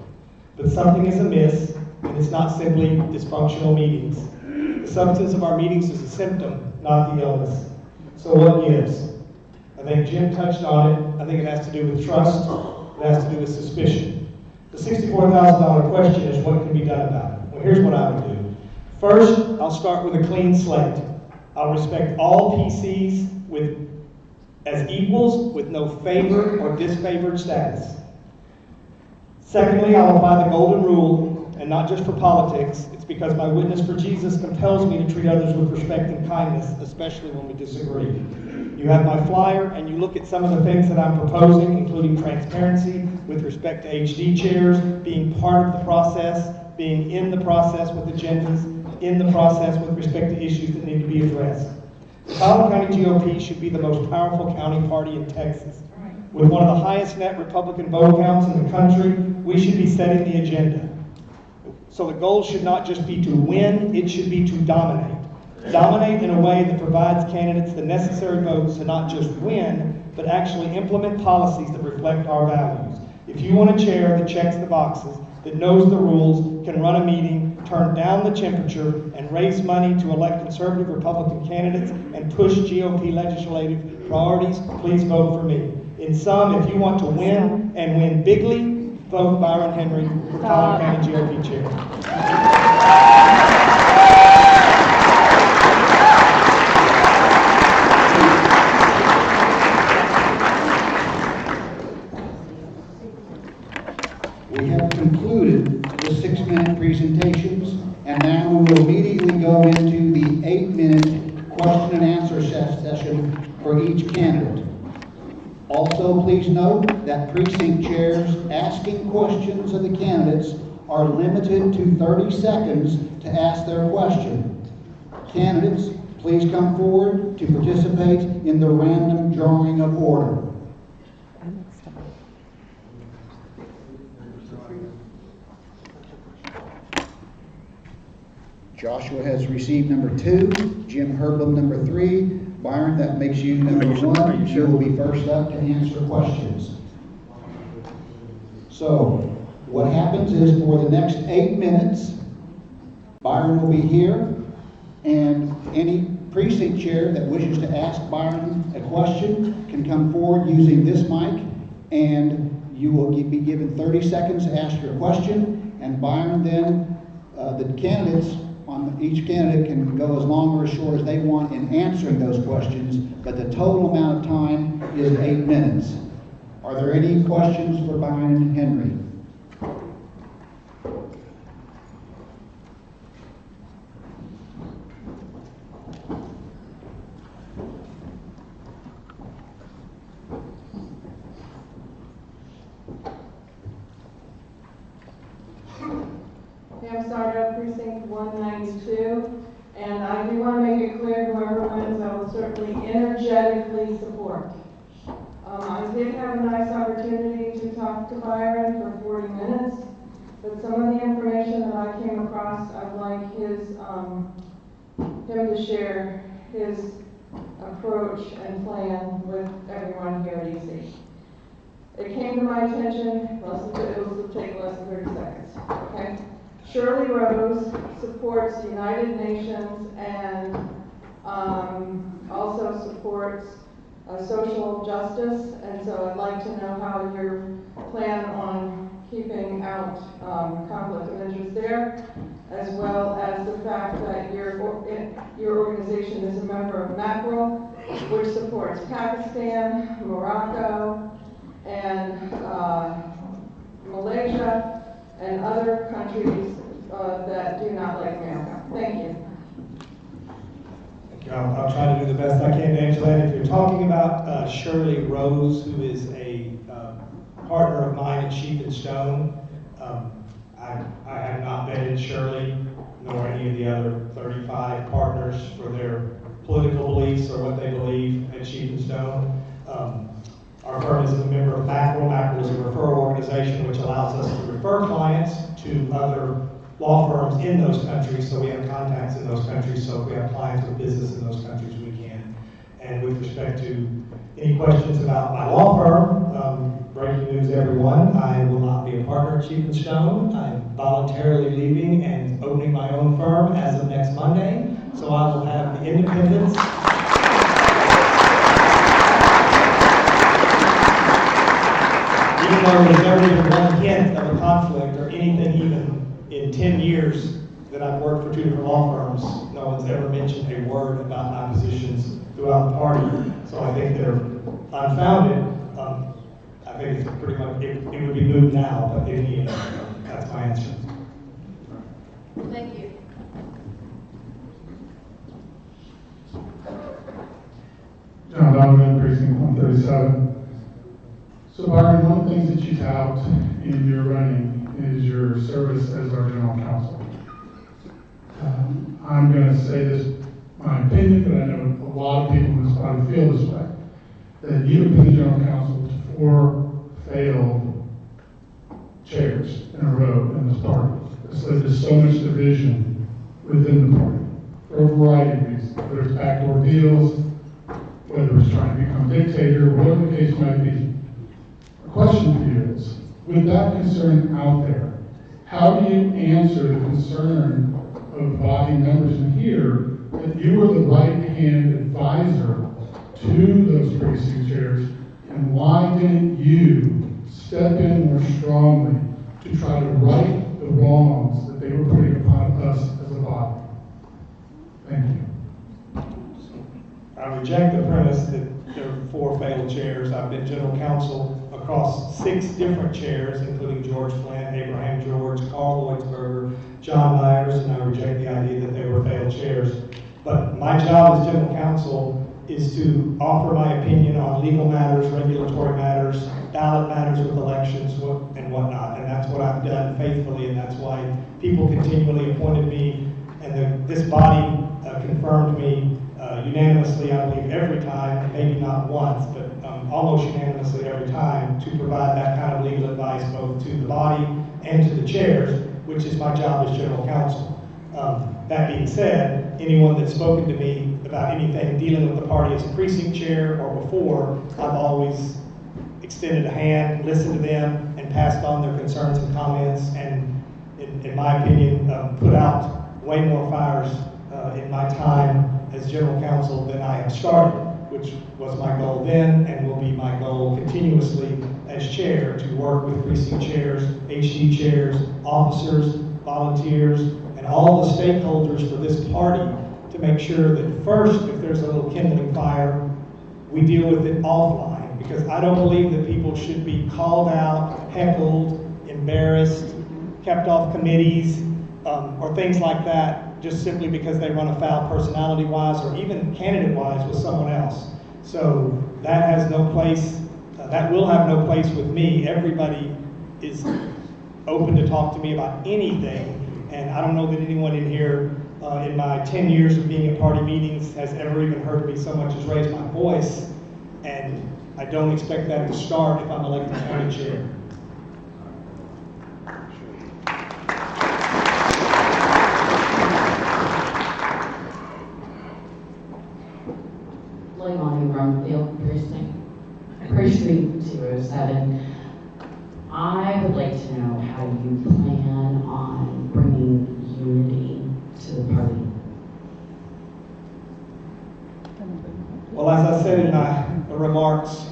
[SPEAKER 7] But something is amiss, and it's not simply dysfunctional meetings. The substance of our meetings is a symptom, not the illness. So what gives? I think Jim touched on it. I think it has to do with trust. It has to do with suspicion. The $64,000 question is what can be done about it. Well, here's what I would do. First, I'll start with a clean slate. I'll respect all PCs as equals with no favored or disfavored status. Secondly, I'll apply the golden rule, and not just for politics. It's because my witness for Jesus compels me to treat others with respect and kindness, especially when we disagree. You have my flyer, and you look at some of the things that I'm proposing, including transparency with respect to HD chairs, being part of the process, being in the process with agendas, in the process with respect to issues that need to be addressed. The Collin County GOP should be the most powerful county party in Texas. With one of the highest net Republican vote counts in the country, we should be setting the agenda. So the goal should not just be to win, it should be to dominate. Dominate in a way that provides candidates the necessary votes to not just win, but actually implement policies that reflect our values. If you want a chair that checks the boxes, that knows the rules, can run a meeting, turn down the temperature, and raise money to elect conservative Republican candidates and push GOP legislative priorities, please vote for me. In sum, if you want to win and win bigly, vote Byron Henry for Collin County GOP chair.
[SPEAKER 13] we will immediately go into the 8-minute question and answer session for each candidate. Also, please note that precinct chairs asking questions of the candidates are limited to 30 seconds to ask their question. Candidates, please come forward to participate in the random drawing of order. Joshua has received number 2, Jim Herblum number 3. Byron, that makes you number 1. You will be first up to answer questions. So, what happens is for the next 8 minutes, Byron will be here, and any precinct chair that wishes to ask Byron a question can come forward using this mic, and you will be given 30 seconds to ask your question, and Byron then, the candidates, each candidate can go as long or as short as they want in answering those questions, but the total amount of time is 8 minutes. Are there any questions for Byron and Henry?
[SPEAKER 2] Pam Sardo, Precinct 192, and I do want to make it clear whoever wins, I will certainly energetically support. I did have a nice opportunity to talk to Byron for 40 minutes, but some of the information that I came across, I'd like him to share his approach and plan with everyone here at EC. It came to my attention, it will take less than 30 seconds, okay? Shirley Rose supports United Nations and also supports social justice, and so I'd like to know how you plan on keeping out conflict of interest there, as well as the fact that your organization is a member of MACREL, which supports Pakistan, Morocco, and Malaysia, and other countries that do not like America. Thank you.
[SPEAKER 7] Thank you. I'll try to do the best I can to answer that. If you're talking about Shirley Rose, who is a partner of mine at Sheep and Stone, I have not vetted Shirley nor any of the other 35 partners for their political beliefs or what they believe at Sheep and Stone. Our firm is a member of MACREL. MACREL is a referral organization which allows us to refer clients to other law firms in those countries, so we have contacts in those countries, so if we have clients with business in those countries, we can. And with respect to any questions about my law firm, breaking news everyone, I will not be a partner at Sheep and Stone. I'm voluntarily leaving and opening my own firm as of next Monday, so I will have the independence. Even though there's never even one hint of a conflict or anything, even in 10 years that I've worked for 2 different law firms, no one's ever mentioned a word about my positions throughout the party. So I think they're unfounded. I think it's pretty much, it would be moved now, but in the end, that's my answer.
[SPEAKER 2] Thank you.
[SPEAKER 11] John Donovan, Precinct 137. So Byron, one of the things that you tout in your running is your service as our general counsel. I'm going to say this, my opinion, but I know a lot of people in this body feel this way, that you have been the general counsel to 4 failed chairs in a row in this party. It's led to so much division within the party for a variety of reasons, whether it's backdoor deals, whether it's trying to become dictator, whatever the case might be. The question for you is, with that concern out there, how do you answer the concern of body members in here that you were the right-hand advisor to those precinct chairs, and why didn't you step in more strongly to try to right the wrongs that they were putting upon us as a body? Thank you.
[SPEAKER 7] I reject the premise that there are 4 failed chairs. I've been general counsel across 6 different chairs, including George Flynn, Abraham George, Carl Lloydsberger, John Myers, and I reject the idea that they were failed chairs. But my job as general counsel is to offer my opinion on legal matters, regulatory matters, ballot matters with elections, and whatnot. And that's what I've done faithfully, and that's why people continually appointed me, and this body confirmed me unanimously, I believe, every time, maybe not once, but almost unanimously every time, to provide that kind of legal advice both to the body and to the chairs, which is my job as general counsel. That being said, anyone that's spoken to me about anything dealing with the party as a precinct chair or before, I've always extended a hand, listened to them, and passed on their concerns and comments, and in my opinion, put out way more fires in my time as general counsel than I have started, which was my goal then and will be my goal continuously as chair, to work with precinct chairs, HD chairs, officers, volunteers, and all the stakeholders for this party to make sure that first, if there's a little kindling fire, we deal with it offline, because I don't believe that people should be called out, heckled, embarrassed, kept off committees, or things like that, just simply because they run afoul personality-wise or even candidate-wise with someone else. So that has no place, that will have no place with me. Everybody is open to talk to me about anything, and I don't know that anyone in here in my 10 years of being at party meetings has ever even heard me so much as raise my voice, and I don't expect that to start if I'm elected county chair.
[SPEAKER 14] Precinct 207. I would like to know how you plan on bringing unity to the party.
[SPEAKER 7] Well, as I said in my remarks,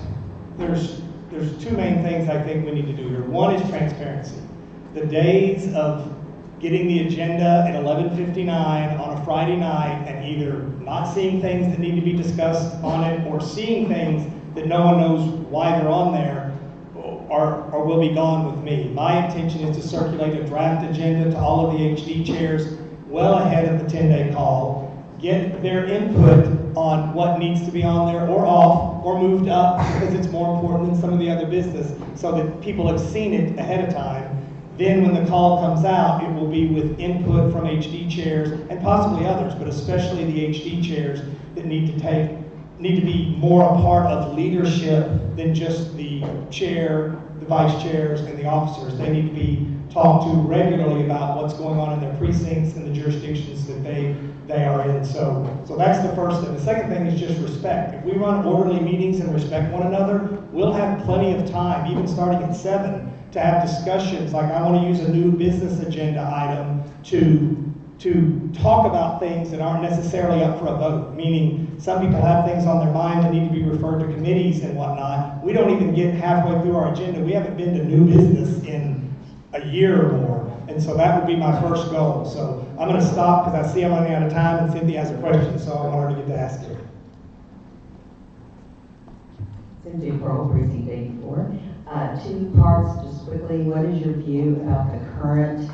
[SPEAKER 7] there's 2 main things I think we need to do here. One is transparency. The days of getting the agenda at 11:59 on a Friday night and either not seeing things that need to be discussed on it or seeing things that no one knows why they're on there or will be gone with me. My intention is to circulate a draft agenda to all of the HD chairs well ahead of the 10-day call, get their input on what needs to be on there or off or moved up because it's more important than some of the other business, so that people have seen it ahead of time. Then when the call comes out, it will be with input from HD chairs and possibly others, but especially the HD chairs that need to be more a part of leadership than just the chair, the vice chairs, and the officers. They need to be talked to regularly about what's going on in their precincts and the jurisdictions that they are in. So that's the first thing. The second thing is just respect. If we run orderly meetings and respect one another, we'll have plenty of time, even starting at 7, to have discussions. Like, I want to use a new business agenda item to talk about things that aren't necessarily up for a vote, meaning some people have things on their mind that need to be referred to committees and whatnot. We don't even get halfway through our agenda. We haven't been to new business in a year or more. And so that would be my first goal. So I'm going to stop because I see I'm running out of time and Cynthia has a question, so I want her to get to ask her.
[SPEAKER 17] Cynthia Pearl, Precinct 84. 2 parts, just quickly. What is your view about the current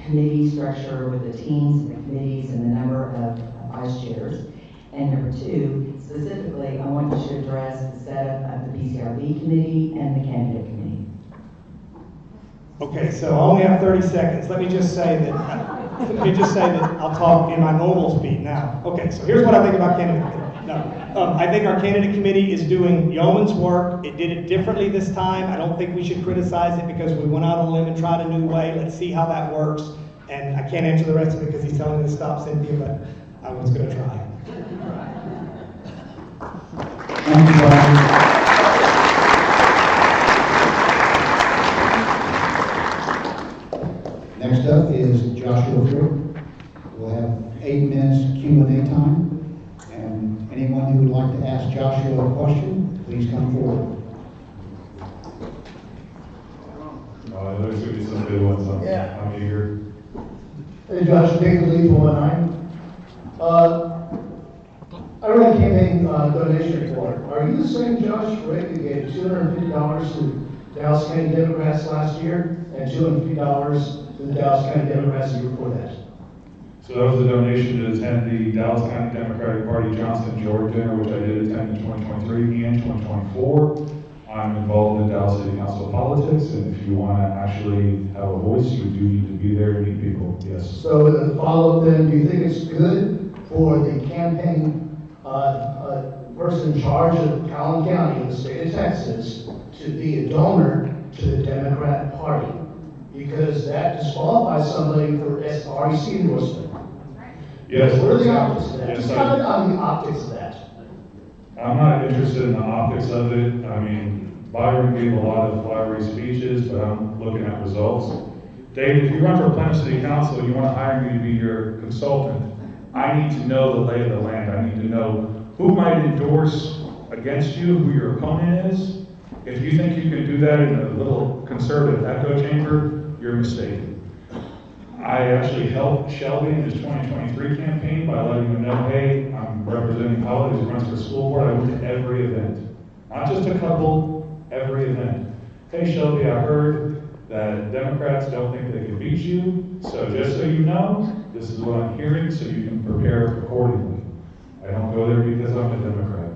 [SPEAKER 17] committee structure with the teams and the committees and the number of vice chairs? And number 2, specifically, I want you to address the setup of the PCRB committee and the candidate committee.
[SPEAKER 7] Okay, so I only have 30 seconds. Let me just say that I'll talk in my normal speed now. Okay, so here's what I think about candidate committee. No, I think our candidate committee is doing yeoman's work. It did it differently this time. I don't think we should criticize it because we went out on a limb and tried a new way. Let's see how that works. And I can't answer the rest of it because he's telling me to stop, Cynthia, but I was going to try.
[SPEAKER 21] Thank you, Brian. Next up is Joshua Frick. We'll have 8 minutes Q&A time. And anyone who would like to ask Joshua a question, please come forward.
[SPEAKER 23] There's going to be some good ones. I'm eager.
[SPEAKER 1] Hey Josh, take the lead for 1-9. I
[SPEAKER 11] read the campaign donation report. Are you the same Josh Rick who gave $250 to Dallas County Democrats last year and $250 to the Dallas County Democrats the year before that?
[SPEAKER 16] So that was a donation to attend the Dallas County Democratic Party Johnson George dinner, which I did attend in 2023 and 2024. I'm involved in Dallas City Council politics, and if you want to actually have a voice, you do need to be there and meet people, yes.
[SPEAKER 11] So the follow-up then, do you think it's good for the campaign person in charge of Collin County in the state of Texas to be a donor to the Democrat Party? Because that disqualifies somebody for REC endorsement.
[SPEAKER 16] Yes.
[SPEAKER 11] What are the optics of that?
[SPEAKER 16] Yes,
[SPEAKER 11] Just comment on the optics of that.
[SPEAKER 16] I'm not interested in the optics of it. I mean, Byron gave a lot of flowery speeches, but I'm looking at results. Dave, if you run for Plymouth City Council and you want to hire me to be your consultant, I need to know the lay of the land. I need to know who might endorse against you, who your opponent is. If you think you can do that in a little conservative echo chamber, you're mistaken. I actually helped Shelby in his 2023 campaign by letting him know, hey, I'm representing Collin as he runs for school board. I went to every event. Not just a couple, every event. Hey Shelby, I heard that Democrats don't think they can beat you, so just so you know, this is what I'm hearing so you can prepare accordingly. I don't go there because I'm a Democrat.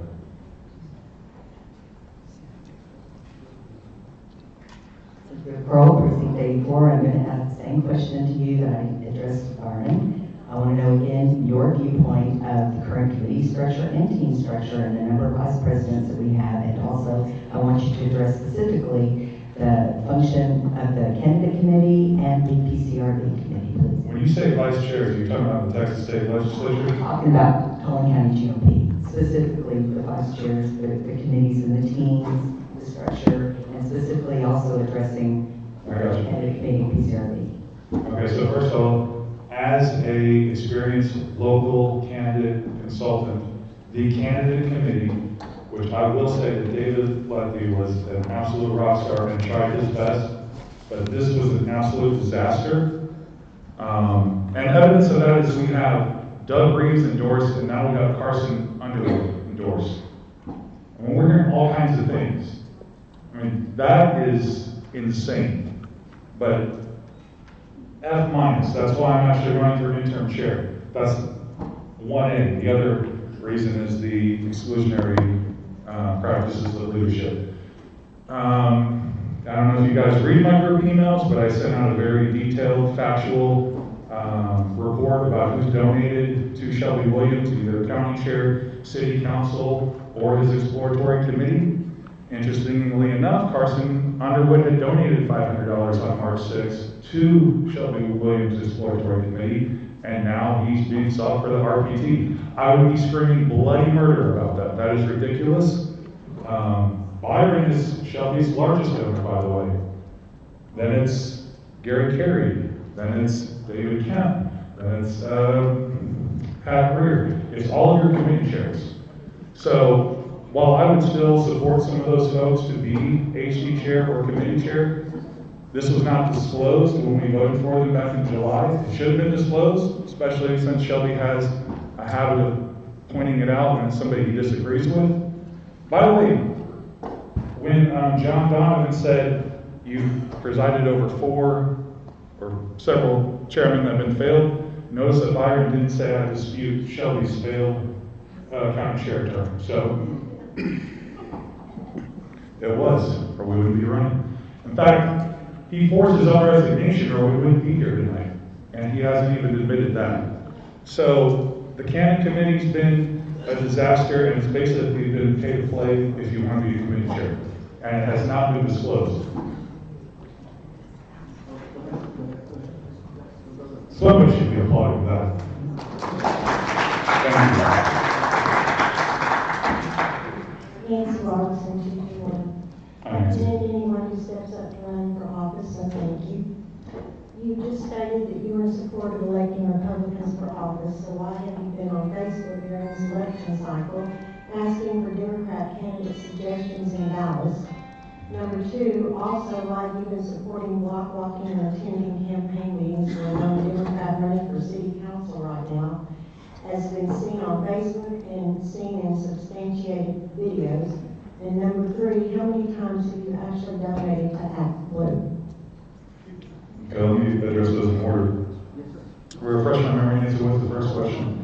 [SPEAKER 17] Pearl, Precinct 84, I'm going to ask the same question to you that I addressed to Byron. I want to know again your viewpoint of the current committee structure and team structure and the number of vice presidents that we have, and also I want you to address specifically the function of the candidate committee and the PCRB committee, please.
[SPEAKER 16] When you say vice chairs, are you talking about the Texas State Legislature?
[SPEAKER 17] I'm talking about Collin County GOP, specifically the vice chairs, the committees and the teams, the structure, and specifically also addressing the candidate committee and PCRB.
[SPEAKER 16] Okay, so first of all, as a experienced local candidate consultant, the candidate committee, which I will say that David Leckie was an absolute rock star and tried his best, but this was an absolute disaster. And evidence of that is we have Doug Reeves endorsed, and now we have Carson Underwood endorsed. I mean, we're hearing all kinds of things. I mean, that is insane. But F minus, that's why I'm actually running for interim chair. That's 1A. The other reason is the exclusionary practices of leadership. I don't know if you guys read my group emails, but I sent out a very detailed, factual report about who's donated to Shelby Williams, either county chair, city council, or his exploratory committee. Interestingly enough, Carson Underwood had donated $500 on March 6th to Shelby Williams' exploratory committee, and now he's being sought for the RPT. I would be screaming bloody murder about that. That is ridiculous. Byron is Shelby's largest donor, by the way. Then it's Gary Carey. Then it's David Kemp. Then it's Pat Greer. It's all of your committee chairs. So while I would still support some of those folks to be HD chair or committee chair, this was not disclosed when we voted for them back in July. It should have been disclosed, especially since Shelby has a habit of pointing it out when it's somebody he disagrees with. By the way, when John Donovan said you've presided over 4 or several chairmen that have been failed, notice that Byron didn't say I dispute Shelby's failed county chair term. So it was, or we wouldn't be running. In fact, he forced his own resignation or we wouldn't be here tonight. And he hasn't even admitted that. So the candidate committee's been a disaster, and it's basically been pay to play if you want to be a committee chair. And it has not been disclosed. Somebody should be applauding that.
[SPEAKER 8] Nancy Robinson, 221. I commend anyone who steps up to run for office, so thank you. You just stated that you were in support of electing Republicans for office, so why have you been on Facebook during this election cycle asking for Democrat candidate suggestions in Dallas? Number 2, also why have you been supporting block walking and attending campaign meetings for a lone Democrat running for city council right now? has been seen on Facebook and seen in substantiated videos? And number 3, how many times have you actually donated to Act Blue?
[SPEAKER 16] Okay, let me address those in order. Refresh my memory, Nancy, what's the first question?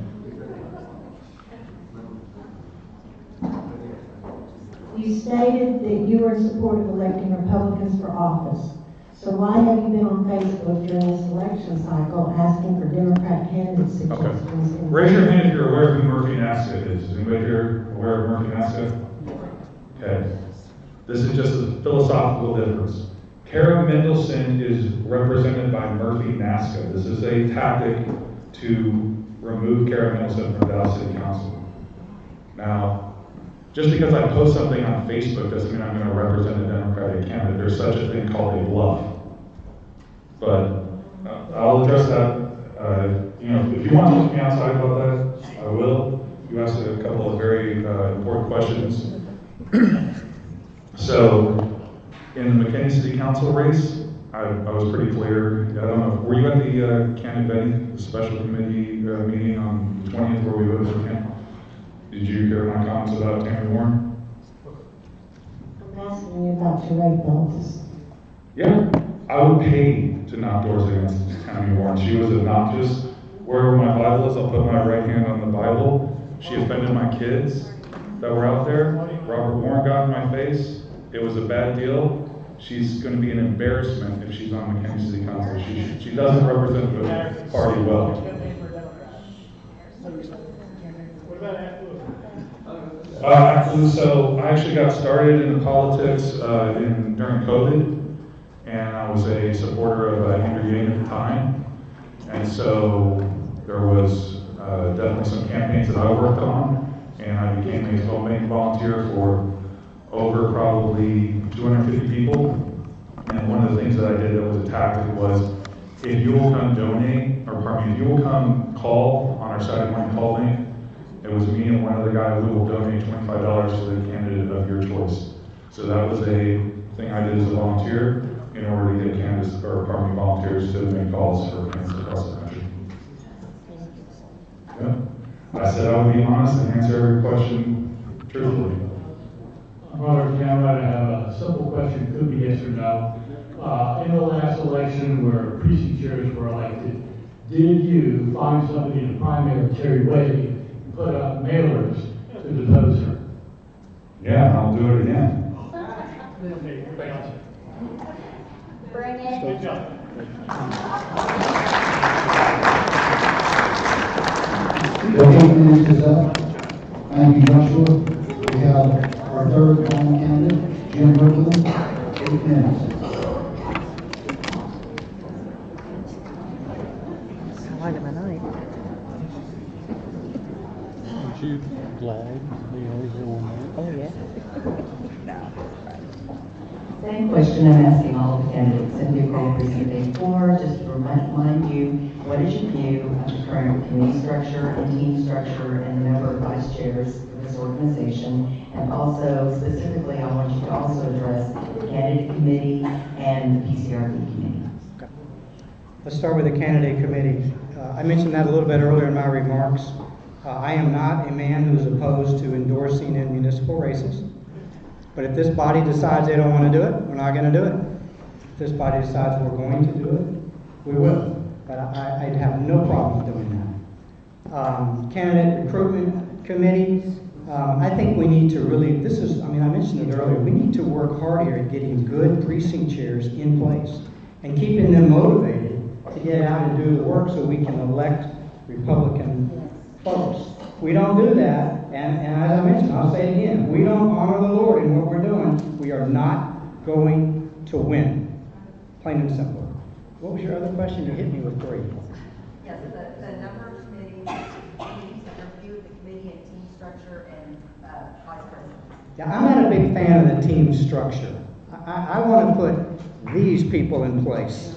[SPEAKER 8] You stated that you are in support of electing Republicans for office. So why have you been on Facebook during this election cycle asking for Democrat candidate suggestions?
[SPEAKER 16] Okay. Raise your hand if you're aware of who Murphy Nasca is. Is anybody here aware of Murphy Nasca? Okay. This is just a philosophical difference. Kara Mendelson is represented by Murphy Nasca. This is a tactic to remove Kara Mendelson from Dallas City Council. Now, just because I post something on Facebook doesn't mean I'm going to represent a Democratic candidate. There's such a thing called a bluff. But I'll address that. If you want to look me outside about that, I will. You asked a couple of very important questions. So, in the McKinney City Council race, I was pretty clear. I don't know, were you at the Ken Benny special committee meeting on the 20th where we voted for Ken? Did you hear my comments about Tammy Warren?
[SPEAKER 8] I'm asking you about your rape bills.
[SPEAKER 16] Yeah, I would pay to knock doors against Tammy Warren. She was obnoxious. Wherever my Bible is, I'll put my right hand on the Bible. She offended my kids that were out there. Robert Warren got in my face. It was a bad deal. She's going to be an embarrassment if she's on McKinney City Council. She doesn't represent the party well. So I actually got started in politics during COVID, and I was a supporter of Andrew Yang at the time. And so there was definitely some campaigns that I worked on, and I became a filmmaking volunteer for over probably 250 people. And one of the things that I did that was a tactic was, if you will come donate, or pardon me, if you will come call on our Saturday morning call link, it was me and one other guy who will donate $25 to the candidate of your choice. So that was a thing I did as a volunteer in order to get volunteers to make calls for candidates across the country. Yeah. I said I would be honest and answer every question truthfully.
[SPEAKER 11] Robert Cameron, I have a simple question, could be yes or no. In the last election where precinct chairs were elected, did you find somebody in the primary, Terry Wade, put up mailers to depose her?
[SPEAKER 16] Yeah, I'll do it again.
[SPEAKER 8] Bring it.
[SPEAKER 21] The 8 minutes is up. Thank you, Joshua. We have our third final candidate, Jim Brooklyn, 8 minutes.
[SPEAKER 9] Light of my night.
[SPEAKER 18] Aren't you glad they only hear one minute?
[SPEAKER 9] Oh, yeah. No.
[SPEAKER 17] Same question I'm asking all of the candidates. Cynthia Cole, Precinct 4, just to remind you, what is your view of the current committee structure and team structure and the number of vice chairs of this organization? And also, specifically, I want you to also address the candidate committee and the PCRB committee.
[SPEAKER 12] Let's start with the candidate committee. I mentioned that a little bit earlier in my remarks. I am not a man who is opposed to endorsing in municipal races. But if this body decides they don't want to do it, we're not going to do it. If this body decides we're going to do it, we will. But I'd have no problem doing that. Candidate recruitment committee, I think we need to really, I mentioned it earlier, we need to work harder at getting good precinct chairs in place and keeping them motivated to get out and do the work so we can elect Republican folks. We don't do that, and as I mentioned, I'll say it again, we don't honor the Lord in what we're doing, we are not going to win. Plain and simple. What was your other question? You hit me with 3.
[SPEAKER 17] Yes, the number of committees that review the committee and team structure and vice president.
[SPEAKER 12] Yeah, I'm not a big fan of the team structure. I want to put these people in place.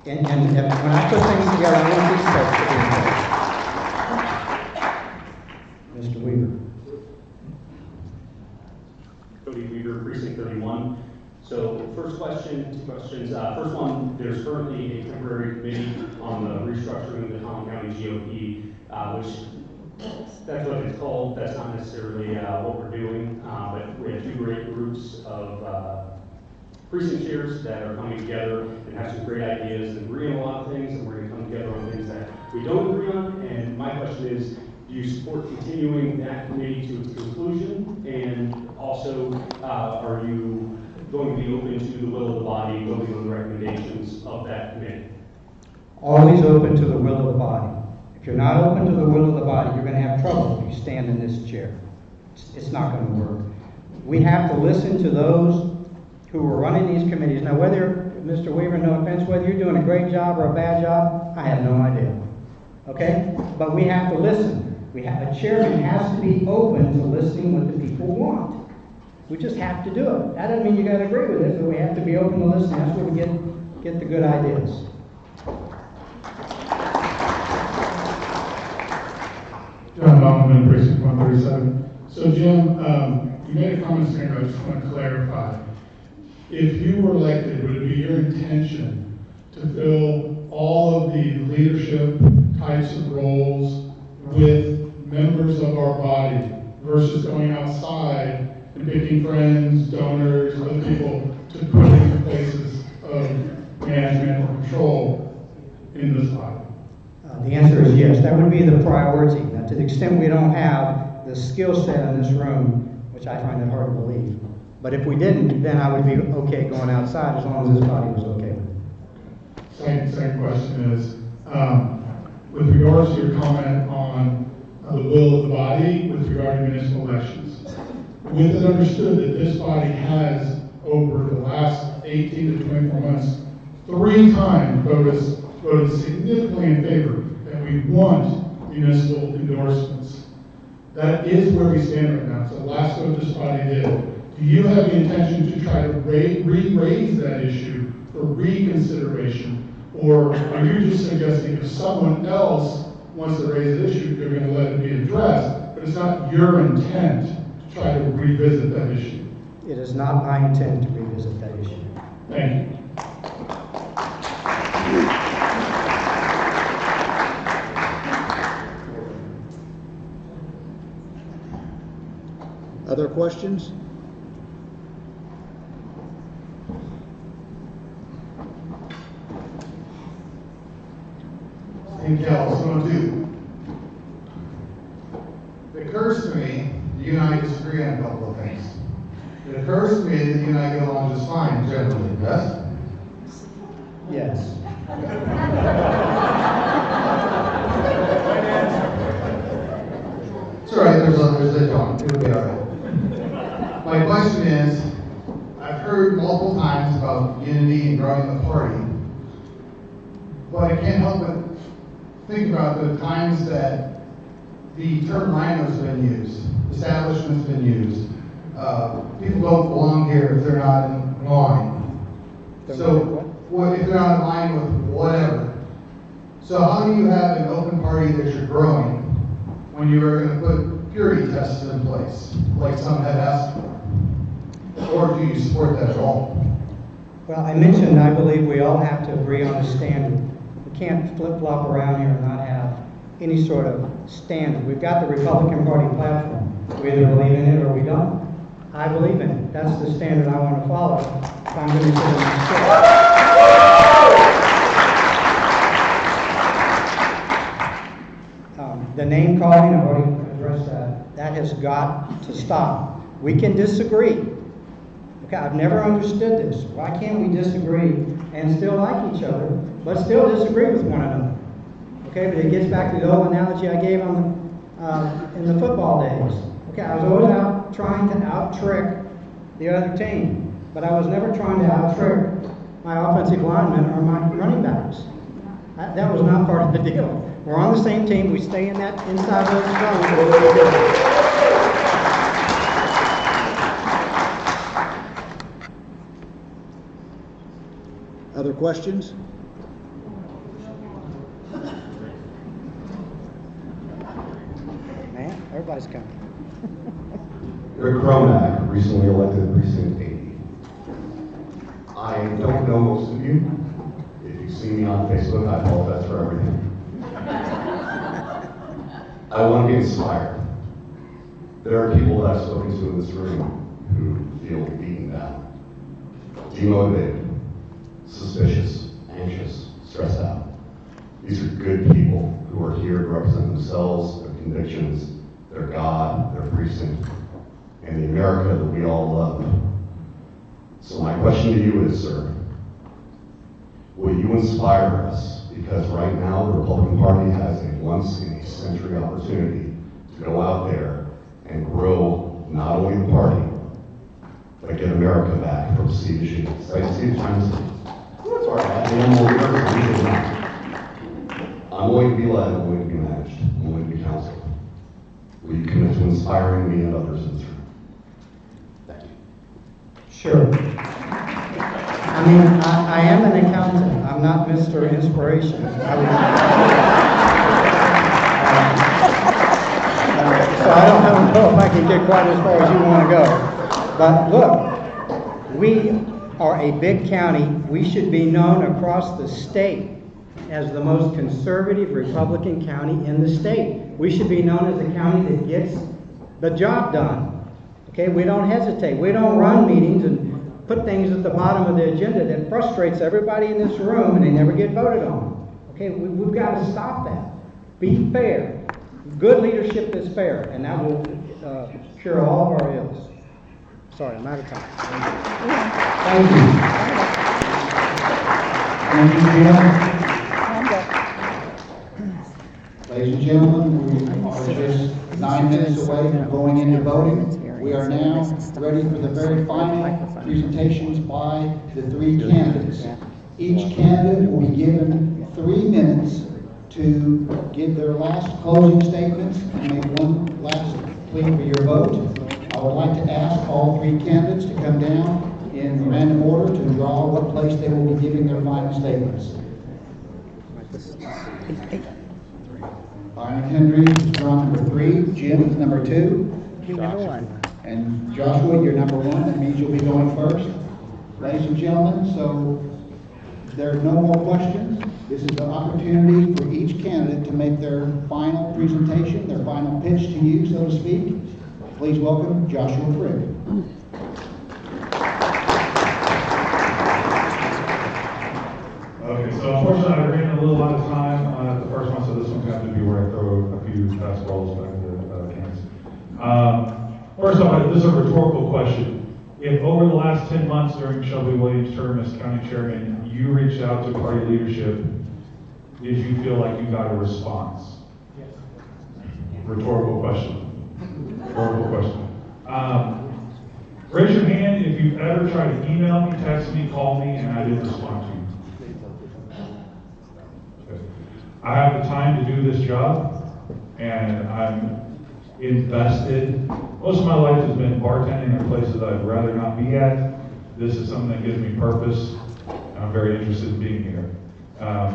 [SPEAKER 12] And when I put things together, I want these folks to be in place. Mr. Weaver.
[SPEAKER 3] Cody Weaver, Precinct 31. So first question, 2 questions. First one, there's currently a temporary committee on the restructuring of the Collin County GOP, which That's what it's called. That's not necessarily what we're doing, but we have two great groups of precinct chairs that are coming together and have some great ideas and agree on a lot of things, and we're going to come together on things that we don't agree on. And my question is, do you support continuing that committee to its conclusion? And also, are you going to be open to the will of the body, building on the recommendations of that committee?
[SPEAKER 12] Always open to the will of the body. If you're not open to the will of the body, you're going to have trouble if you stand in this chair. It's not going to work. We have to listen to those who are running these committees. Now, whether, Mr. Weaver, no offense, whether you're doing a great job or a bad job, I have no idea. Okay? But we have to listen. A chairman has to be open to listening what the people want. We just have to do it. That doesn't mean you got to agree with it, but we have to be open to listening. That's where we get the good ideas.
[SPEAKER 11] John Bauman, Precinct 137. So Jim, you made a comment saying, I just want to clarify. If you were elected, would it be your intention to fill all of the leadership types of roles with members of our body versus going outside and picking friends, donors, other people to put in places of management or control in this body?
[SPEAKER 12] The answer is yes. That would be the priority. Now, to the extent we don't have the skill set in this room, which I find it hard to believe. But if we didn't, then I would be okay going outside as long as this body was okay with it.
[SPEAKER 11] Second question is, with regards to your comment on the will of the body with regard to municipal elections, with it understood that this body has, over the last 18 to 24 months, 3 times voted significantly in favor that we want municipal endorsements. That is where we stand right now. So the last vote this body did. Do you have the intention to try to re-raise that issue for reconsideration? Or are you just suggesting if someone else wants to raise the issue, you're going to let it be addressed, but it's not your intent to try to revisit that issue?
[SPEAKER 12] It is not my intent to revisit that issue.
[SPEAKER 11] Thank you.
[SPEAKER 19] Other questions?
[SPEAKER 10] Steve Kells, 102. It occurs to me that you and I disagree on a couple of things. It occurs to me that you and I get along just fine, generally, yes?
[SPEAKER 12] Yes.
[SPEAKER 10] It's all right, there's a John, it'll be all right. My question is, I've heard multiple times about unity and growing the party, but I can't help but think about the times that the term rhino's been used, establishment's been used. People don't belong here if they're not in line. So, if they're not in line with whatever. So how do you have an open party that you're growing when you are going to put purity tests in place, like some have asked for? Or do you support that at all?
[SPEAKER 12] Well, I mentioned I believe we all have to agree on a standard. We can't flip-flop around here and not have any sort of standard. We've got the Republican Party platform. We either believe in it or we don't. I believe in it. That's the standard I want to follow if I'm going to sit in this chair. The name calling, I've already addressed that. That has got to stop. We can disagree. Okay, I've never understood this. Why can't we disagree and still like each other, but still disagree with one another? Okay, but it gets back to the old analogy I gave on in the football days. Okay, I was always out trying to out-trick the other team, but I was never trying to out-trick my offensive linemen or my running backs. That was not part of the deal. We're on the same team. We stay in that inside those zones.
[SPEAKER 19] Other questions?
[SPEAKER 12] Man, everybody's coming.
[SPEAKER 4] Eric Cromack, recently elected Precinct 80. I don't know most of you. If you see me on Facebook, I apologize for everything. I want to be inspired. There are people that I've spoken to in this room who feel beaten down, demotivated, suspicious, anxious, stressed out. These are good people who are here to represent themselves, their convictions, their God, their precinct, and the America that we all love. So my question to you is, sir, will you inspire us? Because right now the Republican Party has a once-in-a-century opportunity to go out there and grow not only the party, but get America back from sea to shield. See the time to That's all right. I'm going to be led, I'm going to be managed, I'm going to be counseled. Will you commit to inspiring me and others in this room? Thank you.
[SPEAKER 12] Sure. I mean, I am an accountant. I'm not Mr. Inspiration. So I don't know if I can get quite as far as you want to go. But look, we are a big county. We should be known across the state as the most conservative Republican county in the state. We should be known as a county that gets the job done. Okay, we don't hesitate. We don't run meetings and put things at the bottom of the agenda that frustrates everybody in this room and they never get voted on. Okay, we've got to stop that. Be fair. Good leadership is fair, and that will cure all of our ills. Sorry, I'm out of time.
[SPEAKER 21] Thank you. Ladies and gentlemen, we are just 9 minutes away from going into voting. We are now ready for the very final presentations by the 3 candidates. Each candidate will be given 3 minutes to give their last closing statements and make one last plea for your vote. I would like to ask all 3 candidates to come down in random order to draw what place they will be giving their final statements. Byron Henry is drawn number 3, Jim is number 2.
[SPEAKER 9] You're number 1.
[SPEAKER 21] And Joshua, you're number 1, that means you'll be going first. Ladies and gentlemen, so there are no more questions. This is an opportunity for each candidate to make their final presentation, their final pitch to you, so to speak. Please welcome Joshua Frick.
[SPEAKER 11] Okay, so unfortunately I ran a little out of time on the first one, so this one's going to be where I throw a few fastballs back to cans. First off, this is a rhetorical question. If over the last 10 months during Shelby Williams' term as county chairman, you reached out to party leadership, did you feel like you got a response? Yes. Rhetorical question. Rhetorical question. Raise your hand if you've ever tried to email me, text me, call me, and I didn't respond to you. Okay. I have the time to do this job, and I'm invested. Most of my life has been bartending in places I'd rather not be at. This is something that gives me purpose. I'm very interested in being here. I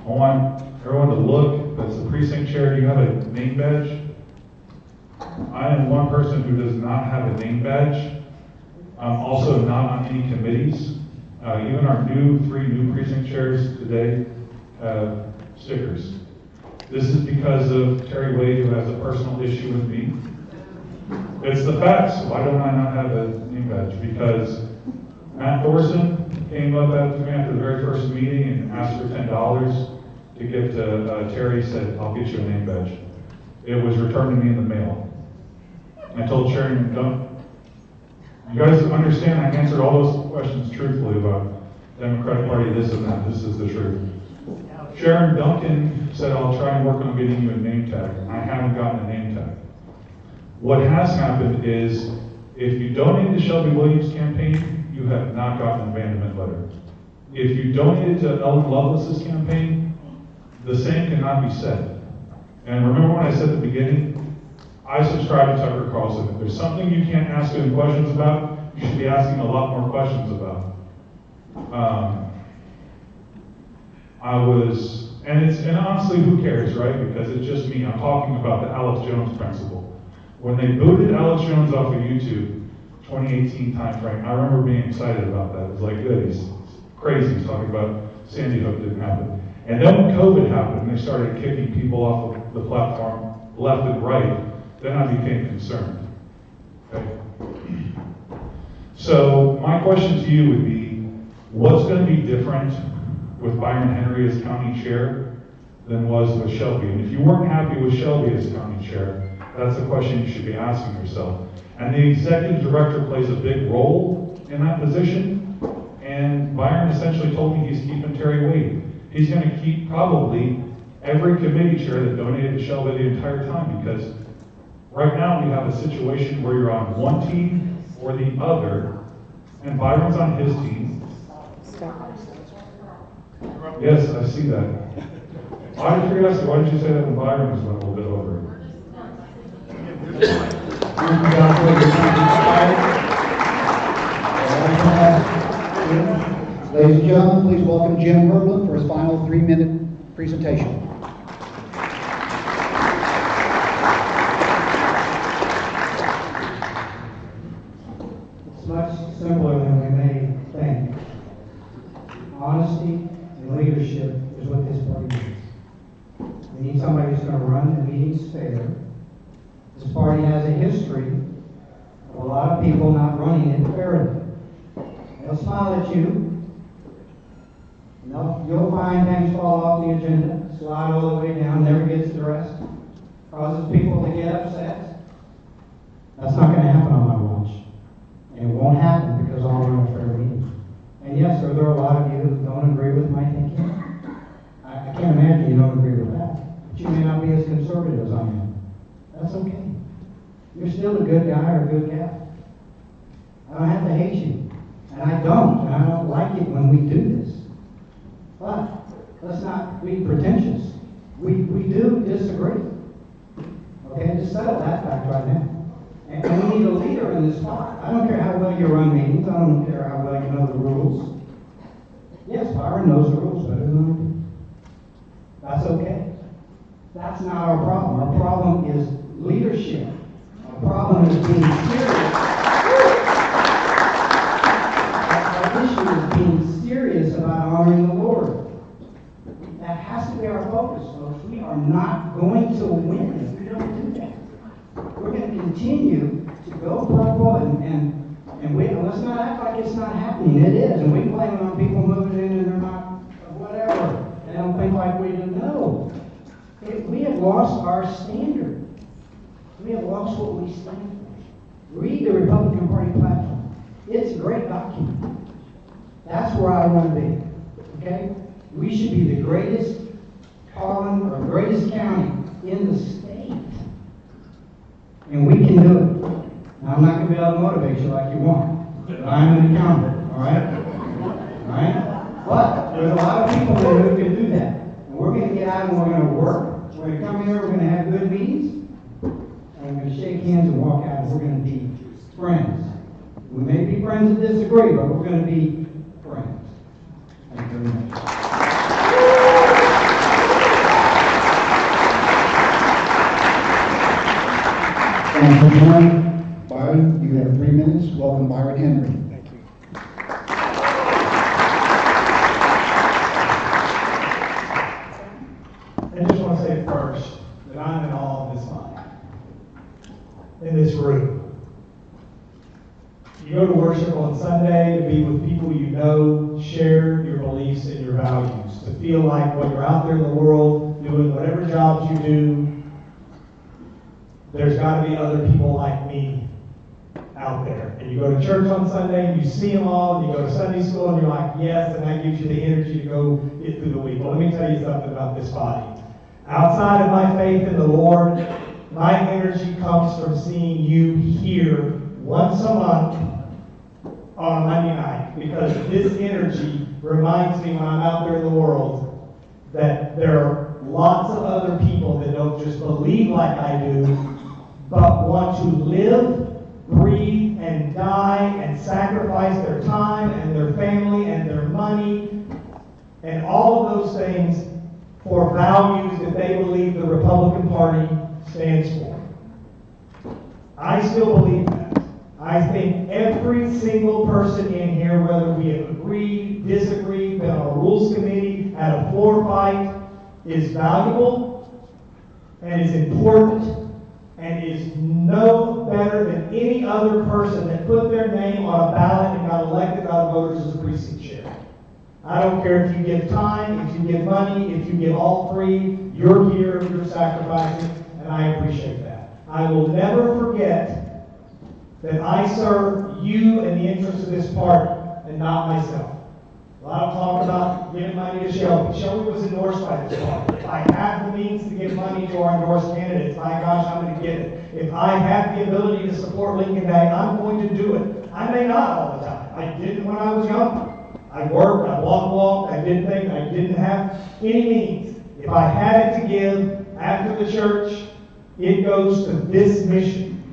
[SPEAKER 11] want everyone to look. That's the precinct chair. Do you have a name badge? I am one person who does not have a name badge. I'm also not on any committees. Even our 3 new precinct chairs today have stickers. This is because of Terry Wade, who has a personal issue with me. It's the facts. Why don't I not have a name badge? Because Matt Thorson came up to me after the very first meeting and asked for $10 to give to Terry. Said, "I'll get you a name badge." It was returned to me in the mail. I told Sharon, you guys understand I answered all those questions truthfully about Democratic Party, this and that. This is the truth. Sharon Duncan said, "I'll try and work on getting you a name tag." I haven't gotten a name tag. What has happened is, if you donate to Shelby Williams' campaign, you have not gotten an abandonment letter. If you donated to Ellen Lovelace's campaign, the same cannot be said. And remember when I said at the beginning, I subscribe to Tucker Carlson. If there's something you can't ask him questions about, you should be asking a lot more questions about. And honestly, who cares, right? Because it's just me. I'm talking about the Alex Jones principle. When they booted Alex Jones off of YouTube, 2018 timeframe, I remember being excited about that. It was like, good, he's crazy. He's talking about Sandy Hook didn't happen. And then when COVID happened, and they started kicking people off of the platform, left and right, then I became concerned. Okay? So my question to you would be, what's going to be different with Byron Henry as county chair than was with Shelby? And if you weren't happy with Shelby as county chair, that's a question you should be asking yourself. And the executive director plays a big role in that position. And Byron essentially told me he's keeping Terry Wade. He's going to keep probably every committee chair that donated to Shelby the entire time, because right now we have a situation where you're on one team or the other, and Byron's on his team. Yes, I see that. Out of curiosity, why did you say that when Byron was went a little bit over?
[SPEAKER 13] Ladies and gentlemen, please welcome Jim Herblin for his final 3-minute presentation.
[SPEAKER 12] It's much simpler than we may think. Honesty and leadership is what this party needs. We need somebody who's going to run the meetings fair. This party has a history of a lot of people not running it fairly. They'll smile at you. You'll find things fall off the agenda, slide all the way down, never gets addressed, causes people to get upset. That's not going to happen on my watch. And it won't happen because I'll run a fair meeting. And yes, there are a lot of you who don't agree with my thinking. I can't imagine you don't agree with that. But you may not be as conservative as I am. That's okay. You're still a good guy or a good gal. I don't have to hate you. And I don't like it when we do this. But let's not be pretentious. We do disagree. Okay, just settle that fact right now. And we need a leader in this spot. I don't care how well you run meetings. I don't care how well you know the rules. Yes, Byron knows the rules better than I do. That's okay. That's not our problem. Our problem is leadership. Our problem is being serious. Our issue is being serious about honoring the Lord. That has to be our focus, folks. We are not going to win if we don't do that. We're going to continue to go purple and let's not act like it's not happening. It is. And we blame it on people moving in and they're not, whatever. They don't think like we do. No. We have lost our standard. We have lost what we stand for. Read the Republican Party platform. It's a great document. That's where I want to be. Okay? We should be the greatest Collin or greatest county in the state. And we can do it. Now, I'm not going to be able to motivate you like you want. I'm an accountant, all right? All right? But there's a lot of people there who can do that. And we're going to get out and we're going to work. We're going to come here, we're going to have good meetings. And we're going to shake hands and walk out and we're going to be friends. We may be friends that disagree, but we're going to be friends. Thank you very much.
[SPEAKER 13] Thank you, John. Byron, you have 3 minutes. Welcome, Byron Henry.
[SPEAKER 7] Thank you. I just want to say first that I'm in awe of this body, in this room. You go to worship on Sunday to be with people you know, share your beliefs and your values, to feel like when you're out there in the world doing whatever jobs you do, there's got to be other people like me out there. And you go to church on Sunday and you see them all, and you go to Sunday school and you're like, yes, and that gives you the energy to go get through the week. Well, let me tell you something about this body. Outside of my faith in the Lord, my energy comes from seeing you here once a month on a Monday night, because this energy reminds me when I'm out there in the world that there are lots of other people that don't just believe like I do, but want to live, breathe, and die, and sacrifice their time and their family and their money and all of those things for values that they believe the Republican Party stands for. I still believe that. I think every single person in here, whether we have agreed, disagreed, been on a rules committee, had a floor fight, is valuable.
[SPEAKER 5] and is important and is no better than any other person that put their name on a ballot and got elected by the voters as a precinct chair. I don't care if you give time, if you give money, if you give all three, you're here, you're sacrificing, and I appreciate that. I will never forget that I serve you and the interests of this party and not myself. A lot of talk about giving money to Shelby. Shelby was endorsed by this party. If I have the means to give money to our endorsed candidates, my gosh, I'm going to get it. If I have the ability to support Lincoln Day, I'm going to do it. I may not all the time. I didn't when I was younger. I worked, I walked, I did things, I didn't have any means. If I had it to give after the church, it goes to this mission.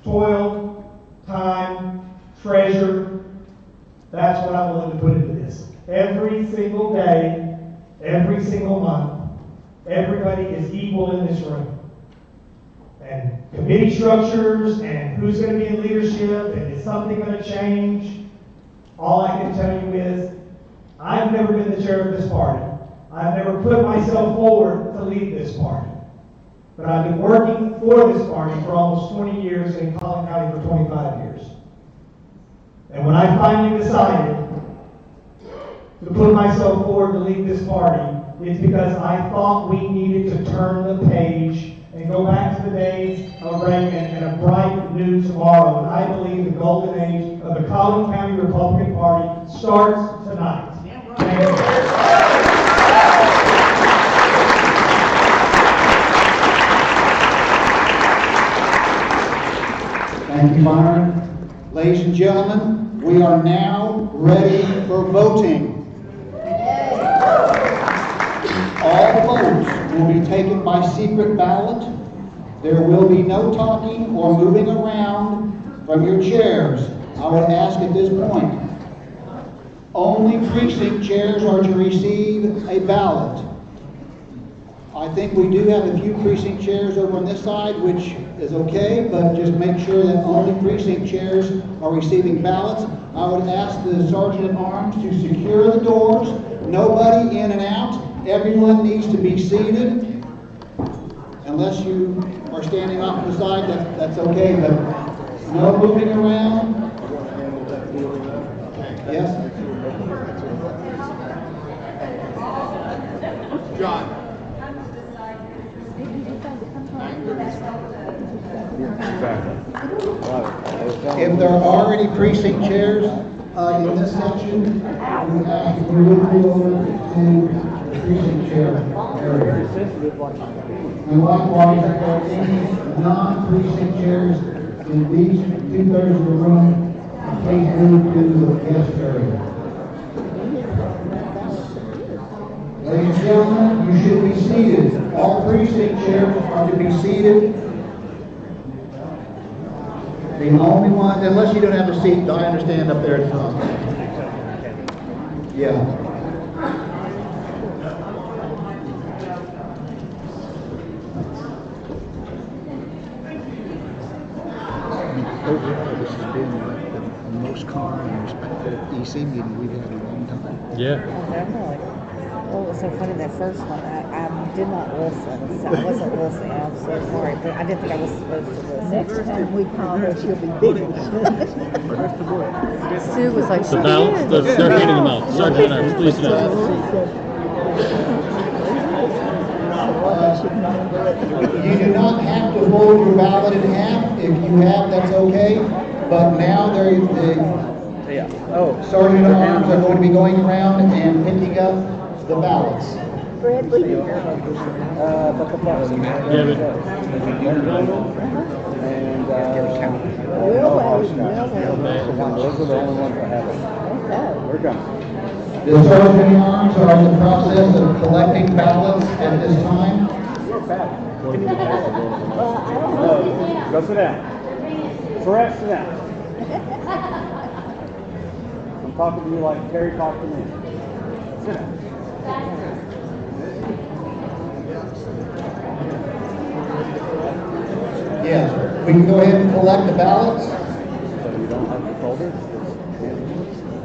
[SPEAKER 5] Toil, time, treasure, that's what I'm willing to put into this. Every single day, every single month, everybody is equal in this room. And committee structures and who's going to be in leadership and is something going to change, all I can tell you is I've never been the chair of this party. I've never put myself forward to lead this party. But I've been working for this party for almost 20 years and in Collin County for 25 years. And when I finally decided to put myself forward to lead this party, it's because I thought we needed to turn the page and go back to the days of Reagan and a bright new tomorrow. And I believe the golden age of the Collin County Republican Party starts tonight. Thank you.
[SPEAKER 13] Thank you, Byron. Ladies and gentlemen, we are now ready for voting. All votes will be taken by secret ballot. There will be no talking or moving around from your chairs. I would ask at this point, only precinct chairs are to receive a ballot. I think we do have a few precinct chairs over on this side, which is okay, but just make sure that only precinct chairs are receiving ballots. I would ask the Sergeant at Arms to secure the doors, nobody in and out. Everyone needs to be seated. Unless you are standing off to the side, that's okay, but no moving around. Yes?
[SPEAKER 10] John.
[SPEAKER 13] If there are already precinct chairs in this section, we ask if you would move over to the precinct chair area. And likewise, if there are any non-precinct chairs in these 2/3 of the room, please move to the guest area. Ladies and gentlemen, you should be seated. All precinct chairs are to be seated. The only one, unless you don't have a seat, I understand up there at the top. Yeah.
[SPEAKER 19] Overall, this has been the most calm and respectful EC meeting we've had in a long time.
[SPEAKER 18] Yeah.
[SPEAKER 9] Oh, definitely. Well, it was so funny, that first one, I did not listen, so I wasn't listening, I'm so sorry, but I didn't think I was supposed to listen.
[SPEAKER 19] Next time we call her, she'll be bigger.
[SPEAKER 9] Sue was like,
[SPEAKER 18] The ballots, start handing them out. Start handing them out, please sit down.
[SPEAKER 13] You do not have to fold your ballot in half. If you have, that's okay. But now the Sergeant at Arms are going to be going around and picking up the ballots.
[SPEAKER 19] Fred, will you?
[SPEAKER 18] We're coming.
[SPEAKER 13] The Sergeant at Arms are in the process of collecting ballots at this time.
[SPEAKER 18] Go sit down. Perhaps sit down. I'm talking to you like Terry talked to me. Sit down.
[SPEAKER 13] Yes, we can go ahead and collect the ballots.
[SPEAKER 18] So you don't have the folder? Just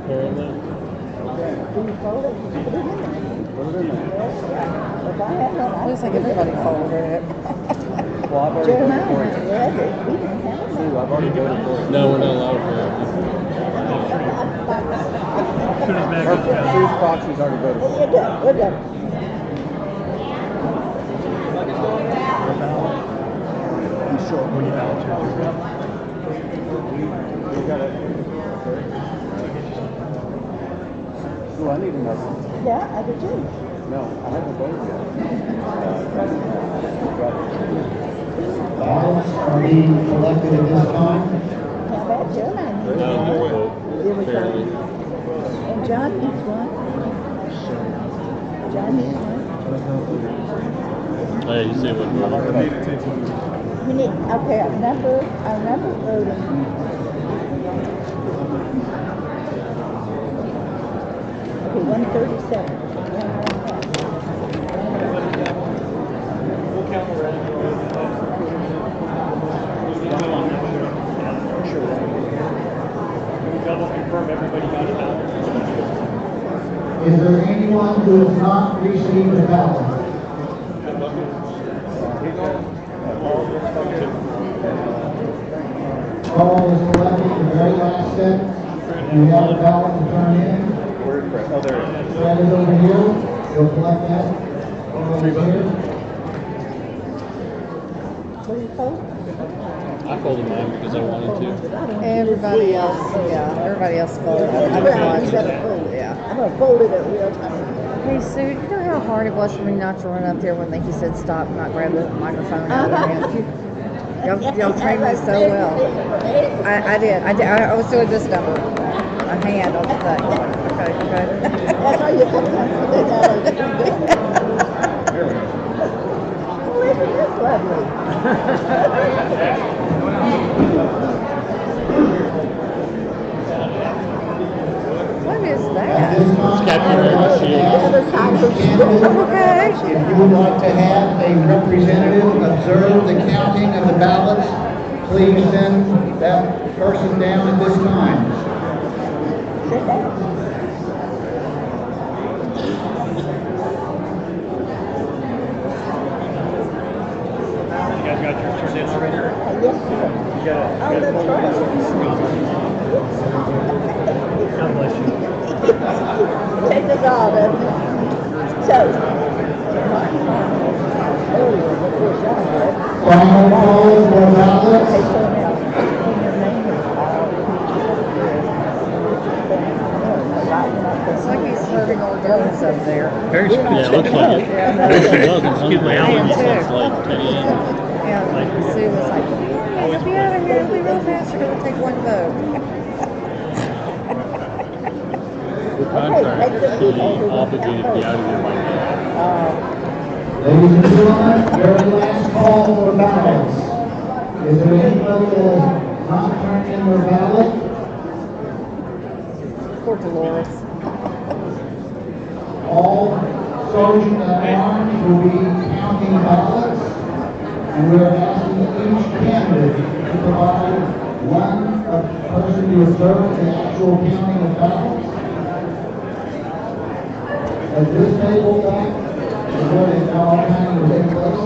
[SPEAKER 18] carry them in.
[SPEAKER 19] Do you fold it? Put it in there.
[SPEAKER 9] Looks like everybody folded it.
[SPEAKER 18] Well, I've already voted for it. Sue, I've already voted for it.
[SPEAKER 6] No, we're not allowed for it.
[SPEAKER 18] Sue's proxy's already voted for it.
[SPEAKER 9] We're done.
[SPEAKER 19] You show up when you balance
[SPEAKER 18] You got it. Oh, I need another one.
[SPEAKER 9] Yeah, I did too.
[SPEAKER 18] No, I haven't voted yet.
[SPEAKER 13] Ballots are being collected at this time.
[SPEAKER 9] How about John? There we go. And John needs one. John needs one.
[SPEAKER 6] Hey, you say what vote?
[SPEAKER 9] We need, okay, our number voting. Okay, 137.
[SPEAKER 7] We'll count the rest. Can we double confirm everybody got it out?
[SPEAKER 21] Is there anyone who has not received a ballot? Paul is collecting the very last step, and we have a ballot to turn in.
[SPEAKER 18] Where's Fred? Oh, there it is.
[SPEAKER 21] Fred is over here, he'll collect that. Paul is here.
[SPEAKER 9] What do you vote?
[SPEAKER 6] I folded mine because I wanted to.
[SPEAKER 9] Everybody else, yeah, everybody else voted. I'm gonna vote, yeah. I'm gonna vote it at real time. Hey Sue, you know how hard it was for me not to run up there when he said stop and not grab the microphone out of his hand? Y'all trained me so well. I did. I was doing this number. A hand on the thing. Okay. That's how you put that There we go. Oh, isn't this lovely? What is that?
[SPEAKER 21] It's
[SPEAKER 6] capturing the shield.
[SPEAKER 9] Okay.
[SPEAKER 13] If you would like to have a representative observe the counting of the ballots, please send that person down at this time.
[SPEAKER 9] Sit down.
[SPEAKER 7] You guys got yours turned in already?
[SPEAKER 9] Yes, sir.
[SPEAKER 7] You got it.
[SPEAKER 9] Oh, that's right.
[SPEAKER 7] God bless you.
[SPEAKER 9] Take us all, doesn't it? So.
[SPEAKER 21] Final call for ballots.
[SPEAKER 9] It's like he's serving hors d'oeuvres up there.
[SPEAKER 6] Very specific. Yeah, it looks like it. Excuse my allergies. It's like 10 a.m.
[SPEAKER 9] And Sue was like, yeah, he'll be out of here. It'll be real fast. You're going to take one vote.
[SPEAKER 6] The contract should be obligated to be out of here by now.
[SPEAKER 21] Ladies and gentlemen, very last call for ballots. Is there anybody that has not turned in their ballot?
[SPEAKER 9] Poor Dolores.
[SPEAKER 21] All sergeant at arms will be counting ballots, and we are asking each candidate to provide one person to observe the actual counting of ballots. At this table back, is where the ballot counting will take place.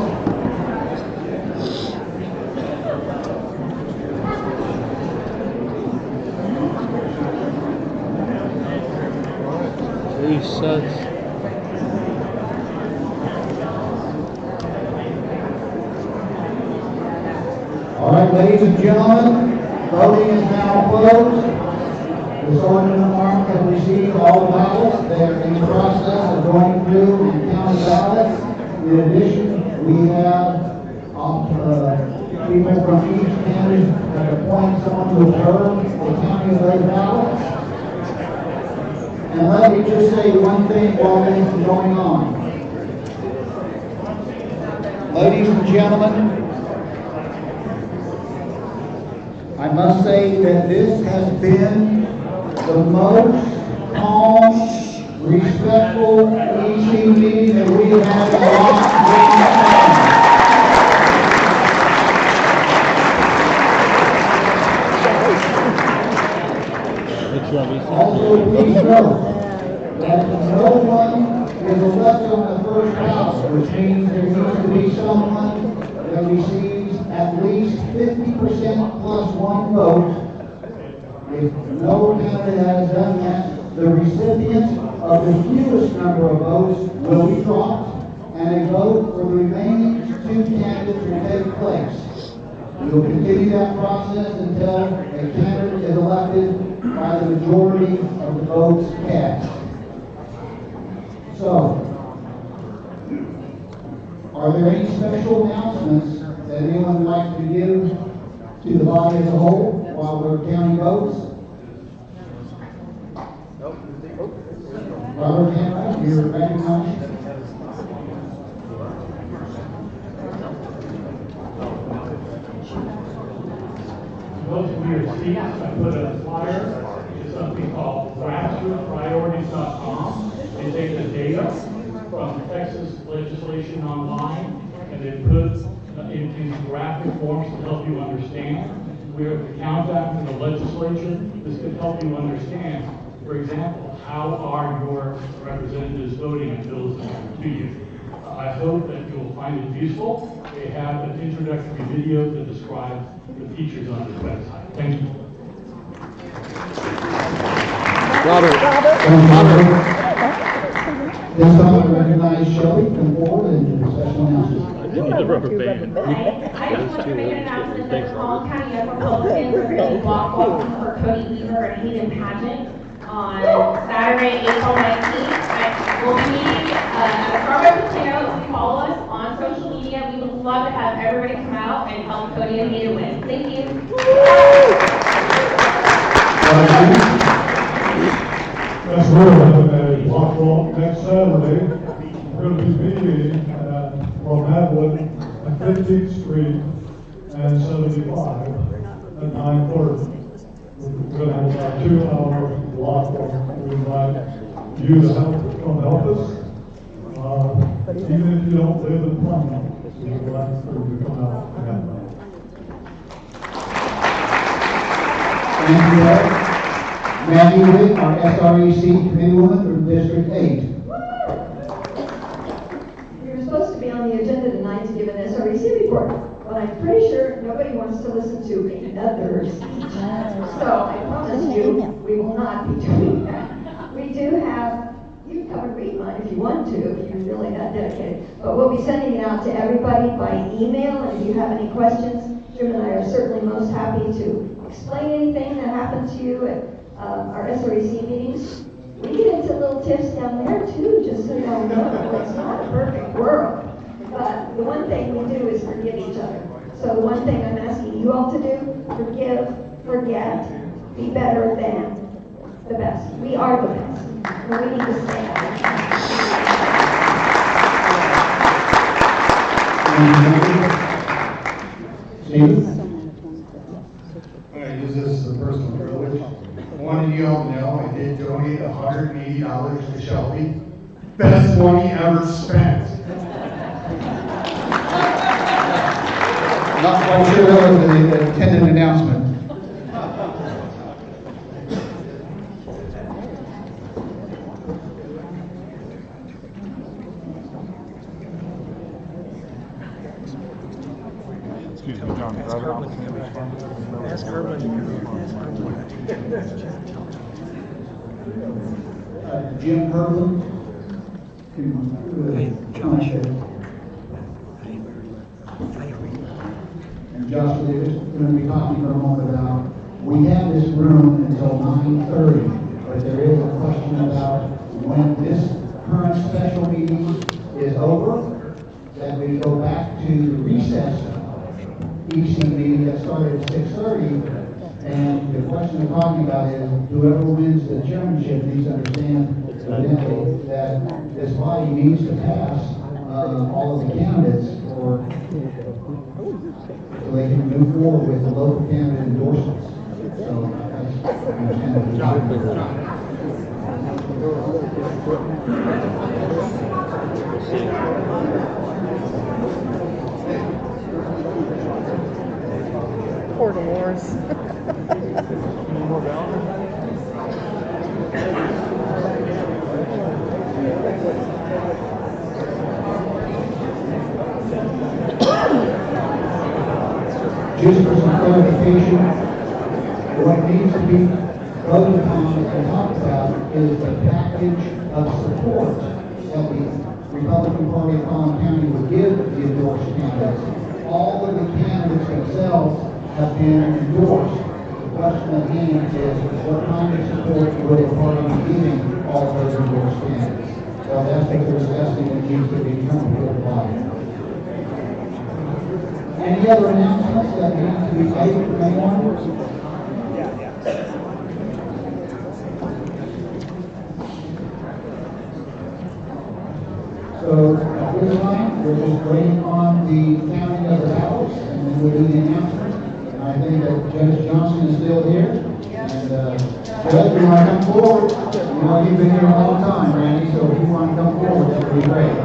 [SPEAKER 6] Jesus.
[SPEAKER 21] All right, ladies and gentlemen, voting is now closed. The sergeant at arms have received all ballots. They are in the process of going through and counting ballots. In addition, we have people from each candidate that appoint someone to observe the counting of those ballots. And let me just say one thing while this is going on. Ladies and gentlemen, I must say that this has been the most calm, respectful EC meeting that we have had in a long time. Also, please note that no one is allowed elected on the first ballot, which means there needs to be someone that receives at least 50% plus one vote. If no candidate has done that, the recipient of the fewest number of votes will be dropped, and a vote for the remaining two candidates will take place. We will continue that process until a candidate is elected by the majority of the votes cast. So, are there any special announcements that anyone would like to give to the body as a whole while we're counting votes? Robert Hancock, you're recognized.
[SPEAKER 15] Those of you who see, I put a flyer. It's something called grassrootspriorities.com. They take the data from Texas legislation online and then put into graphic forms to help you understand. We have the countdown to the legislature. This can help you understand, for example, how are your representatives voting on bills that come to you. I hope that you will find it useful. They have an introductory video that describes the features on this website. Thank you.
[SPEAKER 21] Robert. This time I recognize Shelby, come forward and do a special announcement.
[SPEAKER 6] I need the rubber band.
[SPEAKER 20] I just want to make an announcement that the Collin County Young Republicans are going to be block walking for Cody Weaver and Hayden Pageant on Saturday, April 19th. We'll be meeting at Starbucks Potato. If you follow us on social media, we would love to have everybody come out and help Cody and Hayden win. Thank you.
[SPEAKER 11] That's where we're having a block walk next Saturday. We're going to be meeting from Atwood at 15th Street and 75 at 9:30. We're going to have about a 2-hour block walk. We invite you to come help us. Even if you don't live in Plymouth, we would like for you to come out and help us.
[SPEAKER 21] Thank you, Maggie Witt, our SREC committeewoman from District 8.
[SPEAKER 22] We were supposed to be on the agenda tonight to give an SREC report, but I'm pretty sure nobody wants to listen to another speech. So I promise you, we will not be doing that. We do have, you can come and read mine if you want to, if you're really that dedicated. But we'll be sending it out to everybody by email, and if you have any questions, Jim and I are certainly most happy to explain anything that happened to you at our SREC meetings. We get into little tiffs down there too, just so y'all know. It's not a perfect world. But the one thing we do is forgive each other. So the one thing I'm asking you all to do, forgive, forget, be better than the best. We are the best. And we need to stand.
[SPEAKER 21] Steve?
[SPEAKER 10] I'm going to use this as a personal privilege. I wanted you all to know I did donate $180 to Shelby. Best money ever spent.
[SPEAKER 21] Not quite sure that was the intended announcement.
[SPEAKER 11] Excuse me, John.
[SPEAKER 1] Ask Herman.
[SPEAKER 21] Jim Herman. And Josh Davis, we're going to be talking for a moment about, we have this room until 9:30, but there is a question about when this current special meeting is over, that we go back to the recess EC meeting that started at 6:30. And the question we're talking about is, whoever wins the chairmanship needs to understand evidently that this body needs to pass all of the candidates so they can move forward with the local candidate endorsements. So that's, I understand what you're talking about.
[SPEAKER 9] Poor Dolores.
[SPEAKER 21] just for some clarification, what needs to be voted on and talked about is the package of support that the Republican Party of Collin County would give the endorsed candidates. All of the candidates themselves have been endorsed. The question at hand is what kind of support will the party be giving all of those endorsed candidates? So that's what we're discussing and needs to be determined before the body. Any other announcements that need to be made from anyone? So at this time, we're just waiting on the counting of the ballots, and then we'll do the announcement. And I think that Judge Johnson is still here. And Judge, you want to come forward? You know, you've been here a long time, Randy, so if you want to come forward, that would be great.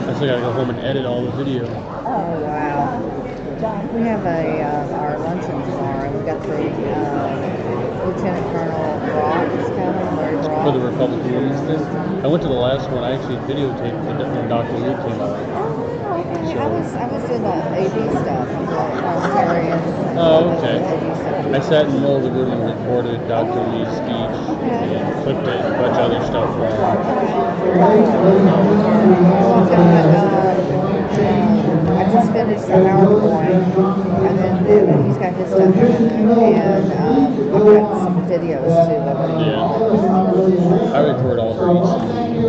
[SPEAKER 6] I still gotta go home and edit all the video.
[SPEAKER 9] Oh, wow. We have our luncheon tomorrow. We've got the Lieutenant Colonel Brock is coming, Larry Brock.
[SPEAKER 6] For the Republican Women's thing. I went to the last one. I actually videotaped when Dr. Luke came out.
[SPEAKER 9] I was doing the AD stuff, parliamentarian.
[SPEAKER 6] Oh, okay. I sat in the middle of the room and recorded Dr. Lee's speech and clipped it and a bunch of other stuff for him.
[SPEAKER 9] I just finished the PowerPoint, and then he's got his stuff in it, and I've got some videos too of it.
[SPEAKER 6] Yeah. I record all her ECs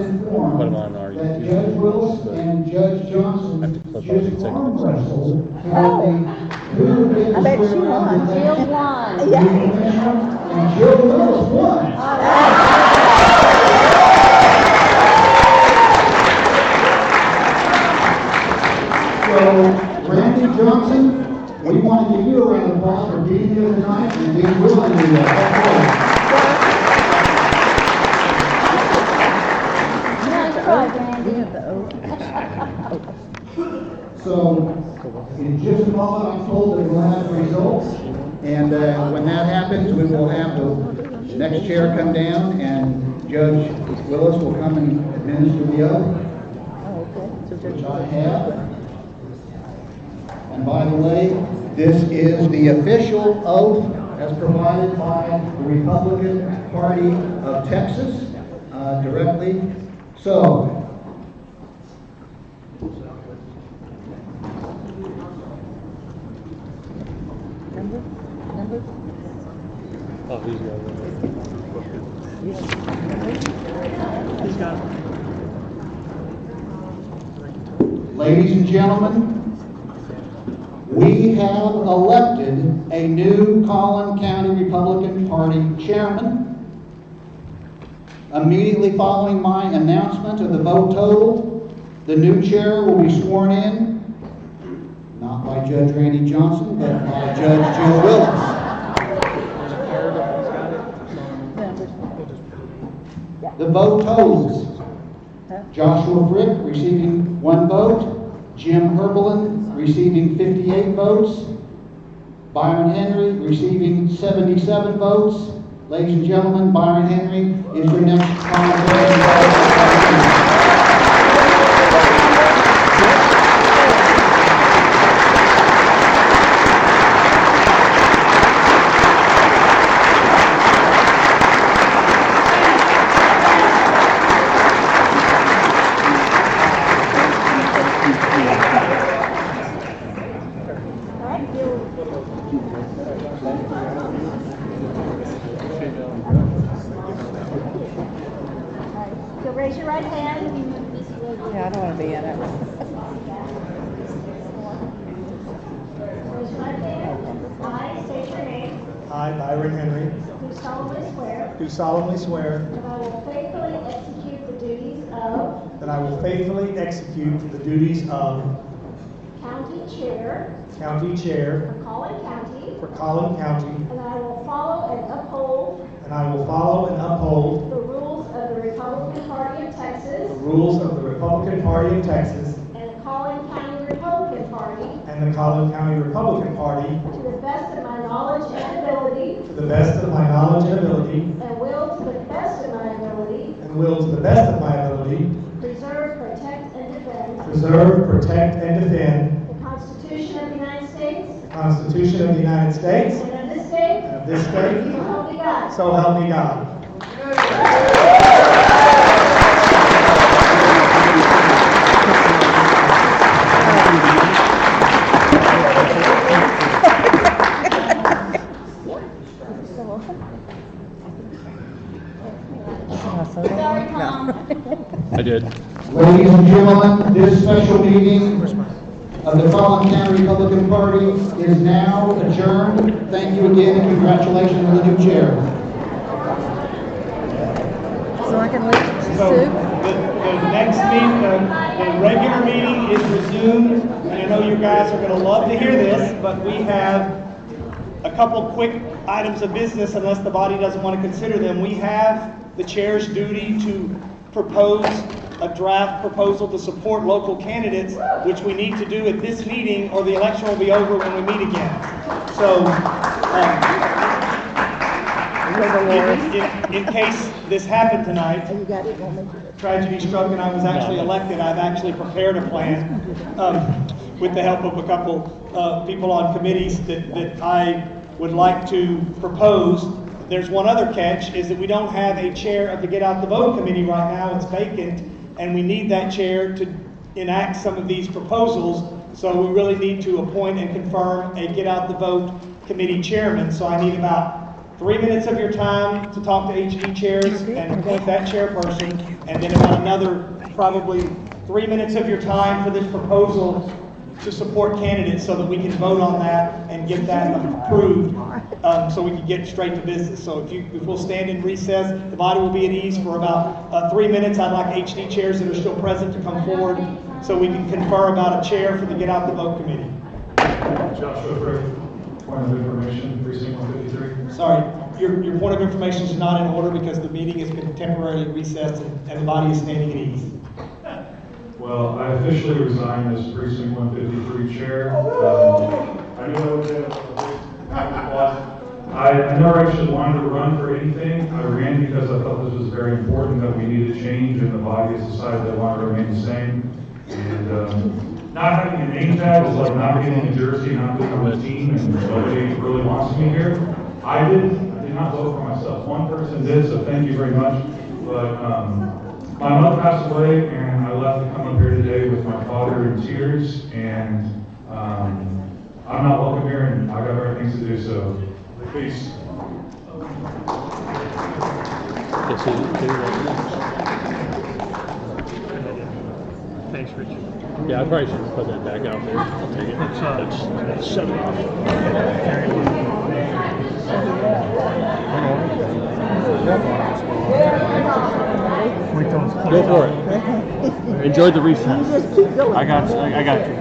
[SPEAKER 6] and put them on our YouTube. But I have to clip all the executive sessions.
[SPEAKER 9] Oh, I bet she won. Jill won. Yeah.
[SPEAKER 21] And Jill Willis won. So, Randy Johnson, we want to give you a round of applause for being here tonight and being willing to do that. So, in just a moment, I'm told that we'll have the results. And when that happens, we will have the next chair come down and Judge Willis will come and administer the oath, which I have. And by the way, this is the official oath as provided by the Republican Party of Texas directly. So,
[SPEAKER 6] Oh, he's got it.
[SPEAKER 18] He's got it.
[SPEAKER 21] ladies and gentlemen, we have elected a new Collin County Republican Party chairman. Immediately following my announcement of the vote total, the new chair will be sworn in, not by Judge Randy Johnson, but by Judge Jill Willis. The vote totals: Joshua Frick receiving 1 vote, Jim Herbelin receiving 58 votes, Byron Henry receiving 77 votes. Ladies and gentlemen, Byron Henry is your next Collin County.
[SPEAKER 8] So raise your right hand.
[SPEAKER 9] Yeah, I don't want to be in it.
[SPEAKER 8] Raise your right hand. I state your name.
[SPEAKER 7] I, Byron Henry,
[SPEAKER 8] Do solemnly swear
[SPEAKER 7] do solemnly swear
[SPEAKER 8] that I will faithfully execute the duties of
[SPEAKER 7] that I will faithfully execute the duties of
[SPEAKER 8] County Chair
[SPEAKER 7] County Chair
[SPEAKER 8] for Collin County,
[SPEAKER 7] for Collin County,
[SPEAKER 8] and I will follow and uphold
[SPEAKER 7] and I will follow and uphold
[SPEAKER 8] the rules of the Republican Party of Texas,
[SPEAKER 7] the
[SPEAKER 5] rules of the Republican Party of Texas
[SPEAKER 22] and the Collin County Republican Party
[SPEAKER 5] and the Collin County Republican Party
[SPEAKER 22] to the best of my knowledge and ability,
[SPEAKER 5] to the best of my knowledge and ability,
[SPEAKER 22] and will to the best of my ability
[SPEAKER 5] and will to the best of my ability
[SPEAKER 22] preserve, protect, and defend
[SPEAKER 5] preserve, protect, and defend
[SPEAKER 22] the Constitution of the United States
[SPEAKER 5] the Constitution of the United States
[SPEAKER 22] and of this state,
[SPEAKER 5] and of this state,
[SPEAKER 22] so help me God.
[SPEAKER 5] so help me God.
[SPEAKER 22] Sorry, Tom.
[SPEAKER 6] I did.
[SPEAKER 21] Ladies and gentlemen, this special meeting of the Collin County Republican Party is now adjourned. Thank you again and congratulations to the new chair.
[SPEAKER 9] So I can leave
[SPEAKER 5] So
[SPEAKER 9] soup?
[SPEAKER 5] the next meeting, the regular meeting is resumed, and I know you guys are gonna love to hear this, but we have a couple quick items of business, unless the body doesn't want to consider them. We have the chair's duty to propose a draft proposal to support local candidates, which we need to do at this meeting, or the election will be over when we meet again. So, in case this happened tonight, tragedy struck and I was actually elected, I've actually prepared a plan with the help of a couple people on committees that I would like to propose. There's one other catch, is that we don't have a chair of the Get Out the Vote committee right now. It's vacant, and we need that chair to enact some of these proposals. So we really need to appoint and confirm a Get Out the Vote committee chairman. So I need about 3 minutes of your time to talk to HD chairs and appoint that chairperson, and then about another probably 3 minutes of your time for this proposal to support candidates, so that we can vote on that and get that approved, so we can get straight to business. So if we'll stand in recess, the body will be at ease for about 3 minutes. I'd like HD chairs that are still present to come forward, so we can confer about a chair for the Get Out the Vote committee.
[SPEAKER 2] Joshua Frick, point of information, precinct 153.
[SPEAKER 5] Sorry, your point of information is not in order because the meeting has been temporarily recessed and the body is standing at ease.
[SPEAKER 2] Well, I officially resigned as precinct 153 chair. I knew I would get I never actually wanted to run for anything. I ran because I thought this was very important, that we needed change, and the body has decided they want to remain the same. And not having a name tag is like not getting a jersey, not being on the team, and nobody really wants me here. I did not vote for myself. One person did, so thank you very much. But my mother passed away, and I left to come up here today with my father in tears, and I'm not welcome here, and I got better things to do, so peace.
[SPEAKER 6] Thanks, Richard. Yeah, I probably should put that back out there. I'll take it. Let's shut it off. Go for it. Enjoy the recess. I got you. I got you.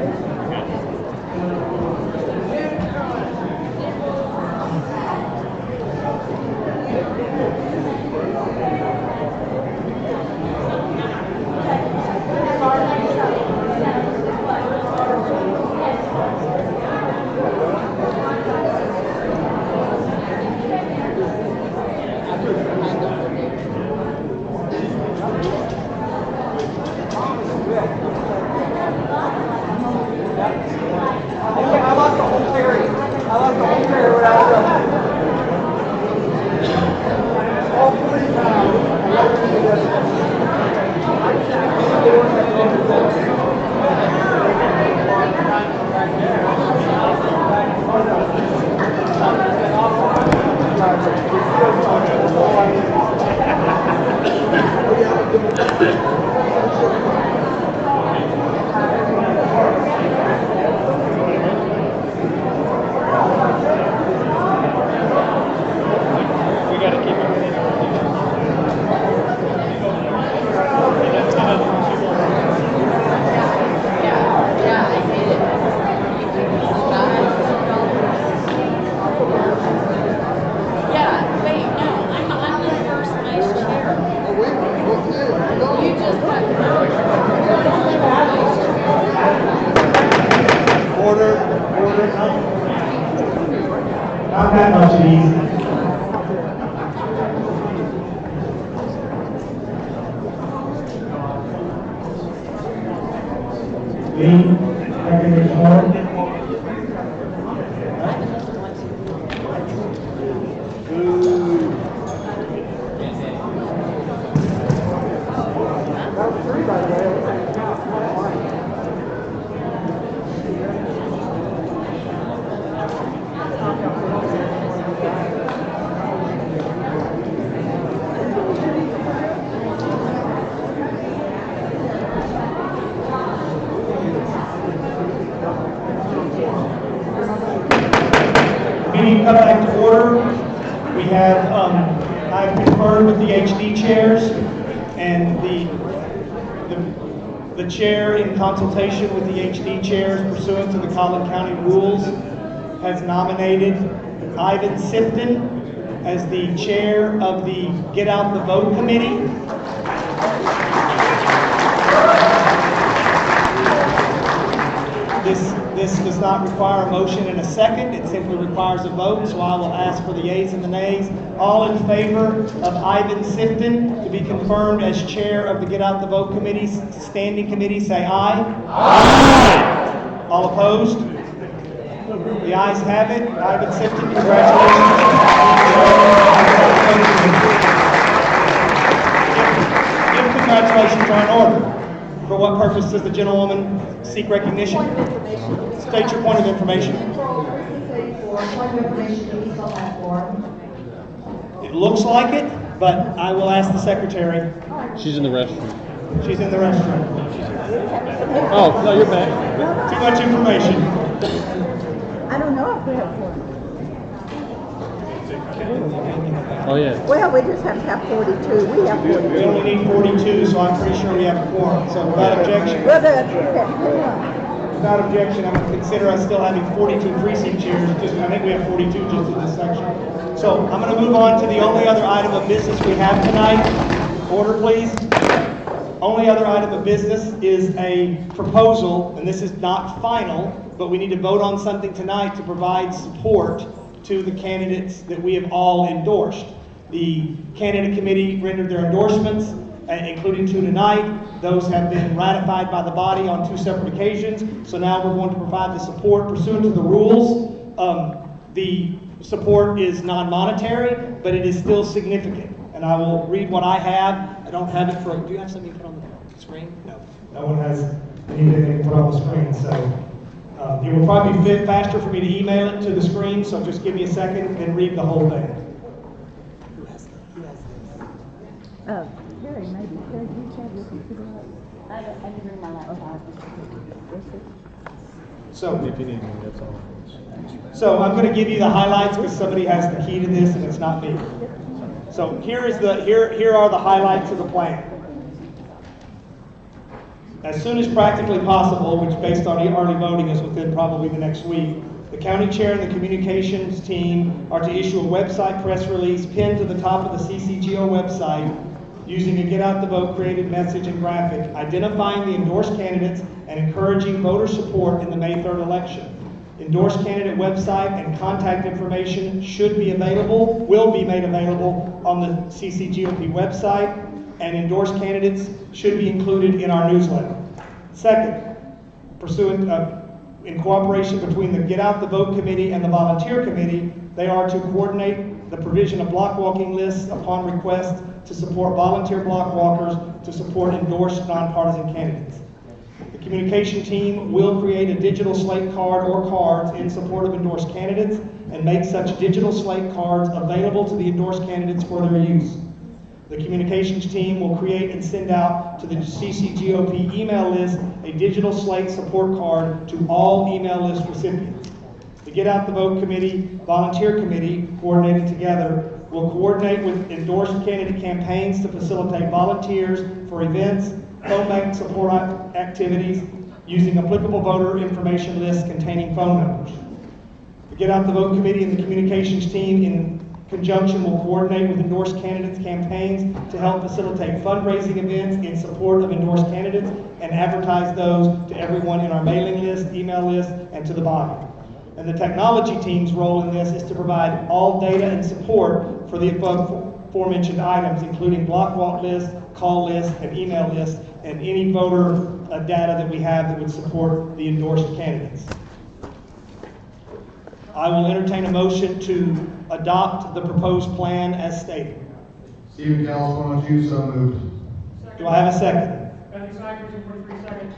[SPEAKER 14] You just
[SPEAKER 5] Lee, second is Moore. Meeting come back to order. We have, I've conferred with the HD chairs, and the chair, in consultation with the HD chairs pursuant to the Collin County rules, has nominated Ivan Sifton as the chair of the Get Out the Vote Committee. This does not require a motion and a second. It simply requires a vote, so I will ask for the yeas and the nays. All in favor of Ivan Sifton to be confirmed as chair of the Get Out the Vote Committee, standing committee, say aye. Aye. All opposed? The ayes have it. Ivan Sifton, congratulations. If congratulations are in order, for what purpose does the gentlewoman seek recognition? State your point of information. It looks like it, but I will ask the secretary.
[SPEAKER 6] She's in the restroom.
[SPEAKER 5] She's in the restroom.
[SPEAKER 6] Oh, no, you're back.
[SPEAKER 5] Too much information.
[SPEAKER 9] I don't know if we have one.
[SPEAKER 6] Oh, yeah.
[SPEAKER 9] Well, we just have to have 42. We have 42.
[SPEAKER 5] We only need 42, so I'm pretty sure we have a quorum. So without objection.
[SPEAKER 9] Well, that's quorum.
[SPEAKER 5] Without objection, I'm going to consider us still having 42 precinct chairs. I think we have 42 just in this section. So I'm going to move on to the only other item of business we have tonight. Order, please. Only other item of business is a proposal, and this is not final, but we need to vote on something tonight to provide support to the candidates that we have all endorsed. The candidate committee rendered their endorsements, including 2 tonight. Those have been ratified by the body on 2 separate occasions. So now we're going to provide the support pursuant to the rules. The support is non-monetary, but it is still significant. And I will read what I have. I don't have it for, do you have something to put on the screen? No. No one has anything to put on the screen, so. It will probably fit faster for me to email it to the screen, so just give me a second and read the whole thing. Who has this?
[SPEAKER 9] Terry, maybe. Terry, do you have your computer up? I didn't bring my laptop.
[SPEAKER 5] So I'm going to give you the highlights because somebody has the key to this and it's not me. So here are the highlights of the plan. As soon as practically possible, which based on early voting is within probably the next week, the county chair and the communications team are to issue a website press release pinned to the top of the CCGO website using a Get Out the Vote created message and graphic, identifying the endorsed candidates and encouraging voter support in the May 3rd election. Endorsed candidate website and contact information will be made available on the CCGOP website, and endorsed candidates should be included in our newsletter. Second, in cooperation between the Get Out the Vote Committee and the Volunteer Committee, they are to coordinate the provision of block walking lists upon request to support volunteer block walkers to support endorsed nonpartisan candidates. The communication team will create a digital slate card or cards in support of endorsed candidates and make such digital slate cards available to the endorsed candidates for their use. The communications team will create and send out to the CCGOP email list a digital slate support card to all email list recipients. The Get Out the Vote Committee, Volunteer Committee, coordinated together, will coordinate with endorsed candidate campaigns to facilitate volunteers for events, phone bank support activities, using applicable voter information lists containing phone numbers. The Get Out the Vote Committee and the communications team in conjunction will coordinate with endorsed candidates' campaigns to help facilitate fundraising events in support of endorsed candidates and advertise those to everyone in our mailing list, email list, and to the body. And the technology team's role in this is to provide all data and support for
[SPEAKER 7] aforementioned items, including block walk list, call list, and email list, and any voter data that we have that would support the endorsed candidates. I will entertain a motion to adopt the proposed plan as stated.
[SPEAKER 10] Stephen Callis, 102, so moved.
[SPEAKER 7] Do I have a second?
[SPEAKER 15] Seconds.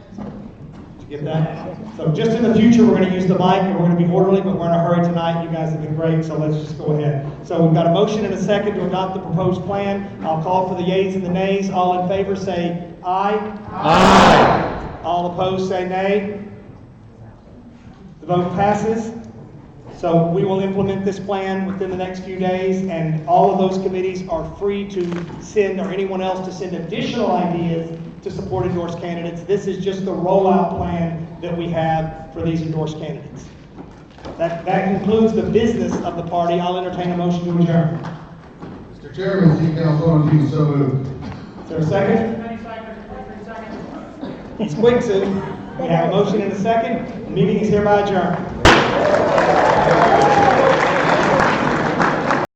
[SPEAKER 7] Did you get that? So just in the future, we're going to use the mic and we're going to be orderly, but we're in a hurry tonight. You guys have been great, so let's just go ahead. So we've got a motion and a second to adopt the proposed plan. I'll call for the yeas and the nays. All in favor say aye. Aye. All opposed say nay. The vote passes. So we will implement this plan within the next few days, and all of those committees are free to send, or anyone else to send additional ideas to support endorsed candidates. This is just the rollout plan that we have for these endorsed candidates. That concludes the business of the party. I'll entertain a motion to adjourn.
[SPEAKER 10] Mr. Chairman, Steve Callis, 102, so moved.
[SPEAKER 7] Is there a second? He's quick, Sue. We have a motion and a second. The meeting is hereby adjourned.